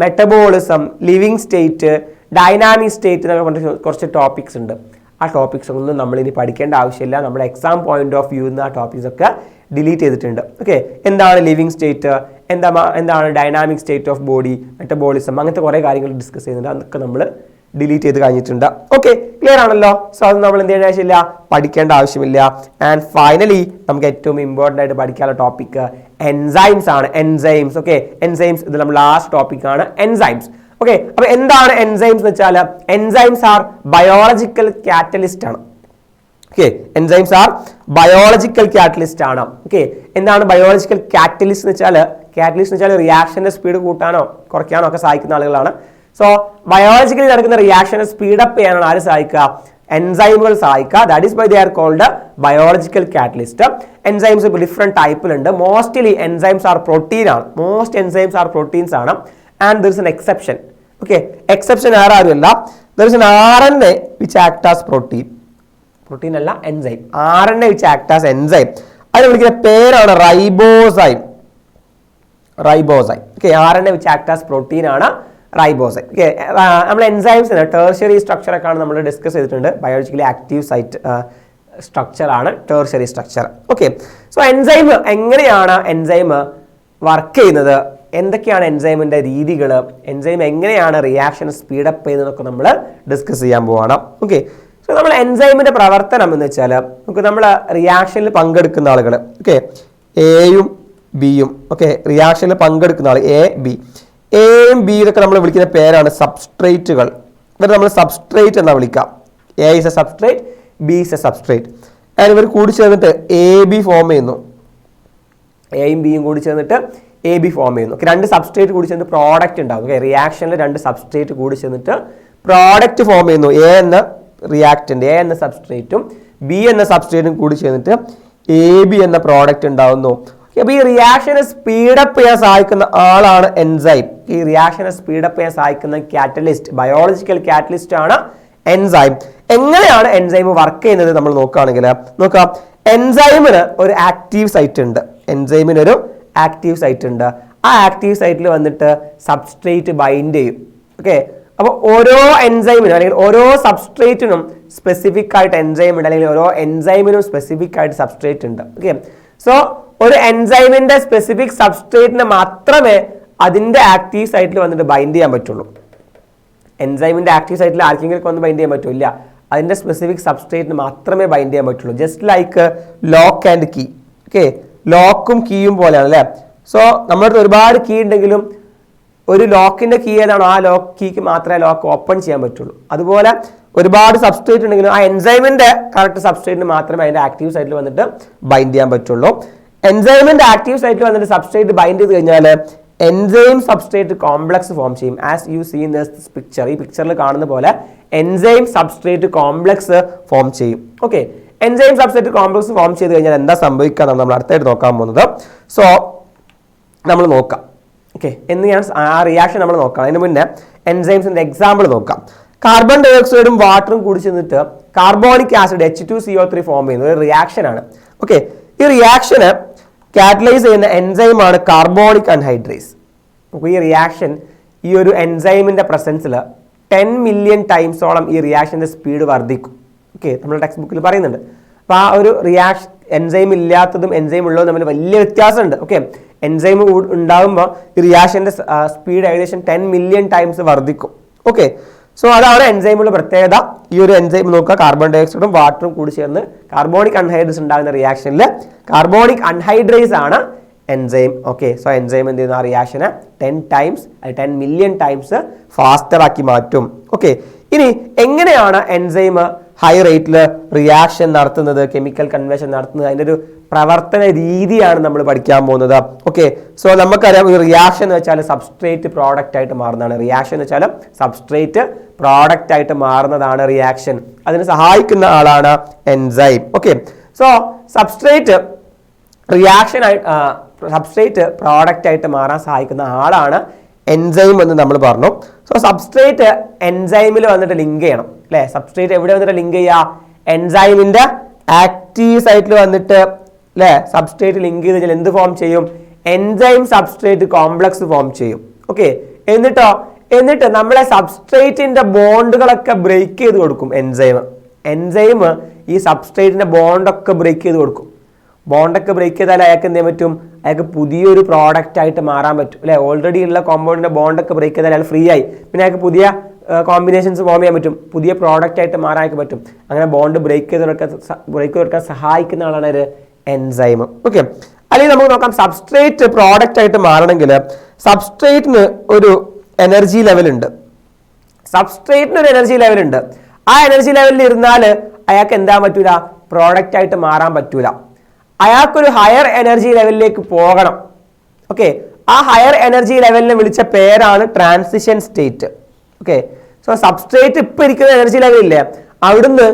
metabolism, living state, dynamic state എന്നൊക്കെ പറഞ്ഞ കുറച്ച് ടോപ്പിക്സ് ഉണ്ട്. ആ ടോപ്പിക്സ് ഒന്നും നമ്മൾ ഇനി പഠിക്കേണ്ട ആവശ്യമില്ല. നമ്മുടെ എക്സാം പോയിന്റ് ഓഫ് വ്യൂ നിന്ന് ആ ടോപ്പിക്സ് ഒക്കെ ഡിലീറ്റ് ചെയ്തിട്ടുണ്ട്. ഓക്കെ, എന്താണ് ലിവിങ് സ്റ്റേറ്റ്, എന്താണ് dynamic state of body, metabolism, അങ്ങനത്തെ കുറേ കാര്യങ്ങൾ ഡിസ്കസ് ചെയ്യുന്നുണ്ട്. അതൊക്കെ നമ്മൾ ഡിലീറ്റ് ചെയ്ത് കഴിഞ്ഞിട്ടുണ്ട്. ഓക്കെ, ക്ലിയർ ആണല്ലോ. സോ അത് നമ്മൾ എന്ത് ചെയ്യേണ്ട ആവശ്യമില്ല, പഠിക്കേണ്ട ആവശ്യമില്ല. ആൻഡ് ഫൈനലി നമുക്ക് ഏറ്റവും ഇമ്പോർട്ടൻ്റ് ആയിട്ട് പഠിക്കാനുള്ള ടോപ്പിക് എൻസൈംസ് ആണ്. എൻസൈംസ്, ഓക്കെ, എൻസൈംസ് ഇത് നമ്മൾ ലാസ്റ്റ് ടോപ്പിക് ആണ് എൻസൈംസ്. ഓക്കെ, അപ്പൊ എന്താണ് എൻസൈംസ് എന്ന് വെച്ചാൽ എൻസൈംസ് ആർ ബയോളജിക്കൽ കാറ്റലിസ്റ്റ് ആണ്. Okay, enzymes R biological catalyst ആണ്. ഓക്കെ, എന്താണ് ബയോളജിക്കൽ കാറ്റലിസ്റ്റ് എന്ന് വെച്ചാൽ? കാറ്റലിസ്റ്റ് എന്ന് വെച്ചാൽ റിയാക്ഷന്റെ സ്പീഡ് കൂട്ടാനോ കുറയ്ക്കാനോ ഒക്കെ സഹായിക്കുന്ന ആളുകളാണ്. സോ ബയോളജിക്കലി നടക്കുന്ന റിയാക്ഷനെ സ്പീഡപ്പ് ചെയ്യാനാണ് ആര് സഹായിക്കുക? എൻസൈമുകൾ സഹായിക്കുക. That is why they are called biological catalyst. Enzymes ഇപ്പോൾ different ടൈപ്പിലുണ്ട്. Mostly enzymes are protein ആണ്. മോസ്റ്റ് എൻസൈംസ് ആർ പ്രോട്ടീൻസ് ആണ്. And there is an exception. Okay, exception ആരുമല്ല, there is an RNA which act as protein. Protein അല്ല, enzyme. RNA which act as enzyme. അതിന് വിളിക്കുന്ന പേരാണ് ribozyme. Ribozyme. Okay, RNA which act as protein ആണ് ribozyme. Okay, നമ്മൾ എൻസൈംസിന് tertiary structure ഒക്കെ നമ്മൾ discuss ചെയ്തിട്ടുണ്ട്. ബയോളജിക്കലി ആക്റ്റീവ് സൈറ്റ് സ്ട്രക്ചർ ആണ് tertiary structure. Okay, so enzyme എങ്ങനെയാണ് എൻസൈം വർക്ക് ചെയ്യുന്നത്, എന്തൊക്കെയാണ് എൻസൈമിന്റെ രീതികൾ, എൻസൈം എങ്ങനെയാണ് റിയാക്ഷൻ സ്പീഡപ്പ് ചെയ്യുന്നതൊക്കെ നമ്മൾ ഡിസ്കസ് ചെയ്യാൻ പോവാണ്. ഓക്കെ, സോ നമ്മൾ എൻസൈമിന്റെ പ്രവർത്തനം എന്ന് വെച്ചാൽ നമുക്ക് നമ്മൾ റിയാക്ഷനിൽ പങ്കെടുക്കുന്ന ആളുകൾ, ഓക്കെ, എയും ബിയും, ഓക്കെ, റിയാക്ഷനിൽ പങ്കെടുക്കുന്ന ആൾ എ ബി, എയും ബി ഇതൊക്കെ നമ്മൾ വിളിക്കുന്ന പേരാണ് സബ്സ്ട്രേറ്റുകൾ. ഇവർ നമ്മൾ സബ്സ്ട്രേറ്റ് എന്നാ വിളിക്കാം. A is A substrate, B is A substrate. And ഇവർ കൂടി ചേർന്നിട്ട് എ ബി ഫോം ചെയ്യുന്നു. എയും ബിയും കൂടി ചേർന്നിട്ട് എ ബി ഫോം ചെയ്യുന്നു. രണ്ട് സബ്സ്ട്രേറ്റ് കൂടി ചേർന്ന് പ്രോഡക്റ്റ് ഉണ്ടാവും. ഓക്കെ, റിയാക്ഷനിൽ രണ്ട് സബ്സ്ട്രേറ്റ് കൂടി ചേർന്നിട്ട് പ്രോഡക്റ്റ് ഫോം ചെയ്യുന്നു. എ എന്ന റിയാക്റ്റന്റ്, എ എന്ന സബ്സ്ട്രേറ്റും ബി എന്ന സബ്സ്ട്രേറ്റും കൂടി ചേർന്നിട്ട് എ ബി എന്ന പ്രോഡക്റ്റ് ഉണ്ടാവുന്നു. അപ്പൊ ഈ റിയാക്ഷനെ സ്പീഡപ്പ് ചെയ്യാൻ സഹായിക്കുന്ന ആളാണ് എൻസൈം. ഈ റിയാക്ഷനെ സ്പീഡപ്പ് ചെയ്യാൻ സഹായിക്കുന്ന കാറ്റലിസ്റ്റ്, ബയോളജിക്കൽ കാറ്റലിസ്റ്റ് ആണ് എൻസൈം. എങ്ങനെയാണ് എൻസൈം വർക്ക് ചെയ്യുന്നത് നമ്മൾ നോക്കുകയാണെങ്കിൽ നോക്കാം. എൻസൈമിന് ഒരു ആക്റ്റീവ് സൈറ്റ് ഉണ്ട്. എൻസൈമിന് ഒരു ആക്റ്റീവ് സൈറ്റ് ഉണ്ട്. ആ ആക്റ്റീവ് സൈറ്റിൽ വന്നിട്ട് സബ്സ്ട്രേറ്റ് ബൈൻഡ് ചെയ്യും. ഓക്കെ, അപ്പോൾ ഓരോ എൻസൈമിനും അല്ലെങ്കിൽ ഓരോ സബ്സ്ട്രേറ്റിനും സ്പെസിഫിക് ആയിട്ട് എൻസൈം ഉണ്ട്, അല്ലെങ്കിൽ ഓരോ എൻസൈമിനും സ്പെസിഫിക് ആയിട്ട് സബ്സ്ട്രേറ്റ് ഉണ്ട്. ഓക്കെ, സോ ഒരു എൻസൈമിന്റെ സ്പെസിഫിക് സബ്സ്ട്രേറ്റിന് മാത്രമേ അതിന്റെ ആക്റ്റീവ് സൈറ്റിൽ വന്നിട്ട് ബൈൻഡ് ചെയ്യാൻ പറ്റുള്ളൂ. എൻസൈമിന്റെ ആക്റ്റീവ് സൈറ്റിൽ ആർക്കെങ്കിലും വന്ന് ബൈൻഡ് ചെയ്യാൻ പറ്റില്ല. അതിന്റെ സ്പെസിഫിക് സബ്സ്ട്രേറ്റിന് മാത്രമേ ബൈൻഡ് ചെയ്യാൻ പറ്റുള്ളൂ. Just like lock and key. Okay, ലോക്കും കീയും പോലെയാണ് അല്ലേ. സോ നമ്മുടെ അടുത്ത് ഒരുപാട് കീ ഉണ്ടെങ്കിലും ഒരു ലോക്കിന്റെ കീ ഏതാണോ ആ ലോക്ക് കീക്ക് മാത്രമേ ലോക്ക് ഓപ്പൺ ചെയ്യാൻ പറ്റുള്ളൂ. അതുപോലെ ഒരുപാട് സബ്സ്ട്രേറ്റ് ഉണ്ടെങ്കിലും ആ എൻസൈമിന്റെ കറക്റ്റ് സബ്സ്ട്രേറ്റിന് മാത്രമേ അതിന്റെ ആക്റ്റീവ് സൈറ്റിൽ വന്നിട്ട് ബൈൻഡ് ചെയ്യാൻ പറ്റുള്ളൂ. എൻസൈമിന്റെ ആക്റ്റീവ് സൈറ്റിൽ വന്നിട്ട് സബ്സ്ട്രേറ്റ് ബൈൻഡ് ചെയ്ത് കഴിഞ്ഞാൽ എൻസൈം സബ്സ്ട്രേറ്റ് കോംപ്ലക്സ് ഫോം ചെയ്യും. As you see in this picture, ഈ പിക്ചറിൽ കാണുന്ന പോലെ എൻസൈം സബ്സ്ട്രേറ്റ് കോംപ്ലക്സ് ഫോം ചെയ്യും. Okay, enzyme substrate complex form ചെയ്ത് കഴിഞ്ഞാൽ എന്താ സംഭവിക്കുക എന്നാണ് നമ്മൾ അടുത്തായിട്ട് നോക്കാൻ പോകുന്നത്. സോ നമ്മൾ നോക്കാം. ഓക്കെ, എന്ന് ഞാൻ ആ റിയാക്ഷൻ നമ്മൾ നോക്കാം. അതിന് മുന്നേ എൻസൈംസിന്റെ എക്സാമ്പിൾ നോക്കാം. കാർബൺ ഡൈ ഓക്സൈഡും വാട്ടറും കൂടി ചെന്നിട്ട് കാർബോണിക് ആസിഡ് H2CO3 ഫോം ചെയ്യുന്ന ഒരു റിയാക്ഷൻ ആണ്. ഓക്കെ, ഈ റിയാക്ഷന് കാറ്റലൈസ് ചെയ്യുന്ന എൻസൈം ആണ് കാർബോണിക് അൺഹൈഡ്രേസ്. അപ്പോൾ ഈ റിയാക്ഷൻ ഈ ഒരു എൻസൈമിന്റെ പ്രസൻസിൽ 10 മില്യൺ ടൈംസോളം ഈ റിയാക്ഷന്റെ സ്പീഡ് വർദ്ധിക്കും. ഓക്കെ, നമ്മുടെ ടെക്സ്റ്റ് ബുക്കിൽ പറയുന്നുണ്ട്. അപ്പോൾ ആ ഒരു റിയാക്ഷൻ എൻസൈം ഇല്ലാത്തതും എൻസൈം ഉള്ളതും തമ്മിൽ വലിയ വ്യത്യാസമുണ്ട്. ഓക്കെ, എൻസൈം ഉണ്ടാകുമ്പോൾ ഈ റിയാക്ഷന്റെ സ്പീഡ് ഏകദേശം 10 മില്യൺ ടൈംസ് വർദ്ധിക്കും. ഓക്കെ, സോ അതാണ് എൻസൈമുകളുടെ പ്രത്യേകത. ഈ ഒരു എൻസൈം നോക്കുക, കാർബൺ ഡൈ ഓക്സൈഡും വാട്ടറും കൂടി ചേർന്ന് കാർബോണിക് അൺഹൈഡ്രേസ് ഉണ്ടാകുന്ന റിയാക്ഷനിൽ കാർബോണിക് അൺഹൈഡ്രേസ് ആണ് എൻസൈം. ഓക്കെ, സോ എൻസൈം എന്ത് ചെയ്യുന്ന ആ റിയാക്ഷനെ 10 മില്യൺ ടൈംസ് ഫാസ്റ്റർ ആക്കി മാറ്റും. ഓക്കെ, ഇനി എങ്ങനെയാണ് എൻസൈം ഹൈ റേറ്റിൽ റിയാക്ഷൻ നടത്തുന്നത്, കെമിക്കൽ കൺവേർഷൻ നടത്തുന്നത്, അതിൻ്റെ ഒരു പ്രവർത്തന രീതിയാണ് നമ്മൾ പഠിക്കാൻ പോകുന്നത്. ഓക്കെ, സോ നമുക്കറിയാം ഈ റിയാക്ഷൻ എന്ന് വെച്ചാൽ സബ്സ്ട്രേറ്റ് പ്രോഡക്റ്റ് ആയിട്ട് മാറുന്നതാണ്. റിയാക്ഷൻ എന്ന് വെച്ചാൽ സബ്സ്ട്രേറ്റ് പ്രോഡക്റ്റ് ആയിട്ട് മാറുന്നതാണ് റിയാക്ഷൻ. അതിന് സഹായിക്കുന്ന ആളാണ് enzyme. Okay, so substrate substrate product ആയിട്ട് മാറാൻ സഹായിക്കുന്ന ആളാണ് എൻസൈം എന്ന് നമ്മൾ പറഞ്ഞു. സോ സബ്സ്ട്രേറ്റ് എൻസൈമിൽ വന്നിട്ട് ലിങ്ക് ചെയ്യണം അല്ലെ. സബ്സ്ട്രേറ്റ് എവിടെ വന്നിട്ട് ലിങ്ക് ചെയ്യുക? എൻസൈമിന്റെ ആക്റ്റീവ് സൈറ്റിൽ വന്നിട്ട് അല്ലെ സബ്സ്ട്രേറ്റ് ലിങ്ക് ചെയ്ത് കഴിഞ്ഞാൽ എന്ത് ഫോം ചെയ്യും? എൻസൈം സബ്സ്ട്രേറ്റ് കോംപ്ലക്സ് ഫോം ചെയ്യും. ഓക്കെ, എന്നിട്ട് നമ്മളെ സബ്സ്ട്രേറ്റിന്റെ ബോണ്ടുകളൊക്കെ ബ്രേക്ക് ചെയ്ത് കൊടുക്കും എൻസൈം. എൻസൈം ഈ സബ്സ്ട്രേറ്റിന്റെ ബോണ്ടൊക്കെ ബ്രേക്ക് ചെയ്ത് കൊടുക്കും. ബോണ്ടൊക്കെ ബ്രേക്ക് ചെയ്താൽ അയാൾക്ക് എന്ത് ചെയ്യാൻ പറ്റും? അയാൾക്ക് പുതിയൊരു പ്രോഡക്റ്റ് ആയിട്ട് മാറാൻ പറ്റും അല്ലെ. ഓൾറെഡി ഉള്ള കോമ്പൗണ്ടിന്റെ ബോണ്ടൊക്കെ ബ്രേക്ക് ചെയ്താൽ അയാൾ ഫ്രീ ആയി. പിന്നെ അയാൾക്ക് പുതിയ കോമ്പിനേഷൻസ് ഫോം ചെയ്യാൻ പറ്റും, പുതിയ പ്രോഡക്റ്റ് ആയിട്ട് മാറാൻ പറ്റും. അങ്ങനെ ബോണ്ട് ബ്രേക്ക് ചെയ്ത് കൊടുക്കാൻ സഹായിക്കുന്ന ആളാണ് ഒരു എൻസൈം. ഓക്കെ, അല്ലെങ്കിൽ നമുക്ക് നോക്കാം സബ്സ്ട്രേറ്റ് പ്രോഡക്റ്റ് ആയിട്ട് മാറണമെങ്കിൽ സബ്സ്ട്രേറ്റിന് ഒരു എനർജി ലെവൽ ഉണ്ട്. സബ്സ്ട്രേറ്റിന് ഒരു എനർജി ലെവൽ ഉണ്ട്. ആ എനർജി ലെവലിൽ ഇരുന്നാൽ അയാൾക്ക് എന്താ പറ്റൂല? പ്രോഡക്റ്റ് ആയിട്ട് മാറാൻ പറ്റൂല. അയാൾക്കൊരു ഹയർ എനർജി ലെവലിലേക്ക് പോകണം. ഓക്കെ, ആ ഹയർ എനർജി ലെവലിനെ വിളിച്ച പേരാണ് transition state. Okay, so substrate ഇപ്പൊ ഇരിക്കുന്ന എനർജി ലെവലില്ലേ, അവിടുന്ന്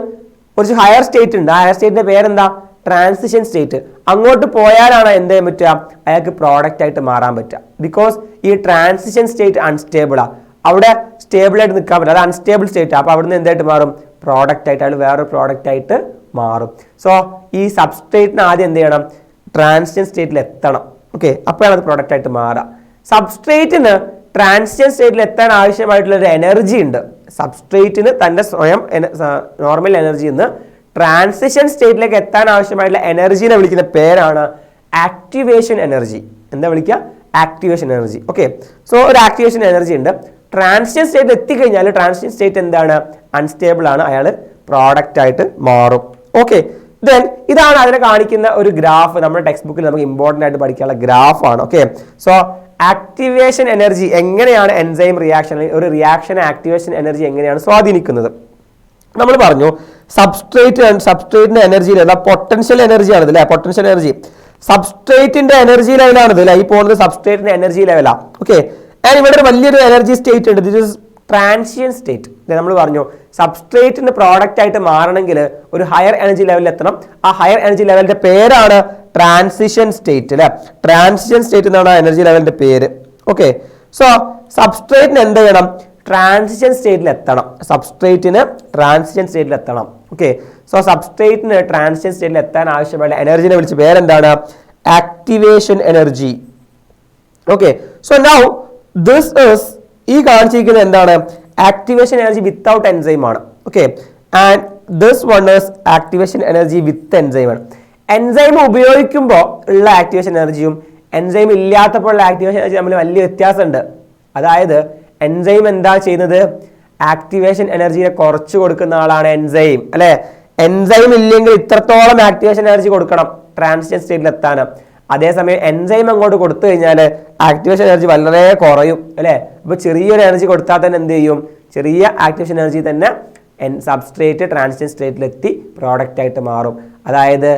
കുറച്ച് ഹയർ സ്റ്റേറ്റ് ഉണ്ട്. ആ ഹയർ സ്റ്റേറ്റിന്റെ പേരെന്താ? Transition state. അങ്ങോട്ട് പോയാലാണ് എന്ത് ചെയ്യാൻ പറ്റുക? അയാൾക്ക് പ്രോഡക്റ്റ് ആയിട്ട് മാറാൻ പറ്റുക. ബിക്കോസ് ഈ ട്രാൻസിഷൻ സ്റ്റേറ്റ് അൺസ്റ്റേബിളാ, അവിടെ സ്റ്റേബിൾ ആയിട്ട് നിൽക്കാൻ പറ്റില്ല, അത് അൺസ്റ്റേബിൾ സ്റ്റേറ്റ്. അപ്പൊ അവിടുന്ന് എന്തായിട്ട് മാറും? പ്രോഡക്റ്റ് ആയിട്ട്, അയാൾ വേറൊരു പ്രോഡക്റ്റ് ആയിട്ട് മാറും. സോ ഈ സബ്സ്ട്രേറ്റിന് ആദ്യം എന്ത് ചെയ്യണം? ട്രാൻസിഷൻ സ്റ്റേറ്റിൽ എത്തണം. ഓക്കെ, അപ്പോഴാണ് അത് പ്രോഡക്റ്റ് ആയിട്ട് മാറുക. സബ്സ്ട്രേറ്റിന് ട്രാൻസിഷൻ സ്റ്റേറ്റിൽ എത്താൻ ആവശ്യമായിട്ടുള്ള ഒരു എനർജി ഉണ്ട്. സബ്സ്ട്രേറ്റിന് തന്റെ സ്വയം നോർമൽ എനർജിയിൽ നിന്ന് ട്രാൻസിഷൻ സ്റ്റേറ്റിലേക്ക് എത്താൻ ആവശ്യമായിട്ടുള്ള എനർജിനെ വിളിക്കുന്ന പേരാണ് ആക്ടിവേഷൻ എനർജി. എന്താ വിളിക്കുക? Activation energy. ഓക്കെ, സോ ഒരു ആക്ടിവേഷൻ എനർജി ഉണ്ട്. ട്രാൻസിഷൻ സ്റ്റേറ്റിൽ എത്തിക്കഴിഞ്ഞാൽ ട്രാൻസിഷൻ സ്റ്റേറ്റ് എന്താണ്? അൺസ്റ്റേബിൾ ആണ്, അയാൾ പ്രോഡക്റ്റ് ആയിട്ട് മാറും. ഓക്കെ, ദെൻ ഇതാണ് അതിനെ കാണിക്കുന്ന ഒരു ഗ്രാഫ്. നമ്മുടെ ടെക്സ്റ്റ് ബുക്കിൽ നമുക്ക് ഇമ്പോർട്ടൻ്റ് ആയിട്ട് പഠിക്കാനുള്ള ഗ്രാഫാണ്. ഓക്കെ, സോ ആക്ടിവേഷൻ എനർജി എങ്ങനെയാണ് എൻസൈം റിയാക്ഷൻ, ഒരു റിയാക്ഷനെ ആക്ടിവേഷൻ എനർജി എങ്ങനെയാണ് സ്വാധീനിക്കുന്നത്? നമ്മൾ പറഞ്ഞു സബ്സ്ട്രേറ്റിന്റെ എനർജി ലെവൽ പൊട്ടൻഷ്യൽ എനർജി ആണ് അല്ലേ. പൊട്ടൻഷ്യൽ എനർജി സബ്സ്ട്രേറ്റിന്റെ എനർജി ലെവലാണ് ഇത്. ഈ പോകുന്നത് സബ്സ്ട്രേറ്റിന്റെ എനർജി ലെവലാണ്. ഓക്കെ, ഇവിടെ ഒരു വലിയൊരു എനർജി സ്റ്റേറ്റ് ഉണ്ട്. This is transition state. നമ്മൾ പറഞ്ഞു സബ്സ്ട്രേറ്റിന് പ്രോഡക്റ്റ് ആയിട്ട് മാറണമെങ്കിൽ ഒരു ഹയർ എനർജി ലെവലിൽ എത്തണം. ആ ഹയർ എനർജി ലെവലിന്റെ പേരാണ് ട്രാൻസിഷൻ സ്റ്റേറ്റ് അല്ലെ. ട്രാൻസിഷൻ സ്റ്റേറ്റ് എന്നാണ് എനർജി ലെവലിന്റെ പേര്. ഓക്കെ, സോ സബ്സ്ട്രേറ്റിന് എന്ത് ചെയ്യണം? ട്രാൻസിഷൻ സ്റ്റേറ്റിൽ എത്തണം. സബ്സ്ട്രേറ്റിന് ട്രാൻസിഷൻ സ്റ്റേറ്റിൽ എത്തണം. ഓക്കെ, സോ സബ്സ്ട്രേറ്റിന് ട്രാൻസിഷൻ സ്റ്റേറ്റിൽ എത്താൻ ആവശ്യമായ എനർജിനെ വിളിച്ച് പേരെന്താണ്? Activation energy. Okay, so now this is ഈ കാണിച്ചിരിക്കുന്നത് എന്താണ്? ആക്ടിവേഷൻ എനർജി വിത്തൗട്ട് എൻസൈം ആണ്. Okay, and this one is activation energy with enzyme ആണ്. എൻസൈം ഉപയോഗിക്കുമ്പോൾ ഉള്ള ആക്ടിവേഷൻ എനർജിയും എൻസൈം ഇല്ലാത്തപ്പോൾ ഉള്ള ആക്ടിവേഷൻ എനർജി തമ്മിൽ വലിയ വ്യത്യാസമുണ്ട്. അതായത് എൻസൈം എന്താ ചെയ്യുന്നത്? ആക്ടിവേഷൻ എനർജിയെ കുറച്ച് കൊടുക്കുന്ന ആളാണ് എൻസൈം അല്ലെ. എൻസൈം ഇല്ലെങ്കിൽ ഇത്രത്തോളം ആക്ടിവേഷൻ എനർജി കൊടുക്കണം ട്രാൻസിഷൻ സ്റ്റേറ്റിൽ എത്താൻ. അതേസമയം എൻസൈം അങ്ങോട്ട് കൊടുത്തു കഴിഞ്ഞാൽ ആക്ടിവേഷൻ എനർജി വളരെ കുറയും അല്ലെ. അപ്പൊ ചെറിയൊരു എനർജി കൊടുത്താൽ തന്നെ എന്ത് ചെയ്യും? ചെറിയ ആക്ടിവേഷൻ എനർജി തന്നെ സബ്സ്ട്രേറ്റ് ട്രാൻസിഷൻ സ്റ്റേറ്റിലെത്തി പ്രോഡക്റ്റ് ആയിട്ട് മാറും. അതായത്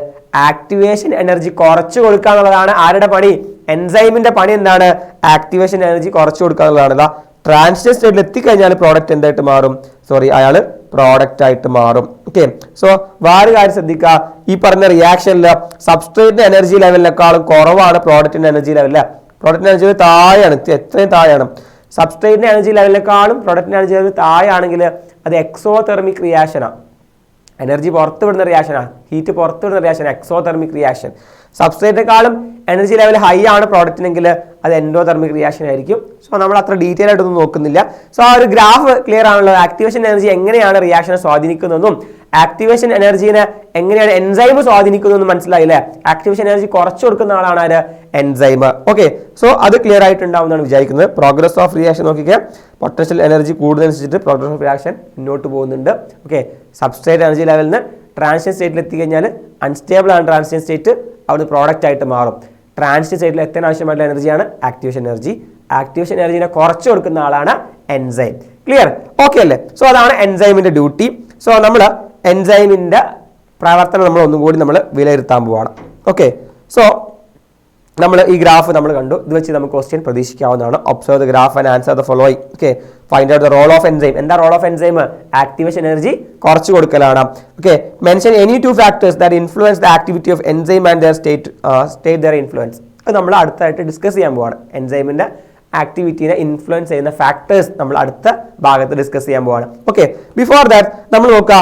ആക്ടിവേഷൻ എനർജി കുറച്ച് കൊടുക്കുക എന്നുള്ളതാണ് ആരുടെ പണി? എൻസൈമിന്റെ പണി എന്താണ്? ആക്ടിവേഷൻ എനർജി കുറച്ച് കൊടുക്കുക എന്നുള്ളതാണ്. ട്രാൻസിഷൻ സ്റ്റേറ്റിൽ എത്തിക്കഴിഞ്ഞാൽ പ്രോഡക്റ്റ് എന്തായിട്ട് മാറും? അയാൾ പ്രോഡക്റ്റ് ആയിട്ട് മാറും. ഓക്കെ, സോ വേറെ കാര്യം ശ്രദ്ധിക്കുക, ഈ പറഞ്ഞ റിയാക്ഷനിൽ സബ്സ്ട്രേറ്റിന്റെ എനർജി ലെവലിനേക്കാളും കുറവാണ് പ്രോഡക്റ്റിന്റെ എനർജി ലെവൽ. പ്രോഡക്റ്റിന്റെ എനർജി താഴെയാണ്, എത്രയും താഴെയാണ്. സബ്സ്ട്രേറ്റിന്റെ എനർജി ലെവലിനേക്കാളും പ്രോഡക്റ്റിന്റെ എനർജി ലെവൽ താഴെയാണെങ്കിൽ അത് എക്സോതെർമിക് റിയാക്ഷനാണ്. എനർജി പുറത്തുവിടുന്ന റിയാക്ഷനാണ്, ഹീറ്റ് പുറത്തുവിടുന്ന റിയാക്ഷൻ എക്സോതെർമിക് റിയാക്ഷൻ. സബ്സ്ട്രേറ്റിനെക്കാളും എനർജി ലെവൽ ഹൈ ആണ് പ്രോഡക്റ്റിനെങ്കിൽ അത് എൻഡോതെർമിക് റിയാക്ഷൻ ആയിരിക്കും. സോ നമ്മൾ അത്ര ഡീറ്റെയിൽ ആയിട്ടൊന്നും നോക്കുന്നില്ല. സോ ആ ഒരു ഗ്രാഫ് ക്ലിയർ ആണല്ലോ. ആക്ടിവേഷൻ എനർജി എങ്ങനെയാണ് റിയാക്ഷനെ സ്വാധീനിക്കുന്നതെന്നും ആക്ടിവേഷൻ എനർജീനെ എങ്ങനെയാണ് എൻസൈം സ്വാധീനിക്കുന്നതെന്നും മനസ്സിലായില്ലേ. ആക്ടിവേഷൻ എനർജി കുറച്ചു കൊടുക്കുന്ന ആളാണ് ആര്? എൻസൈം. ഓക്കെ, സോ അത് ക്ലിയർ ആയിട്ടുണ്ടാവുമെന്നാണ് വിചാരിക്കുന്നത്. പ്രോഗ്രസ് ഓഫ് റിയാക്ഷൻ നോക്കിക്കുക, പൊട്ടൻഷ്യൽ എനർജി കൂടുന്നതനുസരിച്ചിട്ട് പ്രോഗ്രസ് ഓഫ് റിയാക്ഷൻ മുന്നോട്ട് പോകുന്നുണ്ട്. ഓക്കെ, സബ്സ്ട്രേറ്റ് എനർജി ലെവലിൽ നിന്ന് ട്രാൻസിഷൻ സ്റ്റേറ്റിൽ എത്തിക്കഴിഞ്ഞാൽ അൺസ്റ്റേബിൾ ആണ് ട്രാൻസിഷൻ സ്റ്റേറ്റ്, അവിടെ പ്രോഡക്റ്റ് ആയിട്ട് മാറും. ട്രാൻസിഷൻ സ്റ്റേറ്റിൽ എത്താൻ ആവശ്യമായിട്ടുള്ള എനർജിയാണ് ആക്ടിവേഷൻ എനർജി. ആക്ടിവേഷൻ എനർജിനെ കുറച്ച് കൊടുക്കുന്ന ആളാണ് എൻസൈം. ക്ലിയർ? ഓക്കെ അല്ലേ? സോ അതാണ് എൻസൈമിന്റെ ഡ്യൂട്ടി. സോ നമ്മൾ എൻസൈമിന്റെ പ്രവർത്തനം നമ്മൾ ഒന്നും കൂടി നമ്മൾ വിലയിരുത്താൻ പോവാണ്. ഓക്കെ, സോ നമ്മൾ ഈ ഗ്രാഫ് നമ്മൾ കണ്ടു. ഇത് വെച്ച് നമുക്ക് ക്വസ്റ്റ്യൻ പ്രതീക്ഷിക്കാവുന്നതാണ്. Observe the graph and answer the following. Okay, find out the role of enzyme. എന്താ role of enzyme? Activation energy കുറച്ച് കൊടുക്കലാണ്. Okay, mention any two factors that influence the activity of enzyme and their state their influence. അത് നമ്മൾ അടുത്തായിട്ട് discuss ചെയ്യാൻ പോവാണ്. എൻസൈമിന്റെ ആക്ടിവിറ്റീനെ influence ചെയ്യുന്ന factors നമ്മൾ അടുത്ത ഭാഗത്ത് ഡിസ്കസ് ചെയ്യാൻ പോവാണ്. ഓക്കെ, ബിഫോർ ദാറ്റ് നമ്മൾ നോക്കുക,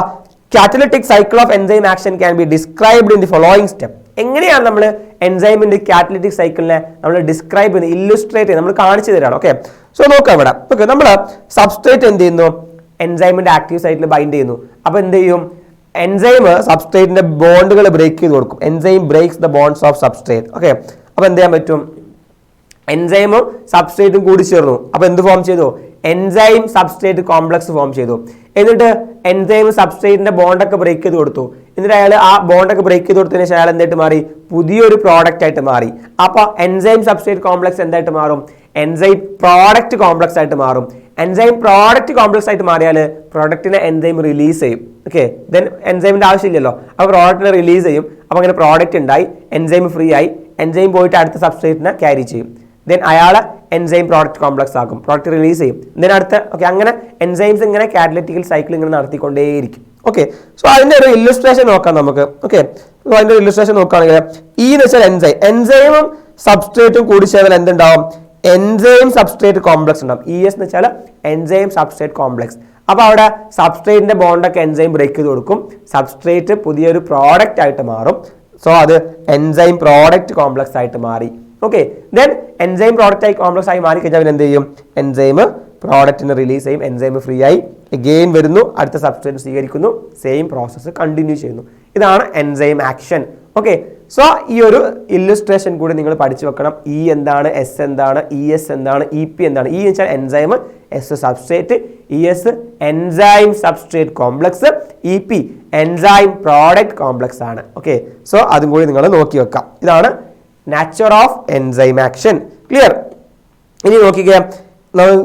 catalytic cycle of enzyme action can be described in the following step. എങ്ങനെയാണ് നമ്മൾ എൻസൈമിന്റെ കാറ്റലിറ്റിക് സൈക്കിളിനെ നമ്മൾ ഡിസ്ക്രൈബ് ചെയ്യുന്നത്, ഇല്ലുസ്ട്രേറ്റ് ചെയ്യുന്നത്, നമ്മൾ കാണിച്ചു തരാണ്. ഓക്കെ, സോ നോക്കാം ഇവിടെ. ഓക്കെ, നമ്മൾ സബ്സ്ട്രേറ്റ് എന്ത് ചെയ്യുന്നു? എൻസൈമിന്റെ ആക്റ്റീവ് സൈറ്റിൽ ബൈൻഡ് ചെയ്യുന്നു. അപ്പൊ എന്ത് ചെയ്യും? എൻസൈം സബ്സ്ട്രേറ്റിന്റെ ബോണ്ടുകൾ ബ്രേക്ക് ചെയ്ത് കൊടുക്കും. Enzyme breaks the bonds of substrate. Okay, അപ്പൊ എന്ത് ചെയ്യാൻ പറ്റും? എൻസൈമും സബ്സ്ട്രേറ്റും കൂടി ചേർന്നു. അപ്പൊ എന്ത് ഫോം ചെയ്തു? എൻസൈം സബ്സ്ട്രേറ്റ് കോംപ്ലക്സ് ഫോം ചെയ്തു. എന്നിട്ട് എൻസൈം സബ്സ്ട്രേറ്റിന്റെ ബോണ്ടൊക്കെ ബ്രേക്ക് ചെയ്ത് കൊടുത്തു. എന്നിട്ട് അയാൾ ആ ബോണ്ടൊക്കെ ബ്രേക്ക് ചെയ്ത് കൊടുത്തതിന് ശേഷം അയാൾ എന്തായിട്ട് മാറി? പുതിയൊരു പ്രോഡക്റ്റ് ആയിട്ട് മാറി. അപ്പൊ എൻസൈം സബ്സ്ട്രേറ്റ് കോംപ്ലക്സ് എന്തായിട്ട് മാറും? എൻസൈം പ്രോഡക്റ്റ് കോംപ്ലക്സ് ആയിട്ട് മാറും. എൻസൈം പ്രോഡക്റ്റ് കോംപ്ലക്സ് ആയിട്ട് മാറിയാൽ പ്രോഡക്റ്റിനെ എൻസൈം റിലീസ് ചെയ്യും. ഓക്കെ, ദെൻ എൻസൈമിന്റെ ആവശ്യമില്ലല്ലോ, അപ്പോൾ പ്രോഡക്റ്റിനെ റിലീസ് ചെയ്യും. അപ്പോൾ അങ്ങനെ പ്രോഡക്റ്റ് ഉണ്ടായി, എൻസൈം ഫ്രീ ആയി, എൻസൈം പോയിട്ട് അടുത്ത സബ്സ്ട്രേറ്റിനെ ക്യാരി ചെയ്യും. ദെൻ അയാളെ എൻസൈം പ്രോഡക്റ്റ് കോംപ്ലക്സ് ആക്കും, പ്രോഡക്റ്റ് റിലീസ് ചെയ്യും. ദെൻ അടുത്ത ഓക്കെ, അങ്ങനെ എൻസൈംസ് ഇങ്ങനെ കാറ്റലിറ്റിക്കൽ സൈക്കിൾ ഇങ്ങനെ നടത്തിക്കൊണ്ടേയിരിക്കും. ഓക്കെ, സോ അതിന്റെ ഒരു ഇല്ലുസ്ട്രേഷൻ നോക്കാം നമുക്ക്. ഓക്കെ, അതിന്റെ ഒരു ഇല്ലുസ്ട്രേഷൻ നോക്കുകയാണെങ്കിൽ ഈ എന്ന് വെച്ചാൽ എൻസൈമും സബ്സ്ട്രേറ്റും കൂടി ചേർന്നാൽ എന്തുണ്ടാവും? എൻസൈം സബ്സ്ട്രേറ്റ് കോംപ്ലക്സ് ഉണ്ടാവും. ES എന്ന് വെച്ചാൽ എൻസൈം സബ്സ്ട്രേറ്റ് കോംപ്ലക്സ്. അപ്പൊ അവിടെ സബ്സ്ട്രേറ്റിന്റെ ബോണ്ടൊക്കെ എൻസൈം ബ്രേക്ക് ചെയ്ത് കൊടുക്കും. സബ്സ്ട്രേറ്റ് പുതിയൊരു പ്രോഡക്റ്റ് ആയിട്ട് മാറും. സോ അത് എൻസൈം പ്രോഡക്റ്റ് കോംപ്ലക്സ് ആയിട്ട് മാറി. ഓക്കെ, ദെൻ എൻസൈം പ്രോഡക്റ്റ് ആയി കോംപ്ലക്സ് ആയി മാറി കഴിഞ്ഞാൽ എന്ത് ചെയ്യും? എൻസൈം പ്രോഡക്റ്റിനെ റിലീസ് ചെയ്യും, എൻസൈം ഫ്രീ ആയി ഗെയിൻ വരുന്നു, അടുത്ത സബ്സ്ട്രേറ്റ് സ്വീകരിക്കുന്നു, സെയിം പ്രോസസ്സ് കണ്ടിന്യൂ ചെയ്യുന്നു. ഇതാണ് എൻസൈം ആക്ഷൻ. ഓക്കെ, സോ ഈ ഒരു ഇല്ലുസ്ട്രേഷൻ കൂടി നിങ്ങൾ പഠിച്ചു വെക്കണം. E എന്താണ്, S എന്താണ്, ES എന്താണ്, EP എന്താണ്. E എന്ന് വെച്ചാൽ enzyme, S substrate, ES enzyme substrate complex, EP enzyme product complex ആണ്. ഓക്കെ, സോ അതും കൂടി നിങ്ങൾ നോക്കി വെക്കാം. ഇതാണ് nature of enzyme action. Clear? ഇനി നോക്കിക്കേ,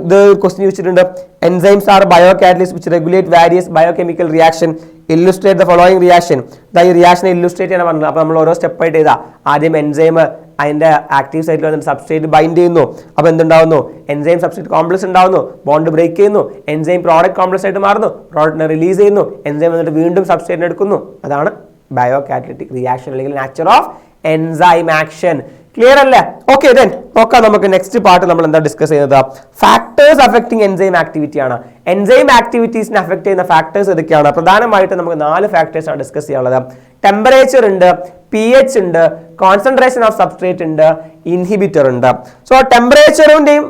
ഇത് ക്വസ്റ്റ്യൻ ചോദിച്ചിട്ടുണ്ട്. Enzymes are biocatalyst which regulate various biochemical reaction. Illustrate the following reaction. ഈ റിയാക്ഷനെ ഇല്ലുസ്ട്രേറ്റ് ചെയ്യാൻ പറഞ്ഞത്. അപ്പോൾ നമ്മൾ ഓരോ സ്റ്റെപ്പായിട്ട് ചെയ്താൽ ആദ്യം എൻസൈം അതിന്റെ ആക്റ്റീവ് സൈറ്റിൽ വന്നിട്ട് സബ്സ്ട്രേറ്റ് ബൈൻഡ് ചെയ്യുന്നു. അപ്പോൾ എന്തുണ്ടാവുന്നു? എൻസൈം സബ്സ്ട്രേറ്റ് കോംപ്ലക്സ് ഉണ്ടാവുന്നു, ബോണ്ട് ബ്രേക്ക് ചെയ്യുന്നു, എൻസൈം പ്രോഡക്റ്റ് കോംപ്ലക്സ് ആയിട്ട് മാറുന്നു, പ്രോഡക്റ്റിനെ റിലീസ് ചെയ്യുന്നു, എൻസൈം വന്നിട്ട് വീണ്ടും സബ്സ്ട്രേറ്റിനെ എടുക്കുന്നു. അതാണ് ബയോകാറ്റലിറ്റിക് റിയാക്ഷൻ അല്ലെങ്കിൽ nature of enzyme action. Clear അല്ലേ? ഓക്കെ, ദെൻ നോക്കാം നമുക്ക് നെക്സ്റ്റ് പാർട്ട് നമ്മൾ എന്താ ഡിസ്കസ് ചെയ്യുന്നത്? ഫാക്ടേഴ്സ് അഫക്റ്റിംഗ് എൻസൈം ആക്ടിവിറ്റി ആണ്. എൻസൈം ആക്ടിവിറ്റീസിനെ അഫക്ട് ചെയ്യുന്ന ഫാക്ടേഴ്സ് ഏതൊക്കെയാണ്? പ്രധാനമായിട്ട് നമുക്ക് 4 ഫാക്ടേഴ്സ് ആണ് ഡിസ്കസ് ചെയ്യാനുള്ളത്. ടെമ്പറേച്ചർ ഉണ്ട്, pH ഉണ്ട്, കോൺസെൻട്രേഷൻ ഓഫ് സബ്സ്ട്രേറ്റ് ഉണ്ട്, ഇൻഹിബിറ്റർ ഉണ്ട്. സോ ടെമ്പറേച്ചറിന്റെയും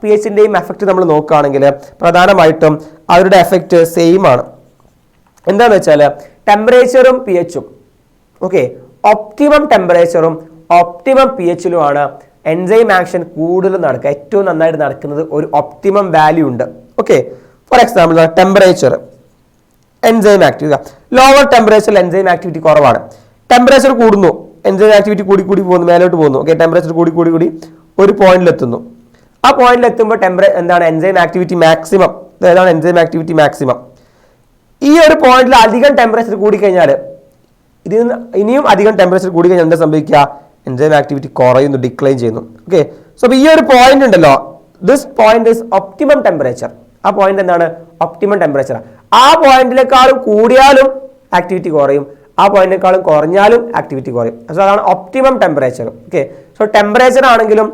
pHന്റെയും എഫക്ട് നമ്മൾ നോക്കുകയാണെങ്കിൽ പ്രധാനമായിട്ടും അവരുടെ എഫക്ട് സെയിം ആണ്. എന്താന്ന് വെച്ചാൽ ടെമ്പറേച്ചറും pHും ഓക്കെ ഒപ്റ്റിമം ടെമ്പറേച്ചറും ഒപ്റ്റിമം pHിലുമാണ് എൻസൈം ആക്ഷൻ കൂടുതൽ നടക്കുക. ഏറ്റവും നന്നായിട്ട് നടക്കുന്നത് ഒരു ഒപ്റ്റിമം വാല്യൂ ഉണ്ട്. Okay, for example temperature enzyme activity, lower ടെമ്പറേച്ചറിൽ എൻസൈം ആക്ടിവിറ്റി കുറവാണ്. ടെമ്പറേച്ചർ കൂടുന്നു, എൻസൈം ആക്ടിവിറ്റി കൂടി കൂടി പോകുന്നു, മേലോട്ട് പോകുന്നു. ഓക്കെ, ടെമ്പറേച്ചർ കൂടി കൂടി കൂടി ഒരു പോയിന്റിൽ എത്തുന്നു. ആ പോയിന്റിൽ എത്തുമ്പോൾ എന്താണ് എൻസൈം ആക്ടിവിറ്റി മാക്സിമം. ഏതാണ് എൻസൈം ആക്ടിവിറ്റി മാക്സിമം? ഈ ഒരു പോയിന്റിൽ അധികം ടെമ്പറേച്ചർ കൂടിക്കഴിഞ്ഞാൽ ഇനിയും അധികം ടെമ്പറേച്ചർ കൂടി കഴിഞ്ഞാൽ എന്താ സംഭവിക്കുക? എൻസൈം ആക്ടിവിറ്റി കുറയുന്നു, ഡിക്ലൈൻ ചെയ്യുന്നു. ഓക്കെ, സോ ഈ ഒരു പോയിന്റ് ഉണ്ടല്ലോ, this point is optimum temperature. ആ പോയിന്റ് എന്താണ്? Optimum temperature. ആ പോയിന്റിനേക്കാളും കൂടിയാലും ആക്ടിവിറ്റി കുറയും, ആ പോയിന്റിനേക്കാളും കുറഞ്ഞാലും ആക്ടിവിറ്റി കുറയും. സോ അതാണ് optimum temperature. Okay, so temperature ആണെങ്കിലും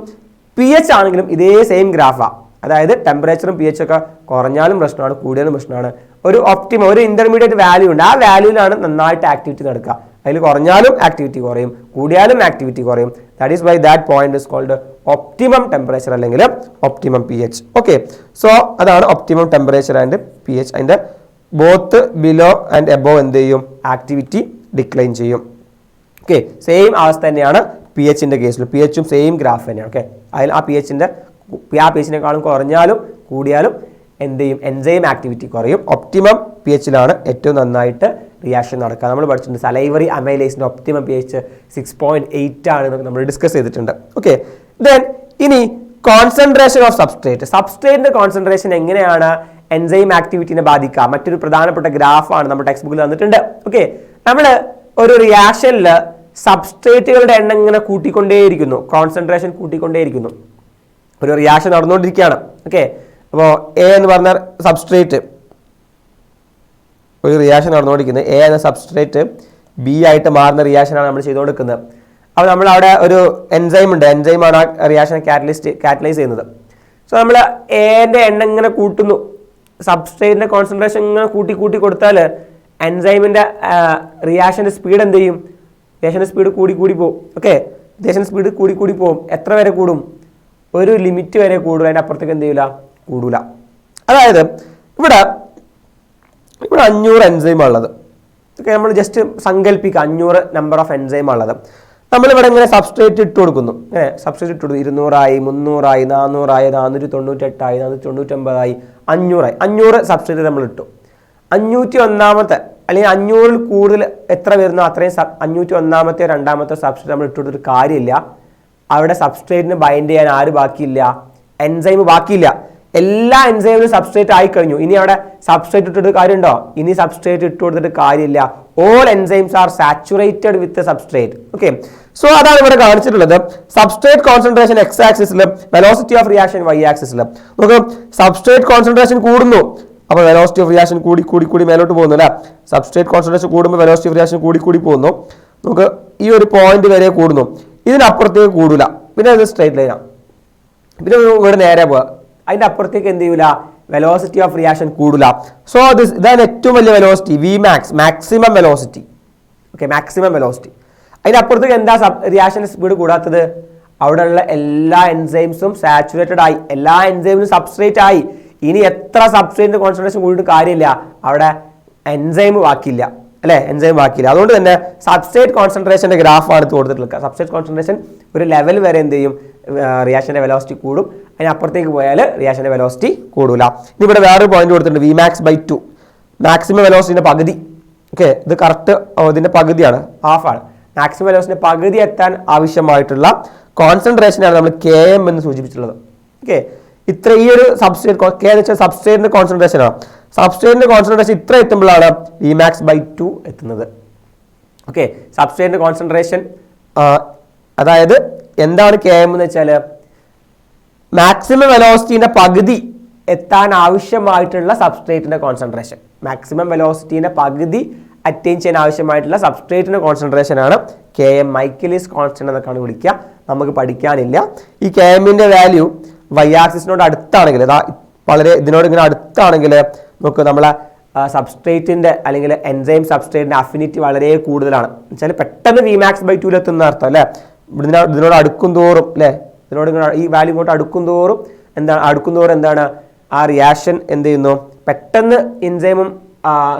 pH ആണെങ്കിലും ഇതേ സെയിം ഗ്രാഫാ. അതായത് ടെമ്പറേച്ചറും pH ഒക്കെ കുറഞ്ഞാലും പ്രശ്നമാണ്, കൂടിയാലും പ്രശ്നമാണ്. ഒരു ഒപ്റ്റിമം, ഒരു ഇന്റർമീഡിയറ്റ് വാല്യൂ ഉണ്ട്. ആ വാല്യൂവിലാണ് നന്നായിട്ട് ആക്ടിവിറ്റി നടക്കുക. അതിൽ കുറഞ്ഞാലും ആക്ടിവിറ്റി കുറയും, കൂടിയാലും ആക്ടിവിറ്റി കുറയും. That is why that point is called optimum temperature അല്ലെങ്കിൽ ഒപ്റ്റിമം pH. ഓക്കെ, സോ അതാണ് ഒപ്റ്റിമം ടെമ്പറേച്ചർ ആൻഡ് pH. അതിന്റെ ബോത്ത് ബിലോ ആൻഡ് എബോവ് എന്ത് ചെയ്യും? ആക്ടിവിറ്റി ഡിക്ലൈൻ ചെയ്യും. ഓക്കെ, സെയിം അവസ്ഥ തന്നെയാണ് pHന്റെ കേസിൽ. pHും സെയിം ഗ്രാഫ് തന്നെയാണ്. ഓക്കെ, അതിൽ ആ pHനേക്കാളും കുറഞ്ഞാലും കൂടിയാലും എന്ത് ചെയ്യും? എൻസൈം ആക്ടിവിറ്റി കുറയും. ഒപ്റ്റിമം pHലാണ് ഏറ്റവും നന്നായിട്ട് റിയാക്ഷൻ നടക്കുക. നമ്മൾ പഠിച്ചിട്ടുണ്ട് സലൈവറി അമൈലേസിന്റെ ഒപ്റ്റിമം pH 6.8 ആണ് നമ്മൾ ഡിസ്കസ് ചെയ്തിട്ടുണ്ട്. ഓക്കെ, ദെൻ ഇനി കോൺസെൻട്രേഷൻ ഓഫ് സബ്സ്ട്രേറ്റ്. സബ്സ്ട്രേറ്റിന്റെ കോൺസെൻട്രേഷൻ എങ്ങനെയാണ് എൻസൈം ആക്ടിവിറ്റിനെ ബാധിക്കുക? മറ്റൊരു പ്രധാനപ്പെട്ട ഗ്രാഫാണ് നമ്മുടെ ടെക്സ്റ്റ് ബുക്കിൽ തന്നിട്ടുണ്ട്. ഓക്കെ, നമ്മൾ ഒരു റിയാക്ഷനിൽ സബ്സ്ട്രേറ്റുകളുടെ എണ്ണം ഇങ്ങനെ കൂട്ടിക്കൊണ്ടേയിരിക്കുന്നു, കോൺസെൻട്രേഷൻ കൂട്ടിക്കൊണ്ടേയിരിക്കുന്നു. ഒരു റിയാക്ഷൻ നടന്നുകൊണ്ടിരിക്കുകയാണ്. ഓക്കെ, അപ്പോൾ എ എന്ന് പറഞ്ഞ സബ്സ്ട്രേറ്റ്, ഒരു റിയാക്ഷൻ നടന്നുകൊണ്ടിരിക്കുന്നത്. എ എന്ന സബ്സ്ട്രേറ്റ് ബി ആയിട്ട് മാറുന്ന റിയാക്ഷനാണ് നമ്മൾ ചെയ്തുകൊണ്ടിരിക്കുന്നത്. അപ്പോൾ നമ്മൾ അവിടെ ഒരു എൻസൈം ഉണ്ട്, എൻസൈമാണ് ആ റിയാക്ഷനെ കാറ്റലൈസ് ചെയ്യുന്നത്. സോ നമ്മൾ എന്റെ എണ്ണം ഇങ്ങനെ കൂട്ടുന്നു, സബ്സ്ട്രേറ്റിന്റെ കോൺസെൻട്രേഷൻ ഇങ്ങനെ കൂട്ടി കൂട്ടി കൊടുത്താൽ എൻസൈമിന്റെ റിയാക്ഷന്റെ സ്പീഡ് എന്ത് ചെയ്യും? റിയാക്ഷന്റെ സ്പീഡ് കൂടി കൂടി പോകും. ഓക്കെ, റിയാക്ഷന്റെ സ്പീഡ് കൂടി കൂടി പോകും. എത്ര വരെ കൂടും? ഒരു ലിമിറ്റ് വരെ കൂടും. അതിൻ്റെ അപ്പുറത്തേക്ക് എന്ത് ചെയ്യില്ല, കൂടൂല. അതായത് ഇവിടെ 500 എൻസൈമാണ് ഉള്ളത്. നമ്മൾ ജസ്റ്റ് സങ്കല്പിക്കുക 500 നമ്പർ ഓഫ് എൻസൈം ഉള്ളത്. നമ്മളിവിടെ ഇങ്ങനെ സബ്സ്ട്രേറ്റ് ഇട്ട് കൊടുക്കുന്നു. സബ്സ്ട്രേറ്റ് ഇട്ട് കൊടുക്കും. 200 300 400 498 499 500 500 സബ്സ്ട്രേറ്റ് നമ്മൾ ഇട്ടു. 501ാമത്തെ അല്ലെങ്കിൽ 500ൽ കൂടുതൽ എത്ര വരുന്നോ അത്രയും 501ാമത്തെ 2ാമത്തെ സബ്സ്ട്രേറ്റ് നമ്മൾ ഇട്ട് കൊടുത്തിട്ട് കാര്യമില്ല. അവിടെ സബ്സ്ട്രേറ്റിന് ബൈൻഡ് ചെയ്യാൻ ആര് ബാക്കിയില്ല? എൻസൈം ബാക്കിയില്ല. എല്ലാ എൻസൈമിലും സബ്സ്ട്രേറ്റ് ആയി കഴിഞ്ഞു. ഇനി അവിടെ സബ്സ്ട്രേറ്റ് ഇട്ടിട്ട് കാര്യമുണ്ടോ? ഇനി സബ്സ്ട്രേറ്റ് ഇട്ട് കൊടുത്തിട്ട് കാര്യമില്ല. All enzymes are saturated with substrate. Okay, so അതാണ് ഇവിടെ കാണിച്ചിട്ടുള്ളത്. സബ്സ്ട്രേറ്റ് കോൺസെൻട്രേഷൻ എക്സ് ആക്സിസിലും വെലോസിറ്റി ഓഫ് റിയാക്ഷൻ വൈ ആക്സിസിലും. നമുക്ക് സബ്സ്ട്രേറ്റ് കോൺസെൻട്രേഷൻ കൂടുന്നു, അപ്പോൾ വെലോസിറ്റി ഓഫ് റിയാക്ഷൻ കൂടി കൂടി കൂടി മേലോട്ട് പോകുന്നു അല്ലേ? സബ്സ്ട്രേറ്റ് കോൺസെൻട്രേഷൻ കൂടുമ്പോൾ വെലോസിറ്റി ഓഫ് റിയാക്ഷൻ കൂടി കൂടി പോകുന്നു. നമുക്ക് ഈ ഒരു പോയിന്റ് വരെ കൂടുന്നു, ഇതിനപ്പുറത്തേക്ക് കൂടില്ല. പിന്നെ അത് സ്ട്രേറ്റ് ലൈനാണ്. പിന്നെ ഇവിടെ നേരെ പോവുക, അതിൻ്റെ അപ്പുറത്തേക്ക് എന്ത് ചെയ്യൂല? വെലോസിറ്റി ഓഫ് റിയാക്ഷൻ കൂടില്ല. സോ ഇതാണ് ഏറ്റവും വലിയ velocity, V max, maximum velocity. Okay, maximum velocity. അതിൻ്റെ അപ്പുറത്തേക്ക് എന്താ റിയാക്ഷൻ സ്പീഡ് കൂടാത്തത്? അവിടെയുള്ള എല്ലാ എൻസൈംസും സാച്ചുറേറ്റഡ് ആയി, എല്ലാ എൻസൈമിനും സബ്സ്ട്രേറ്റ് ആയി. ഇനി എത്ര സബ്സ്ട്രേറ്റിന്റെ കോൺസെൻട്രേഷൻ കൂടിയിട്ട് കാര്യമില്ല, അവിടെ എൻസൈം ബാക്കിയില്ല അല്ലേ? എൻസൈം ബാക്കിയില്ല. അതുകൊണ്ട് തന്നെ സബ്സ്ട്രേറ്റ് കോൺസെൻട്രേഷന്റെ ഗ്രാഫാണ് ഇത് കൊടുത്തിട്ടുള്ളത്. സബ്സ്ട്രേറ്റ് കോൺസെൻട്രേഷൻ ഒരു ലെവൽ വരെ എന്ത് ചെയ്യും? റിയാക്ഷന്റെ വെലോസിറ്റി കൂടും. അതിനപ്പുറത്തേക്ക് പോയാൽ റിയാക്ഷന്റെ വെലോസിറ്റി കൂടില്ല. ഇനി ഇവിടെ വേറൊരു പോയിന്റ് കൊടുത്തിട്ടുണ്ട്, വി മാക്സ് ബൈ 2, മാക്സിമം വെലോസിറ്റിന്റെ പകുതി. ഓക്കെ, ഇത് കറക്റ്റ് ഇതിന്റെ പകുതിയാണ്, ഹാഫാണ്. മാക്സിമം വെലോസിറ്റിന്റെ പകുതി എത്താൻ ആവശ്യമായിട്ടുള്ള കോൺസെൻട്രേഷനാണ് നമ്മൾ KM എന്ന് സൂചിപ്പിച്ചിട്ടുള്ളത്. ഓക്കെ, ഇത്ര ഈ ഒരു സബ്സ്ട്രേറ്റ് K എന്ന് വെച്ചാൽ സബ്സ്ട്രേറ്റിന്റെ കോൺസെൻട്രേഷൻ ആണ്. സബ്സ്ട്രേറ്റിന്റെ കോൺസെൻട്രേഷൻ ഇത്ര എത്തുമ്പോഴാണ് വി മാക്സ് ബൈ 2 എത്തുന്നത്. ഓക്കെ, സബ്സ്ട്രേറ്റിന്റെ കോൺസെൻട്രേഷൻ, അതായത് എന്താണ് KM എന്ന് വെച്ചാൽ മാക്സിമം വെലോസിറ്റിന്റെ പകുതി എത്താൻ ആവശ്യമായിട്ടുള്ള സബ്സ്ട്രേറ്റിന്റെ കോൺസെൻട്രേഷൻ. മാക്സിമം വെലോസിറ്റിന്റെ പകുതി അറ്റൈൻ ചെയ്യാൻ ആവശ്യമായിട്ടുള്ള സബ്സ്ട്രേറ്റിന്റെ കോൺസെൻട്രേഷൻ ആണ് KM, മൈക്കലിസ് കോൺസ്റ്റന്റ് എന്നൊക്കെയാണ് വിളിക്കുക. നമുക്ക് പഠിക്കാനില്ല. ഈ KMന്റെ വാല്യൂ വൈ ആക്സിസിനോട് അടുത്താണെങ്കിൽ, വളരെ ഇതിനോട് ഇങ്ങനെ അടുത്താണെങ്കിൽ നമുക്ക് നമ്മളെ സബ്സ്ട്രേറ്റിന്റെ അല്ലെങ്കിൽ എൻസൈം സബ്സ്ട്രേറ്റിന്റെ അഫിനിറ്റി വളരെ കൂടുതലാണ്. വെച്ചാൽ പെട്ടെന്ന് വി മാക്സ് ബൈ 2 എത്തുന്ന അർത്ഥം അല്ലേ? ഇതിനോട് അടുക്കും തോറും അല്ലേ? ഇതിനോട് ഈ വാല്യൂ ഇങ്ങോട്ട് അടുക്കും തോറും എന്താണ് ആ റിയാക്ഷൻ എന്ത് ചെയ്യുന്നു? പെട്ടെന്ന് എൻസൈമും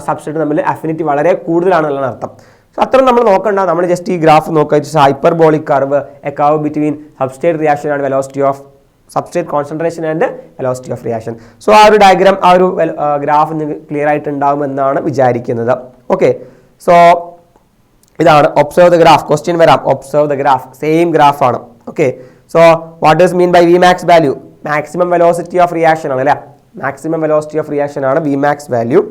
സബ്സ്ട്രേറ്റും തമ്മിൽ അഫിനിറ്റി വളരെ കൂടുതലാണെന്നുള്ളതാണ് അർത്ഥം. സോ അത്ര നമ്മൾ നോക്കണ്ട, നമ്മൾ ജസ്റ്റ് ഈ ഗ്രാഫ് നോക്കുക. Hyperbolic curve, A curve between substrate reaction and velocity of substrate concentration and velocity of reaction. So ആ ഒരു ഡയഗ്രാം, ആ ഒരു ഗ്രാഫ് നിങ്ങൾക്ക് ക്ലിയർ ആയിട്ട് ഉണ്ടാവുമെന്നാണ് വിചാരിക്കുന്നത്. ഓക്കെ, സോ ഇതാണ് ഒബ്സർവ് ദ ഗ്രാഫ്. ക്വസ്റ്റ്യൻ വരാം, observe the graph, same graph ആണ്. Okay, so what does mean by V max value? Maximum velocity of reaction ആണ് അല്ലേ? മാക്സിമം വെലോസിറ്റി ഓഫ് റിയാക്ഷൻ ആണ് V max value.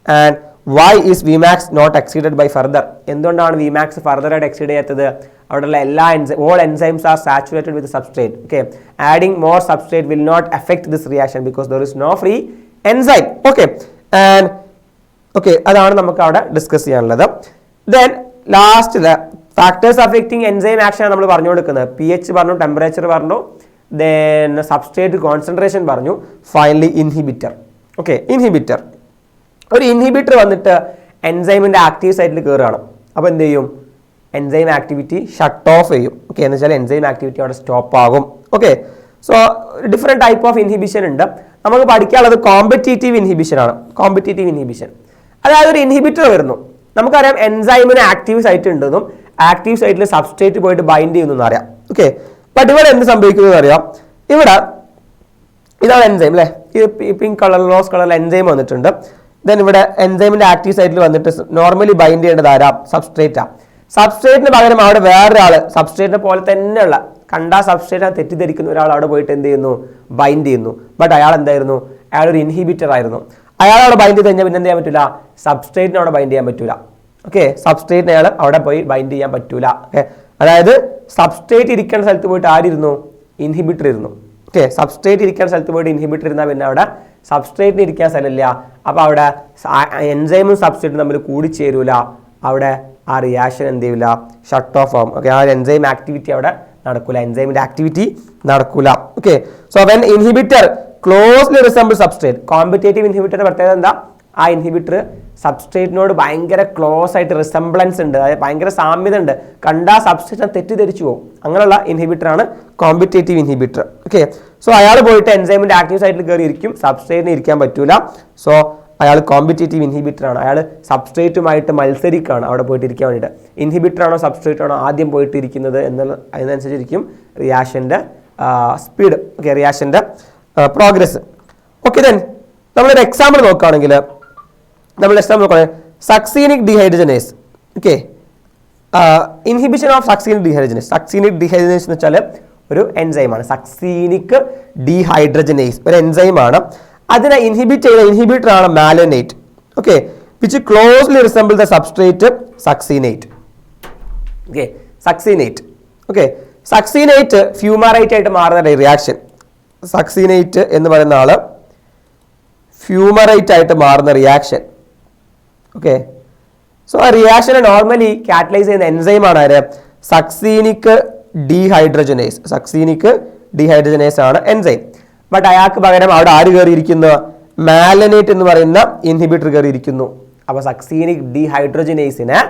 And why is Vmax not exceeded by further? എന്തുകൊണ്ടാണ് Vmax further ആയിട്ട് exceed ചെയ്യാത്തത്? അവിടെയുള്ള എല്ലാ all enzymes are saturated with the substrate. Okay, adding more substrate will not affect this reaction because there is no free enzyme. Okay, and okay, അതാണ് നമുക്ക് അവിടെ discuss ചെയ്യാനുള്ളത്. Then last factors affecting enzyme action നമ്മൾ പറഞ്ഞു കൊടുക്കുന്നത്. pH പറഞ്ഞു, temperature പറഞ്ഞു, then substrate concentration പറഞ്ഞു, finally inhibitor. Okay, inhibitor. ഒരു ഇൻഹിബിറ്റർ വന്നിട്ട് എൻസൈമിന്റെ ആക്റ്റീവ് സൈറ്റിൽ കയറുകയാണ്. അപ്പോൾ എന്ത് ചെയ്യും? എൻസൈം ആക്ടിവിറ്റി ഷട്ട് ഓഫ് ചെയ്യും. ഓക്കെ, എന്ന് വെച്ചാൽ എൻസൈം ആക്ടിവിറ്റി അവിടെ സ്റ്റോപ്പ് ആകും. Okay, so different type of inhibition ഉണ്ട്. നമുക്ക് പഠിക്കാനുള്ളത് കോമ്പറ്റീറ്റീവ് ഇൻഹിബിഷൻ ആണ്. കോമ്പറ്റീറ്റീവ് ഇൻഹിബിഷൻ അതായത് ഒരു ഇൻഹിബിറ്റർ വരുന്നു. നമുക്കറിയാം എൻസൈമിന് ആക്റ്റീവ് സൈറ്റ് ഉണ്ടെന്നും ആക്റ്റീവ് സൈറ്റിൽ സബ്സ്ട്രേറ്റ് പോയിട്ട് ബൈൻഡ് ചെയ്യുന്നു അറിയാം. ഓക്കെ, ബട്ട് ഇവിടെ എന്ത് സംഭവിക്കുന്നത് അറിയാം? ഇവിടെ ഇതാണ് എൻസൈം അല്ലേ? ഈ പിങ്ക് കളർ, റോസ് കളറിൽ എൻസൈം വന്നിട്ടുണ്ട്. ദെൻ ഇവിടെ എൻസൈമിന്റെ ആക്റ്റീവ് സൈറ്റിൽ വന്നിട്ട് നോർമലി ബൈൻഡ് ചെയ്യേണ്ടത് ആരാ? സബ്സ്ട്രേറ്റാ. സബ്സ്ട്രേറ്റിന് പകരം അവിടെ വേറൊരാൾ സബ്സ്ട്രേറ്റിനെ പോലെ തന്നെയുള്ള കണ്ട സബ്സ്ട്രേറ്റ് തെറ്റിദ്ധരിക്കുന്ന ഒരാൾ അവിടെ പോയിട്ട് എന്ത് ചെയ്യുന്നു? ബൈൻഡ് ചെയ്യുന്നു. ബട്ട് അയാൾ എന്തായിരുന്നു? അയാൾ ഒരു ഇൻഹിബിറ്റർ ആയിരുന്നു. അയാൾ അവിടെ ബൈൻഡ് ചെയ്ത് കഴിഞ്ഞാൽ പിന്നെ എന്ത് ചെയ്യാൻ പറ്റില്ല? സബ്സ്ട്രേറ്റിനെ അവിടെ ബൈൻഡ് ചെയ്യാൻ പറ്റൂല. ഓക്കെ, സബ്സ്ട്രേറ്റിനെ അയാൾ അവിടെ പോയി ബൈൻഡ് ചെയ്യാൻ പറ്റൂല. ഓക്കെ, അതായത് സബ്സ്ട്രേറ്റ് ഇരിക്കുന്ന സ്ഥലത്ത് പോയിട്ട് ആരിരുന്നു? ഇൻഹിബിറ്റർ ഇരുന്നു. ഓക്കെ, സബ്സ്ട്രേറ്റ് ഇരിക്കുന്ന സ്ഥലത്ത് പോയിട്ട് ഇൻഹിബിറ്റർ ഇരുന്നാൽ പിന്നെ അവിടെ സബ്സ്ട്രേറ്റിന് ഇരിക്കാൻ സ്ഥലമില്ല. അപ്പോൾ അവിടെ എൻസൈമും സബ്സ്ട്രേറ്റും തമ്മിൽ കൂടിച്ചേരൂല. അവിടെ ആ റിയാക്ഷൻ എന്ത് ചെയ്യില്ല? ഷട്ട് ഓഫ് ആവും. ഓക്കെ, ആ എൻസൈം ആക്ടിവിറ്റി അവിടെ നടക്കൂല, എൻസൈമിന്റെ ആക്ടിവിറ്റി നടക്കൂല. Okay, so when inhibitor closely resemble substrate, competitive ഇൻഹിബിറ്ററിന്റെ പ്രത്യേകത എന്താ? ആ ഇൻഹിബിറ്റർ സബ്സ്ട്രേറ്റിനോട് ഭയങ്കര ക്ലോസ് ആയിട്ട് റിസംബ്ലൻസ് ഉണ്ട്, അതായത് ഭയങ്കര സാമ്യത ഉണ്ട്. കണ്ടാ സബ്സ്ട്രേറ്റ് തെറ്റിദ്ധരിച്ചു പോകും. അങ്ങനെയുള്ള ഇൻഹിബിറ്ററാണ് കോമ്പറ്റേറ്റീവ് ഇൻഹിബിറ്റർ. ഓക്കെ, സോ അയാൾ പോയിട്ട് എൻസൈമിന്റെ ആക്റ്റീവ് സൈറ്റിൽ കയറി ഇരിക്കും, സബ്സ്ട്രേറ്റിന് ഇരിക്കാൻ പറ്റൂല. സോ അയാൾ കോമ്പറ്റേറ്റീവ് ഇൻഹിബിറ്റർ ആണ്, അയാൾ സബ്സ്ട്രേറ്റുമായിട്ട് മത്സരിക്കുകയാണ് അവിടെ പോയിട്ടിരിക്കാൻ വേണ്ടിയിട്ട്. ഇൻഹിബിറ്റർ ആണോ സബ്സ്ട്രേറ്റ് ആണോ ആദ്യം പോയിട്ടിരിക്കുന്നത് അതിനനുസരിച്ചിരിക്കും റിയാക്ഷൻ്റെ സ്പീഡ്, ഓക്കെ, റിയാക്ഷൻ്റെ പ്രോഗ്രസ്. ഓക്കെ, ദെൻ നമ്മളൊരു എക്സാമ്പിൾ നോക്കുകയാണെങ്കിൽ succinic dehydrogenase. Okay, inhibition of succinic dehydrogenase. Succinic dehydrogenase എന്ന് വെച്ചാൽ ഒരു എൻസൈമാണ്. സക്സീനിക് ഡീഹൈഡ്രജനേസ് ഒരു എൻസൈമാണ്. അതിനെ ഇൻഹിബിറ്റ് ചെയ്യുന്ന ഇൻഹിബിറ്റർ ആണ് malonate. Okay, which closely resemble the substrate succinate. Okay, succinate. Okay, succinate fumarate ആയിട്ട് മാറുന്ന റിയാക്ഷൻ. സക്സീനേറ്റ് എന്ന് പറയുന്ന ആള് ഫ്യൂമറേറ്റ് ആയിട്ട് മാറുന്ന റിയാക്ഷൻ. ഓക്കെ, സോ ആ റിയാക്ഷനെ നോർമലി കാറ്റലൈസ് ചെയ്യുന്ന എൻസൈമാണ് ആര്? സക്സീനിക് ഡീഹൈഡ്രജനേസ്. സക്സീനിക് ഡീഹൈഡ്രജനേസ് ആണ് എൻസൈം. ബട്ട് അയാൾക്ക് പകരം അവിടെ ആര് കയറിയിരിക്കുന്നു? മാലനേറ്റ് എന്ന് പറയുന്ന ഇൻഹിബിറ്റർ കയറിയിരിക്കുന്നു. അപ്പൊ സക്സീനിക് ഡീഹൈഡ്രജനേസിനെ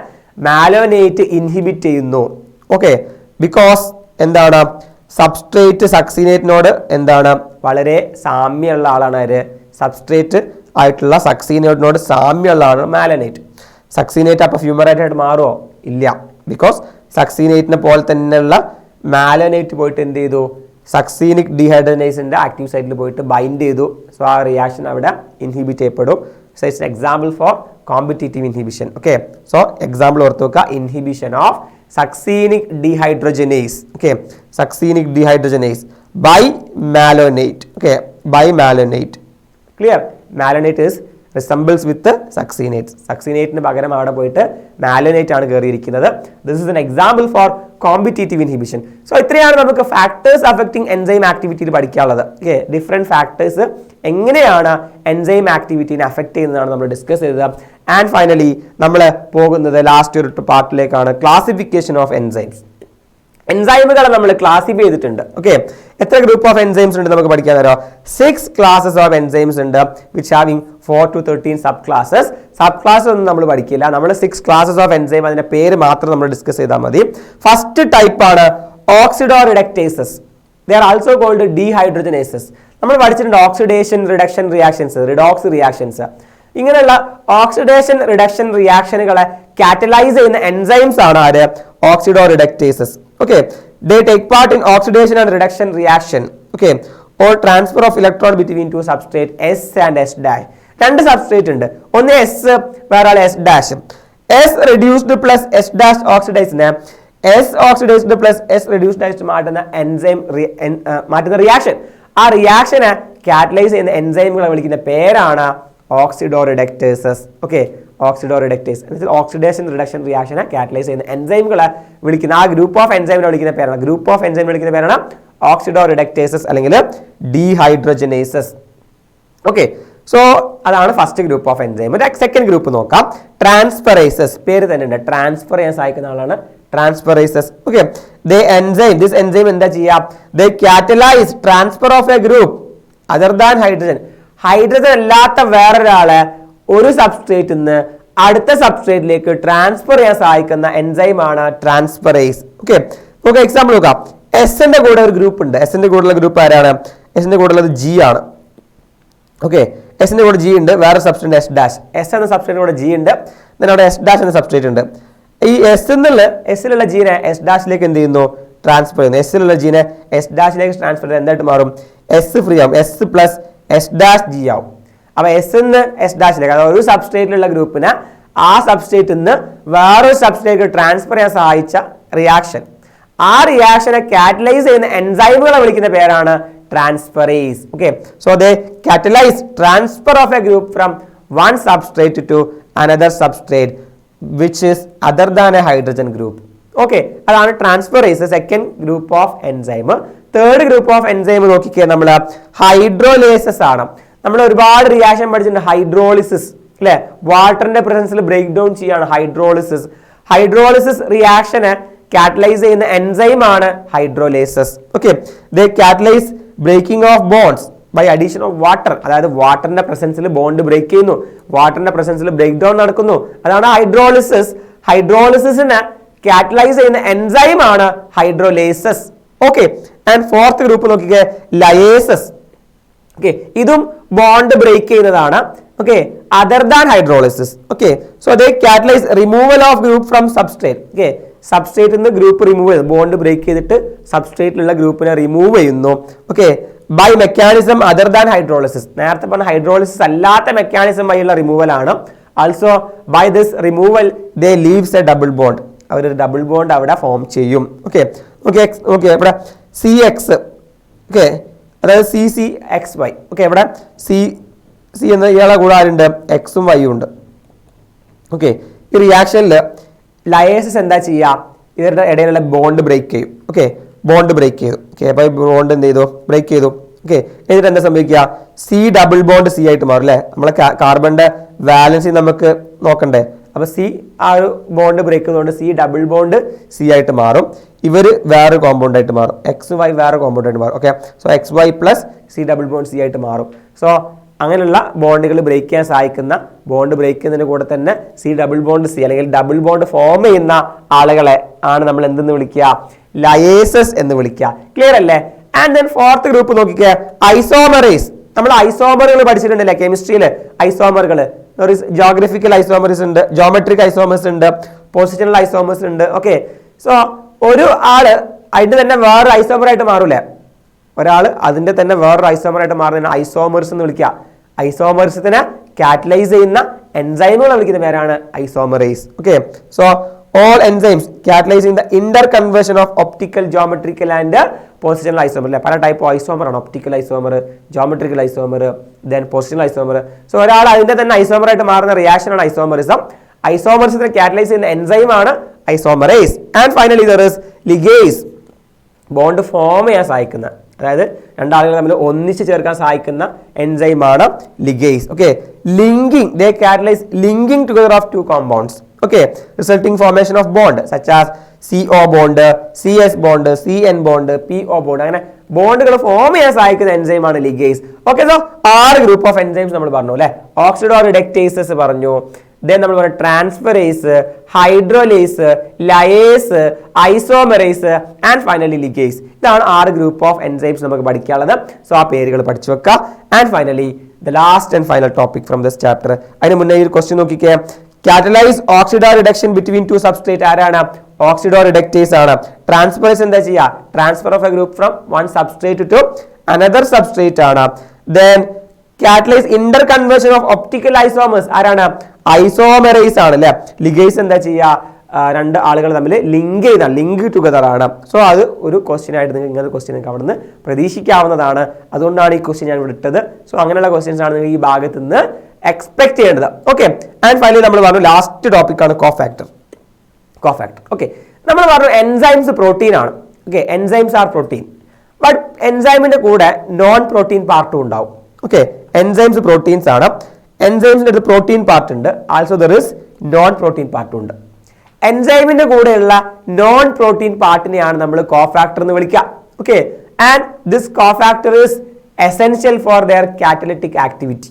മാലോനേറ്റ് ഇൻഹിബിറ്റ് ചെയ്യുന്നു. ഓക്കെ, ബിക്കോസ് എന്താണ്? സബ്സ്ട്രേറ്റ് സക്സീനേറ്റിനോട് എന്താണ്? വളരെ സാമ്യമുള്ള ആളാണ് ആര്? സബ്സ്ട്രേറ്റ് ആയിട്ടുള്ള സക്സീനേറ്റിനോട് സാമ്യമുള്ള ആളാണ് മാലനേറ്റ്. സക്സീനേറ്റ് അപ്പോൾ ഫ്യൂമറേറ്റ് ആയിട്ട് മാറുമോ? ഇല്ല. ബിക്കോസ് സക്സീനേറ്റിനെ പോലെ തന്നെയുള്ള മാലനേറ്റ് പോയിട്ട് എന്ത് ചെയ്തു? സക്സീനിക് ഡീഹൈഡ്രജനേസിന്റെ ആക്റ്റീവ് സൈറ്റിൽ പോയിട്ട് ബൈൻഡ് ചെയ്തു. സോ ആ റിയാക്ഷൻ അവിടെ ഇൻഹിബിറ്റ് ചെയ്യപ്പെടും. So it's example for competitive inhibition. Okay, so example ഓർത്ത് വെക്കുക, inhibition of succinic dehydrogenase. Okay, succinic dehydrogenase by malonate. Okay, by malonate. Clear? Malonate is resembles with the succinate. Succinate ന് പകരം അവിടെ പോയിട്ട് malonate ആണ് കയറിയിരിക്കുന്നത്. This is an example for competitive inhibition. So ഇത്രയാണ് നമുക്ക് factors affecting enzyme activity പഠിക്കാനുള്ളത്. Okay, different factors എങ്ങനെയാണ് enzyme activity നെ affect ചെയ്യുന്നതാണ് നമ്മൾ ഡിസ്കസ് ചെയ്തത്. ആൻഡ് ഫൈനലി നമ്മൾ പോകുന്നത് ലാസ്റ്റ് ഒരു പാർട്ടിലേക്കാണ്, ക്ലാസിഫിക്കേഷൻ ഓഫ് എൻസൈംസ്. എൻസൈമുകളെ നമ്മൾ ക്ലാസിഫൈ ചെയ്തിട്ടുണ്ട്. ഓക്കെ, എത്ര ഗ്രൂപ്പ് ഓഫ് എൻസൈംസ് ഉണ്ട് നമുക്ക് പഠിക്കാൻ തരാം? 6 ക്ലാസസ് ഓഫ് എൻസൈംസ് ഉണ്ട്, which having 4 to 13 sub classes. Sub class ഒന്നും നമ്മൾ പഠിക്കില്ല, നമ്മൾ 6 ക്ലാസസ് ഓഫ് എൻസൈം അതിന്റെ പേര് മാത്രം നമ്മൾ ഡിസ്കസ് ചെയ്താൽ മതി. ഫസ്റ്റ് ടൈപ്പ് ആണ് oxidoreductases. They are also called dehydrogenases. നമ്മൾ പഠിച്ചിട്ടുണ്ട് oxidation reduction reactions, redox reactions. ഇങ്ങനെയുള്ള ഓക്സിഡേഷൻ റിഡക്ഷൻ റിയാക്ഷനുകളെ കാറ്റലൈസ് ചെയ്യുന്ന എൻസൈംസ് ആണ് ആര്? Oxidoreductases. Okay, they take part in oxidation and reduction reaction. Okay, or transfer of electron between two substrate S and S dash. രണ്ട് substrate ഉണ്ട്, ഒന്ന് S വേറെ S dash. S reduced plus S dash oxidized S oxidized plus S reduced ആയിട്ട് മാറ്റുന്ന enzyme മാറ്റുന്ന reaction. ആ റിയാക്ഷനെ catalyse ചെയ്യുന്ന എൻസൈമുകളെ വിളിക്കുന്ന പേരാണ് ഓക്സിഡോറിഡക്ടേസസ്. ഓക്കെ, ഓക്സിഡോറിഡക്ടേസ് ഓക്സിഡേഷൻ റിഡക്ഷൻ റിയാക്ഷനെ കാറ്റലൈസ് ചെയ്യുന്ന എൻസൈമുകളെ വിളിക്കുന്ന ആ ഗ്രൂപ്പ് ഓഫ് എൻസൈമിനെ വിളിക്കുന്ന പേരാണ് വിളിക്കുന്ന പേരാണ് ഓക്സിഡോറിഡക്ടേസസ് അല്ലെങ്കിൽ ഡീഹൈഡ്രജനേസസ്. ഓക്കെ, സോ അതാണ് first group of enzyme. Second group നോക്കാം, ട്രാൻസ്ഫറേസസ്. പേര് തന്നെ ഉണ്ട്, ട്രാൻസ്ഫർ ചെയ്യാൻ സഹായിക്കുന്ന ആളാണ് ട്രാൻസ്ഫറേസസ്. ഓക്കെ, ദിസ് എൻസൈം എന്താ ചെയ്യാം? They catalyse transfer of a group other than hydrogen. Hydrogen അല്ലാത്ത വേറൊരാളെ ഒരു സബ്സ്ട്രേറ്റിൽ നിന്ന് അടുത്ത സബ്സ്ട്രേറ്റിലേക്ക് ട്രാൻസ്ഫർ ചെയ്യാൻ സഹായിക്കുന്ന എൻസൈമാണ് ട്രാൻസ്ഫറേസ്. ഓക്കെ, നമുക്ക് എക്സാമ്പിൾ നോക്കാം. എസിന്റെ കൂടെ ഒരു ഗ്രൂപ്പ് ഉണ്ട്. എസിന്റെ കൂടെയുള്ള ഗ്രൂപ്പ് ആരാണ്? എസിന്റെ കൂടെ ഉള്ളത് ജി ആണ്. ഓക്കെ, എസിന്റെ കൂടെ ജി ഉണ്ട്, വേറെ സബ്സ്ട്രേറ്റ് എസ് ഡാഷ്. എസ് എന്ന സബ്സ്ട്രേറ്റിന്റെ കൂടെ ജി ഉണ്ട്, അവിടെ എസ് ഡാഷ് എന്ന സബ്സ്ട്രേറ്റ് ഉണ്ട്. ഈ എസിലുള്ള ജീനെ എസ് ഡാഷിലേക്ക് എന്ത് ചെയ്യുന്നു? ട്രാൻസ്ഫർ ചെയ്യുന്നു. എസിലുള്ള ജീനെ എസ് ഡാഷിലേക്ക് ട്രാൻസ്ഫർ ചെയ്ത് എന്തായിട്ട് മാറും? എസ് ഫ്രീ ആവും, S plus S dash G ആവും. അപ്പൊ എസ് നിന്ന് എസ് ഡാഷിലേക്ക്, അതായത് ഒരു സബ്സ്ട്രേറ്റിലുള്ള ഗ്രൂപ്പിന് ആ സബ്സ്ട്രേറ്റിൽ നിന്ന് വേറൊരു സബ്സ്ട്രേറ്റ് ട്രാൻസ്ഫർ ചെയ്യാൻ സഹായിച്ച റിയാക്ഷൻ, ആ റിയാക്ഷനെ കാറ്റലൈസ് ചെയ്യുന്ന എൻസൈമുകളെ വിളിക്കുന്ന പേരാണ് transferase. Okay, so they catalyse transfer of a group from one substrate to another substrate which is other than a hydrogen group. Okay, അതാണ് transferase, second group of enzyme. Third group of enzyme നോക്കിക്കേ, നമ്മൾ ഹൈഡ്രോലേസസ് ആണ്. നമ്മൾ ഒരുപാട് reaction പഠിച്ചിട്ടുണ്ട്. Hydrolysis അല്ലെ, വാട്ടറിന്റെ പ്രസൻസിൽ ബ്രേക്ക് ഡൗൺ ചെയ്യാണ് ഹൈഡ്രോളിസിസ്. ഹൈഡ്രോളിസിസ് റിയാക്ഷനെ കാറ്റലൈസ് ചെയ്യുന്ന എൻസൈം ആണ് hydrolases. Okay, they catalyse breaking of bonds by addition of water. അതായത് വാട്ടറിന്റെ പ്രസൻസിൽ ബോണ്ട് ബ്രേക്ക് ചെയ്യുന്നു, വാട്ടറിന്റെ പ്രസൻസിൽ ബ്രേക്ക് ഡൗൺ നടക്കുന്നു, അതാണ് ഹൈഡ്രോളിസിസ്. ഹൈഡ്രോളിസിസിനെ കാറ്റലൈസ് ചെയ്യുന്ന എൻസൈം ആണ് hydrolases. Okay, and fourth group നോക്കിക്കേ, ലയേസസ്. ഓക്കെ, ഇതും ബോണ്ട് ബ്രേക്ക് ചെയ്യുന്നതാണ്. okay, other than hydrolysis. Okay, so they catalyze removal of group from substrate. Okay, substrate in the group remove bond break ചെയ്തിട്ട് substrate ഉള്ള ഗ്രൂപ്പിനെ remove ചെയ്യുന്നു. Okay, by mechanism other than hydrolysis. നേരത്തെ പറഞ്ഞ hydrolysis അല്ലാത്ത mechanism വഴിയുള്ള removal ആണ്. Also by this removal they leaves a double bond. അവർ ഒരു ഡബിൾ ബോണ്ട് അവിടെ ഫോം ചെയ്യും. ഓക്കെ ഓക്കെ ഓക്കെ ഇവിടെ CX, ഓക്കെ, അതായത് CCXY. ഓക്കെ, ഇവിടെ സി എന്ന ഇയാളെ കൂടെ ആരുണ്ട്, എക്സും വൈയും ഉണ്ട്. ഓക്കെ, ഈ റിയാക്ഷനിൽ ലയേസസ് എന്താ ചെയ്യുക, ഇവരുടെ ഇടയിലുള്ള ബോണ്ട് ബ്രേക്ക് ചെയ്യും. ഓക്കെ, ബോണ്ട് ബ്രേക്ക് ചെയ്തു. ഓക്കെ, അപ്പോൾ ബോണ്ട് എന്ത് ചെയ്തു, ബ്രേക്ക് ചെയ്തു. ഓക്കെ, എന്നിട്ട് എന്താ സംഭവിക്കുക, സി ഡബിൾ ബോണ്ട് സി ആയിട്ട് മാറും അല്ലേ. നമ്മളെ കാർബണിന്റെ വാലൻസി നമുക്ക് നോക്കണ്ടേ. അപ്പോൾ സി ആ ഒരു ബോണ്ട് ബ്രേക്ക് ചെയ്തുകൊണ്ട് സി ഡബിൾ ബോണ്ട് സി ആയിട്ട് മാറും. ഇവർ വേറെ കോമ്പൗണ്ട് ആയിട്ട് മാറും, എക്സ് വൈ വേറെ കോമ്പൗണ്ട് ആയിട്ട് മാറും. Okay, so X Y plus C double bond C ആയിട്ട് മാറും. സോ അങ്ങനെയുള്ള ബോണ്ടുകൾ ബ്രേക്ക് ചെയ്യാൻ സഹായിക്കുന്ന, ബോണ്ട് ബ്രേക്ക് ചെയ്യുന്നതിന് കൂടെ തന്നെ സി ഡബിൾ ബോണ്ട് സി അല്ലെങ്കിൽ ഡബിൾ ബോണ്ട് ഫോം ചെയ്യുന്ന ആളുകളെ ആണ് നമ്മൾ എന്തെന്ന് വിളിക്കുക, ലയേസസ് എന്ന് വിളിക്കുക. ക്ലിയർ അല്ലേ? ആൻഡ് ദെൻ ഫോർത്ത് ഗ്രൂപ്പ് നോക്കിക്കുക, ഐസോമറേസ്. നമ്മൾ ഐസോമറുകൾ പഠിച്ചിട്ടുണ്ടല്ലേ കെമിസ്ട്രിയിൽ. ഐസോമറുകൾ ജോഗ്രഫിക്കൽ ഐസോമേഴ്സ് ഉണ്ട്, ജോമെട്രിക് ഐസോമേഴ്സ് ഉണ്ട്, പൊസിഷണൽ ഐസോമേഴ്സ് ഉണ്ട്. ഓക്കെ, സോ ഒരു ആള് അതിന്റെ തന്നെ വേറൊരു ഐസോമറായിട്ട് മാറൂലേ, ഒരാൾ അതിന്റെ തന്നെ വേറൊരു ഐസോമറായിട്ട് മാറുന്നതിന് ഐസോമേഴ്സ് എന്ന് വിളിക്കുക. ഐസോമേഴ്സിനെ കാറ്റലൈസ് ചെയ്യുന്ന എൻസൈമുകൾ വിളിക്കുന്ന പേരാണ് isomerase. Okay, so all enzymes catalyzing the interconversion of optical, geometrical and positional isomer. അല്ലേ, പല ടൈപ്പ് ഐസോമർ ആണ്, optical isomer, geometrical isomer, then positional isomer. So ഒരാൾ അതിന്റെ തന്നെ ഐസോമറായിട്ട് മാറുന്ന റിയാക്ഷൻ ആണ് ഐസോമറിസം. ഐസോമറിസത്തിനെ കാറ്റലൈസ് ചെയ്യുന്ന എൻസൈം ആണ് isomerase. And finally there is ligase, bond form ചെയ്യാൻ സഹായിക്കുന്ന, അതായത് രണ്ടാളുകൾ തമ്മിൽ ഒന്നിച്ച് ചേർക്കാൻ സഹായിക്കുന്ന എൻസൈമാണ് ligase. Okay, linking, they catalyse linking together of two compounds. Okay, resulting formation of bond such as CO bond, CS bond, CN bond, PO bond. അങ്ങനെ ബോണ്ടുകൾ ഫോം ചെയ്യാൻ സഹായിക്കുന്ന എൻസൈം ആണ് ligase. Okay, so 6 group of enzymes നമ്മൾ പറഞ്ഞു അല്ലേ. Oxido reductases പറഞ്ഞു, ദെൻ നമ്മൾ പറഞ്ഞു transferase, hydrolase, lyase, isomerase and finally ligase. ഇതാണ് 6 ഗ്രൂപ്പ് ഓഫ് എൻസൈംസ് നമുക്ക് പഠിക്കാനുള്ളത്. സോ ആ പേരുകൾ പഠിച്ചു വെക്കുക. And finally the last and final topic from this chapter. അതിന് മുന്നേ ഈ ക്വസ്റ്റ്യൻ നോക്കിക്കേ, catalyze oxido reduction between two substrate ആരാണ്, oxido reductase ആണ്. ട്രാൻസ്ഫറേസ് എന്താ ചെയ്യുക, transfer of a group from one substrate to another substrate ആണ്. Then catalyze interconversion of optical isomers ആരാണ്, ഐസോമറേസ് ആണ് അല്ലെ. ലിഗേസ് എന്താ ചെയ്യുക, രണ്ട് ആളുകൾ തമ്മിൽ ലിങ്ക് ചെയ്ത, ലിങ്ക് ടുഗദർ ആണ്. സോ അത് ഒരു ക്വസ്റ്റ്യൻ ആയിട്ട് നിങ്ങൾക്ക് ഇങ്ങനത്തെ ക്വസ്റ്റ്യൻ നിങ്ങൾക്ക് അവിടെ നിന്ന് പ്രതീക്ഷിക്കാവുന്നതാണ്. അതുകൊണ്ടാണ് ഈ ക്വസ്റ്റ്യൻ ഞാൻ ഇവിടെ ഇട്ടത്. സോ അങ്ങനെയുള്ള ക്വസ്റ്റ്യൻസ് ആണ് നിങ്ങൾ ഈ ഭാഗത്ത് നിന്ന് എക്സ്പെക്ട് ചെയ്യേണ്ടത്. ഓക്കെ, ആൻഡ് ഫൈനലി നമ്മൾ പറഞ്ഞു ലാസ്റ്റ് ടോപ്പിക് ആണ് കോഫാക്ടർ. കോഫാക്ടർ, ഓക്കെ, നമ്മൾ പറഞ്ഞു എൻസൈംസ് പ്രോട്ടീൻ ആണ്. Okay, enzymes are protein, but എൻസൈമിന്റെ കൂടെ നോൺ പ്രോട്ടീൻ പാർട്ടും ഉണ്ടാവും. ഓക്കെ, എൻസൈംസ് പ്രോട്ടീൻസ് ആണ്, എൻസൈംസിന്റെ ഒരു പ്രോട്ടീൻ പാർട്ട് ഉണ്ട്, also there is known protein പാർട്ടും ഉണ്ട്. എൻസൈമിന്റെ കൂടെയുള്ള നോൺ പ്രോട്ടീൻ പാർട്ടിനെയാണ് നമ്മൾ കോഫാക്ടർ എന്ന് വിളിക്കുക. Okay, and this cofactor is essential for their catalytic activity.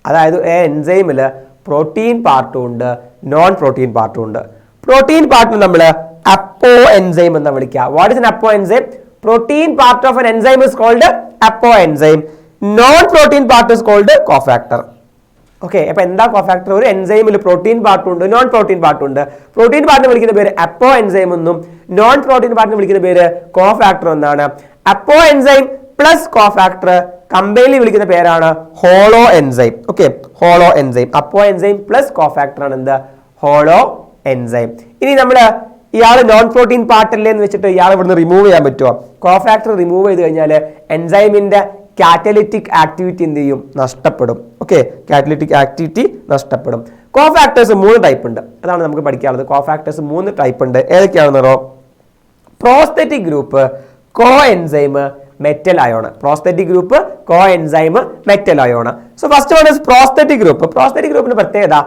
അതായത് എൻസൈമിൽ പ്രോട്ടീൻ പാർട്ടും ഉണ്ട്, നോൺ പ്രോട്ടീൻ പാർട്ടും ഉണ്ട്. പ്രോട്ടീൻ പാർട്ടിന് നമ്മൾ അപ്പോ എൻസൈം എന്ന് വിളിക്കുക. What is an apo enzyme? Protein part of an enzyme is called apo enzyme. Non protein part is called cofactor. Okay, അപ്പൊ എന്താ കോഫാക്ടർ? ഒരു എൻസൈമിൽ പ്രോട്ടീൻ പാർട്ടും ഉണ്ട്, നോൺ പ്രോട്ടീൻ പാർട്ടും ഉണ്ട്. പ്രോട്ടീൻ പാർട്ടിനെ വിളിക്കുന്ന പേര് അപ്പോ എൻസൈം എന്നും നോൺ പ്രോട്ടീൻ പാർട്ടിനെ വിളിക്കുന്ന പേര് കോഫാക്ടർ എന്നാണ്. അപ്പോ എൻസൈം പ്ലസ് കോഫാക്ടർ കമ്പൈൻലി വിളിക്കുന്ന പേരാണ് hollow enzyme. Okay, hollow enzyme. അപ്പോ എൻസൈം പ്ലസ് കോഫാക്ടർ ആണ് എന്ത്, ഹോളോ എൻസൈം. ഇനി നമ്മൾ ഇയാൾ നോൺ പ്രോട്ടീൻ പാർട്ടല്ലേ എന്ന് വെച്ചിട്ട് ഇയാൾ ഇവിടുന്ന് റിമൂവ് ചെയ്യാൻ പറ്റുമോ? കോഫാക്ടർ റിമൂവ് ചെയ്ത് കഴിഞ്ഞാൽ എൻസൈമിന്റെ കാറ്റലിറ്റിക് ആക്ടിവിറ്റി എന്ത് ചെയ്യും, നഷ്ടപ്പെടും. ഓക്കെ, കാറ്റലിറ്റിക് ആക്ടിവിറ്റി നഷ്ടപ്പെടും. കോഫാക്ടേഴ്സ് 3 ടൈപ്പ് ഉണ്ട്, അതാണ് നമുക്ക് പഠിക്കാനുള്ളത്. കോഫാക്ടേഴ്സ് 3 ടൈപ്പ് ഉണ്ട്. ഏതൊക്കെയാണെന്നോ? Prosthetic group, co enzyme, metal ion. Prosthetic group, co enzyme, metal ion. So first one is prosthetic group. Prosthetic ഗ്രൂപ്പിന്റെ പ്രത്യേകത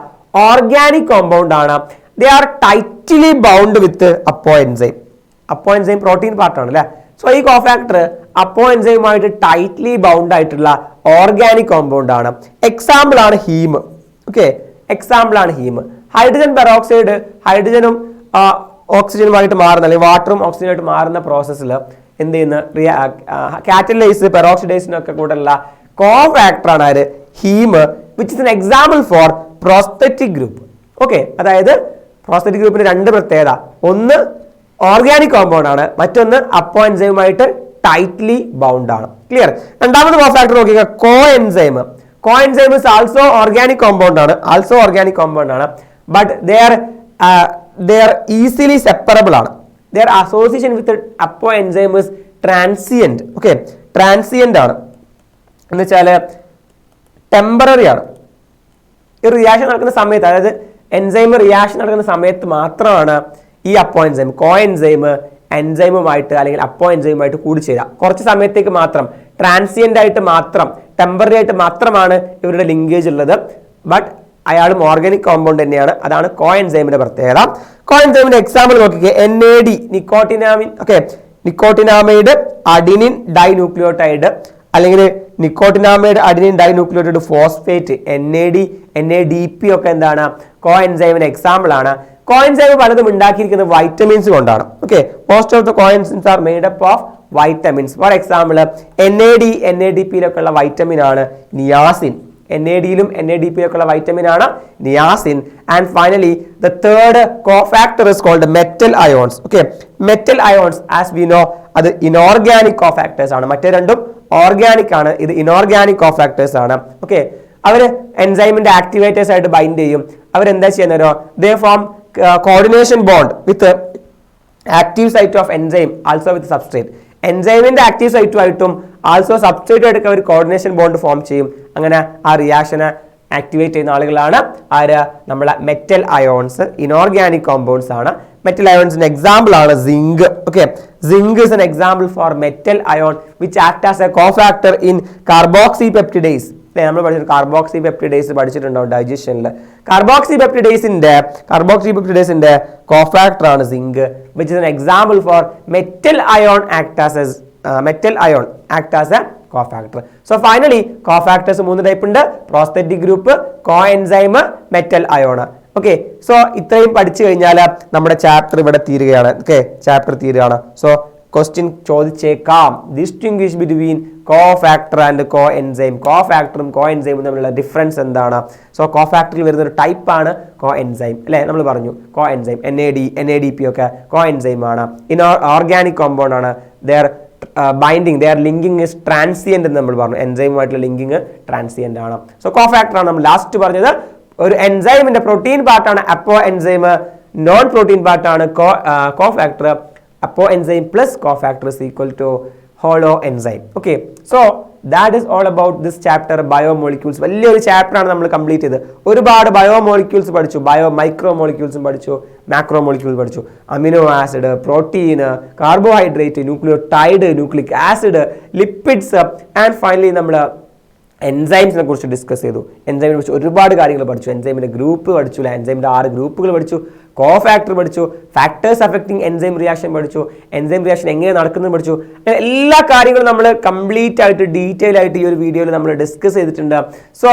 ഓർഗാനിക് കോമ്പൗണ്ട് ആണ്. They are tightly bound with apo enzyme. അപ്പോ എൻസൈം പ്രോട്ടീൻ പാർട്ടാണ് അല്ലെ. So ഈ cofactor അപ്പോ എൻസൈമുമായിട്ട് tightly bound ആയിട്ടുള്ള ഓർഗാനിക് കോമ്പൗണ്ട് ആണ്. എക്സാമ്പിൾ ആണ് ഹീം. ഓക്കെ, എക്സാമ്പിൾ ആണ് ഹീം. ഹൈഡ്രജൻ പെറോക്സൈഡ് ഹൈഡ്രജനും ഓക്സിജനുമായിട്ട് മാറുന്ന, അല്ലെങ്കിൽ വാട്ടറും ഓക്സിജനുമായിട്ട് മാറുന്ന പ്രോസസ്സിൽ എന്ത് ചെയ്യുന്ന കാറ്റലൈസ് പെറോക്സിഡൈസിനൊക്കെ കൂടെയുള്ള കോഫാക്ടർ ആണ് ആര്, heme. Which is an example for prosthetic group. Okay, അതായത് പ്രോസ്തെറ്റിക് ഗ്രൂപ്പിന് രണ്ട് പ്രത്യേകത, ഒന്ന് ഓർഗാനിക് കോമ്പൗണ്ട് ആണ്, മറ്റൊന്ന് അപ്പോ എൻസൈമുമായിട്ട് ടൈറ്റ്ലി ബൗണ്ട് ആണ്. ക്ലിയർ. രണ്ടാമത് കോഫാക്ടർ നോക്കിയ coenzyme. Coenzyme is also organic compound ആണ്, but they are easily separable ആണ്. their association with the apo enzyme is transient. okay, transient ആണ് എന്ന് വെച്ചാൽ ടെമ്പററി ആണ്. ഈ റിയാക്ഷൻ നടക്കുന്ന സമയത്ത്, അതായത് എൻസൈം റിയാക്ഷൻ നടക്കുന്ന സമയത്ത് മാത്രമാണ് ഈ അപ്പോ എൻസൈം കോ എൻസൈം എൻസൈമുമായിട്ട് അല്ലെങ്കിൽ അപ്പോ എൻസൈമുമായിട്ട് കൂടിച്ചേരാം. കുറച്ച് സമയത്തേക്ക് മാത്രം, ട്രാൻസിയന്റ് ആയിട്ട് മാത്രം, ടെമ്പററി ആയിട്ട് മാത്രമാണ് ഇവരുടെ ലിങ്കേജ് ഉള്ളത്. ബട്ട് അയാളും ഓർഗാനിക് കോമ്പൗണ്ട് തന്നെയാണ്. അതാണ് കോ എൻസൈമിന്റെ പ്രത്യേകത. കോ എൻസൈമിന്റെ എക്സാമ്പിൾ നോക്കിക്കേ, NAD nicotinamine. Okay, nicotinamide adenine dinucleotide അല്ലെങ്കിൽ nicotinamide adenine dinucleotide phosphate, NADP ഒക്കെ എന്താണ്, കോ എൻസൈമിന്റെ എക്സാമ്പിൾ ആണ്. കോ എൻസൈം പലതും ഉണ്ടാക്കിയിരിക്കുന്നത് വൈറ്റമിൻസ് കൊണ്ടാണ്. Okay, most of the co enzymes are made up of vitamins. For example NADP-ലൊക്കെ ഉള്ള വൈറ്റമിൻ ആണ് നിയാസിൻ. NAD-യിലും NADP-ലൊക്കെ ഉള്ള വൈറ്റമിൻ ആണ് niacin. And finally the third cofactor is called metal ions. Okay, metal ions as we know അത് inorganic cofactors ആണ്. മറ്റേ രണ്ടും ഓർഗാനിക് ആണ്, ഇത് ഇനോർഗാനിക് കോഫാക്ടേഴ്സ് ആണ്. ഓക്കെ, അവർ എൻസൈമിന്റെ ആക്ടിവേറ്റേഴ്സ് ആയിട്ട് ബൈൻഡ് ചെയ്യും. അവരെന്താ ചെയ്യുന്നവരോ, they form coordination bond with active site of enzyme also with substrate. എൻസൈമിന്റെ ആക്റ്റീവ് സൈറ്റുമായിട്ടും ആൾസോ സബ്സ്ട്രേറ്റുമായിട്ടൊക്കെ അവർ കോർഡിനേഷൻ ബോണ്ട് ഫോം ചെയ്യും. അങ്ങനെ ആ റിയാക്ഷനെ ആക്ടിവേറ്റ് ചെയ്യുന്ന ആളുകളാണ് ആര്, നമ്മളെ മെറ്റൽ അയോൺസ്. ഇനോർഗാനിക് കോമ്പൗണ്ട്സ് ആണ്. മെറ്റൽ അയോൺസിന്റെ എക്സാമ്പിൾ ആണ് zinc. Okay, zinc is an example for metal ion which act as a cofactor in carboxy peptidase. നമ്മൾ പഠിച്ചിട്ടുണ്ട്, കാർബോക്സി പെപ്റ്റിഡേസ് പഠിച്ചിട്ടുണ്ടാവും ഡൈജഷനിൽ. കാർബോക്സി പെപ്റ്റിഡേസിന്റെ കോഫാക്ടർ ആണ് zinc, which is an example for metal ion act as a cofactor. So finally cofactors 3 type ഉണ്ട്: prosthetic group, co enzyme, metal ion. Okay, so ഇത്രയും പഠിച്ചു കഴിഞ്ഞാൽ നമ്മുടെ ചാപ്റ്റർ ഇവിടെ തീരുകയാണ്. ഓക്കെ, ചാപ്റ്റർ തീരുകയാണ്. സോ ക്വസ്റ്റ്യൻ ചോദിച്ചേക്കാം, distinguish between cofactor and co enzyme. കോഫാക്ടറും കോ എൻസൈമും തമ്മിലുള്ള ഡിഫറൻസ് എന്താണ്? സോ കോഫാക്ടറിൽ വരുന്ന ഒരു ടൈപ്പാണ് കോ എൻസൈം അല്ലേ, നമ്മൾ പറഞ്ഞു. കോ എൻസൈം NADP ഒക്കെ കോ എൻസൈം ആണ്. ഓർഗാനിക് കോമ്പൗണ്ട് ആണ്. ബൈൻഡിങ്, ലിങ്കിങ് ഇസ് ട്രാൻസിയന്റ് എന്ന് നമ്മൾ പറഞ്ഞു. എൻസൈമുമായിട്ടുള്ള ലിങ്കിങ് ട്രാൻസിയന്റ് ആണ്. സോ കോഫാക്ടർ ആണ് നമ്മൾ ലാസ്റ്റ് പറഞ്ഞത്. ഒരു എൻസൈമിന്റെ പ്രോട്ടീൻ പാർട്ടാണ് അപ്പോ എൻസൈം, നോൺ പ്രോട്ടീൻ പാർട്ടാണ് കോഫാക്ടർ. അപ്പോ enzyme plus cofactor is equal to hollow enzyme. Okay, so that is all about this chapter biomolecules. വലിയൊരു ചാപ്റ്റർ ആണ് നമ്മൾ കംപ്ലീറ്റ് ചെയ്ത്. ഒരുപാട് ബയോമോളിക്യൂൾസ് പഠിച്ചു, മൈക്രോ മോളിക്യൂൾസും പഠിച്ചു, മാക്രോ മോളിക്യൂൾസ് പഠിച്ചു. Amino acid, protein, carbohydrate, nucleotide, nucleic acid, lipids and finally നമ്മൾ എൻസൈംസിനെ കുറിച്ച് ഡിസ്കസ് ചെയ്തു. എൻസൈമിനെ കുറിച്ച് ഒരുപാട് കാര്യങ്ങൾ പഠിച്ചു. എൻസൈമിന്റെ ഗ്രൂപ്പ് പഠിച്ചു, എൻസൈമിന്റെ 6 ഗ്രൂപ്പുകൾ പഠിച്ചു, കോഫാക്ടർ പഠിച്ചു, ഫാക്ടേഴ്സ് അഫക്റ്റിംഗ് എൻസൈം റിയാക്ഷൻ പഠിച്ചു, എൻസൈം റിയാക്ഷൻ എങ്ങനെ നടക്കുന്നത് പഠിച്ചു. എല്ലാ കാര്യങ്ങളും നമ്മൾ കംപ്ലീറ്റ് ആയിട്ട് ഡീറ്റെയിൽ ആയിട്ട് ഈ ഒരു വീഡിയോയിൽ നമ്മൾ ഡിസ്കസ് ചെയ്തിട്ടുണ്ട്. So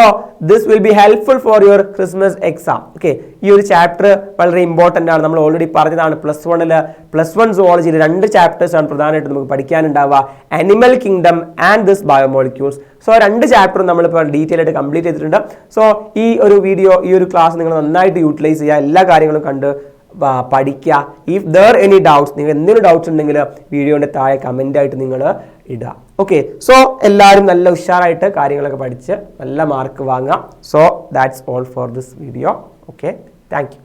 this will be helpful for your Christmas exam. Okay, ഈ ഒരു ചാപ്റ്റർ വളരെ ഇമ്പോർട്ടൻ്റ് ആണ്. നമ്മൾ ഓൾറെഡി പറഞ്ഞതാണ്, +1 സുവോളജിയിൽ 2 ചാപ്റ്റേഴ്സ് ആണ് പ്രധാനമായിട്ട് നമുക്ക് പഠിക്കാനുണ്ടാവുക: animal kingdom and this biomolecules. So 2 ചാപ്റ്ററും നമ്മളിപ്പോൾ ഡീറ്റെയിൽ ആയിട്ട് കംപ്ലീറ്റ് ചെയ്തിട്ടുണ്ട്. സോ ഈ ഒരു വീഡിയോ, ഈ ഒരു ക്ലാസ് നിങ്ങൾ നന്നായിട്ട് യൂട്ടിലൈസ് ചെയ്യുക, എല്ലാ കാര്യങ്ങളും കണ്ട് പഠിക്കുക. ഇഫ് ദർ എനി ഡൗട്ട്സ്, നിങ്ങൾ എന്തെങ്കിലും ഡൗട്ട്സ് ഉണ്ടെങ്കിൽ വീഡിയോയുടെ താഴെ കമൻ്റ് ആയിട്ട് നിങ്ങൾ ഇടുക. ഓക്കെ, സോ എല്ലാവരും നല്ല ഉഷാറായിട്ട് കാര്യങ്ങളൊക്കെ പഠിച്ച് നല്ല മാർക്ക് വാങ്ങാം. So that's all for this video. Okay, thank you.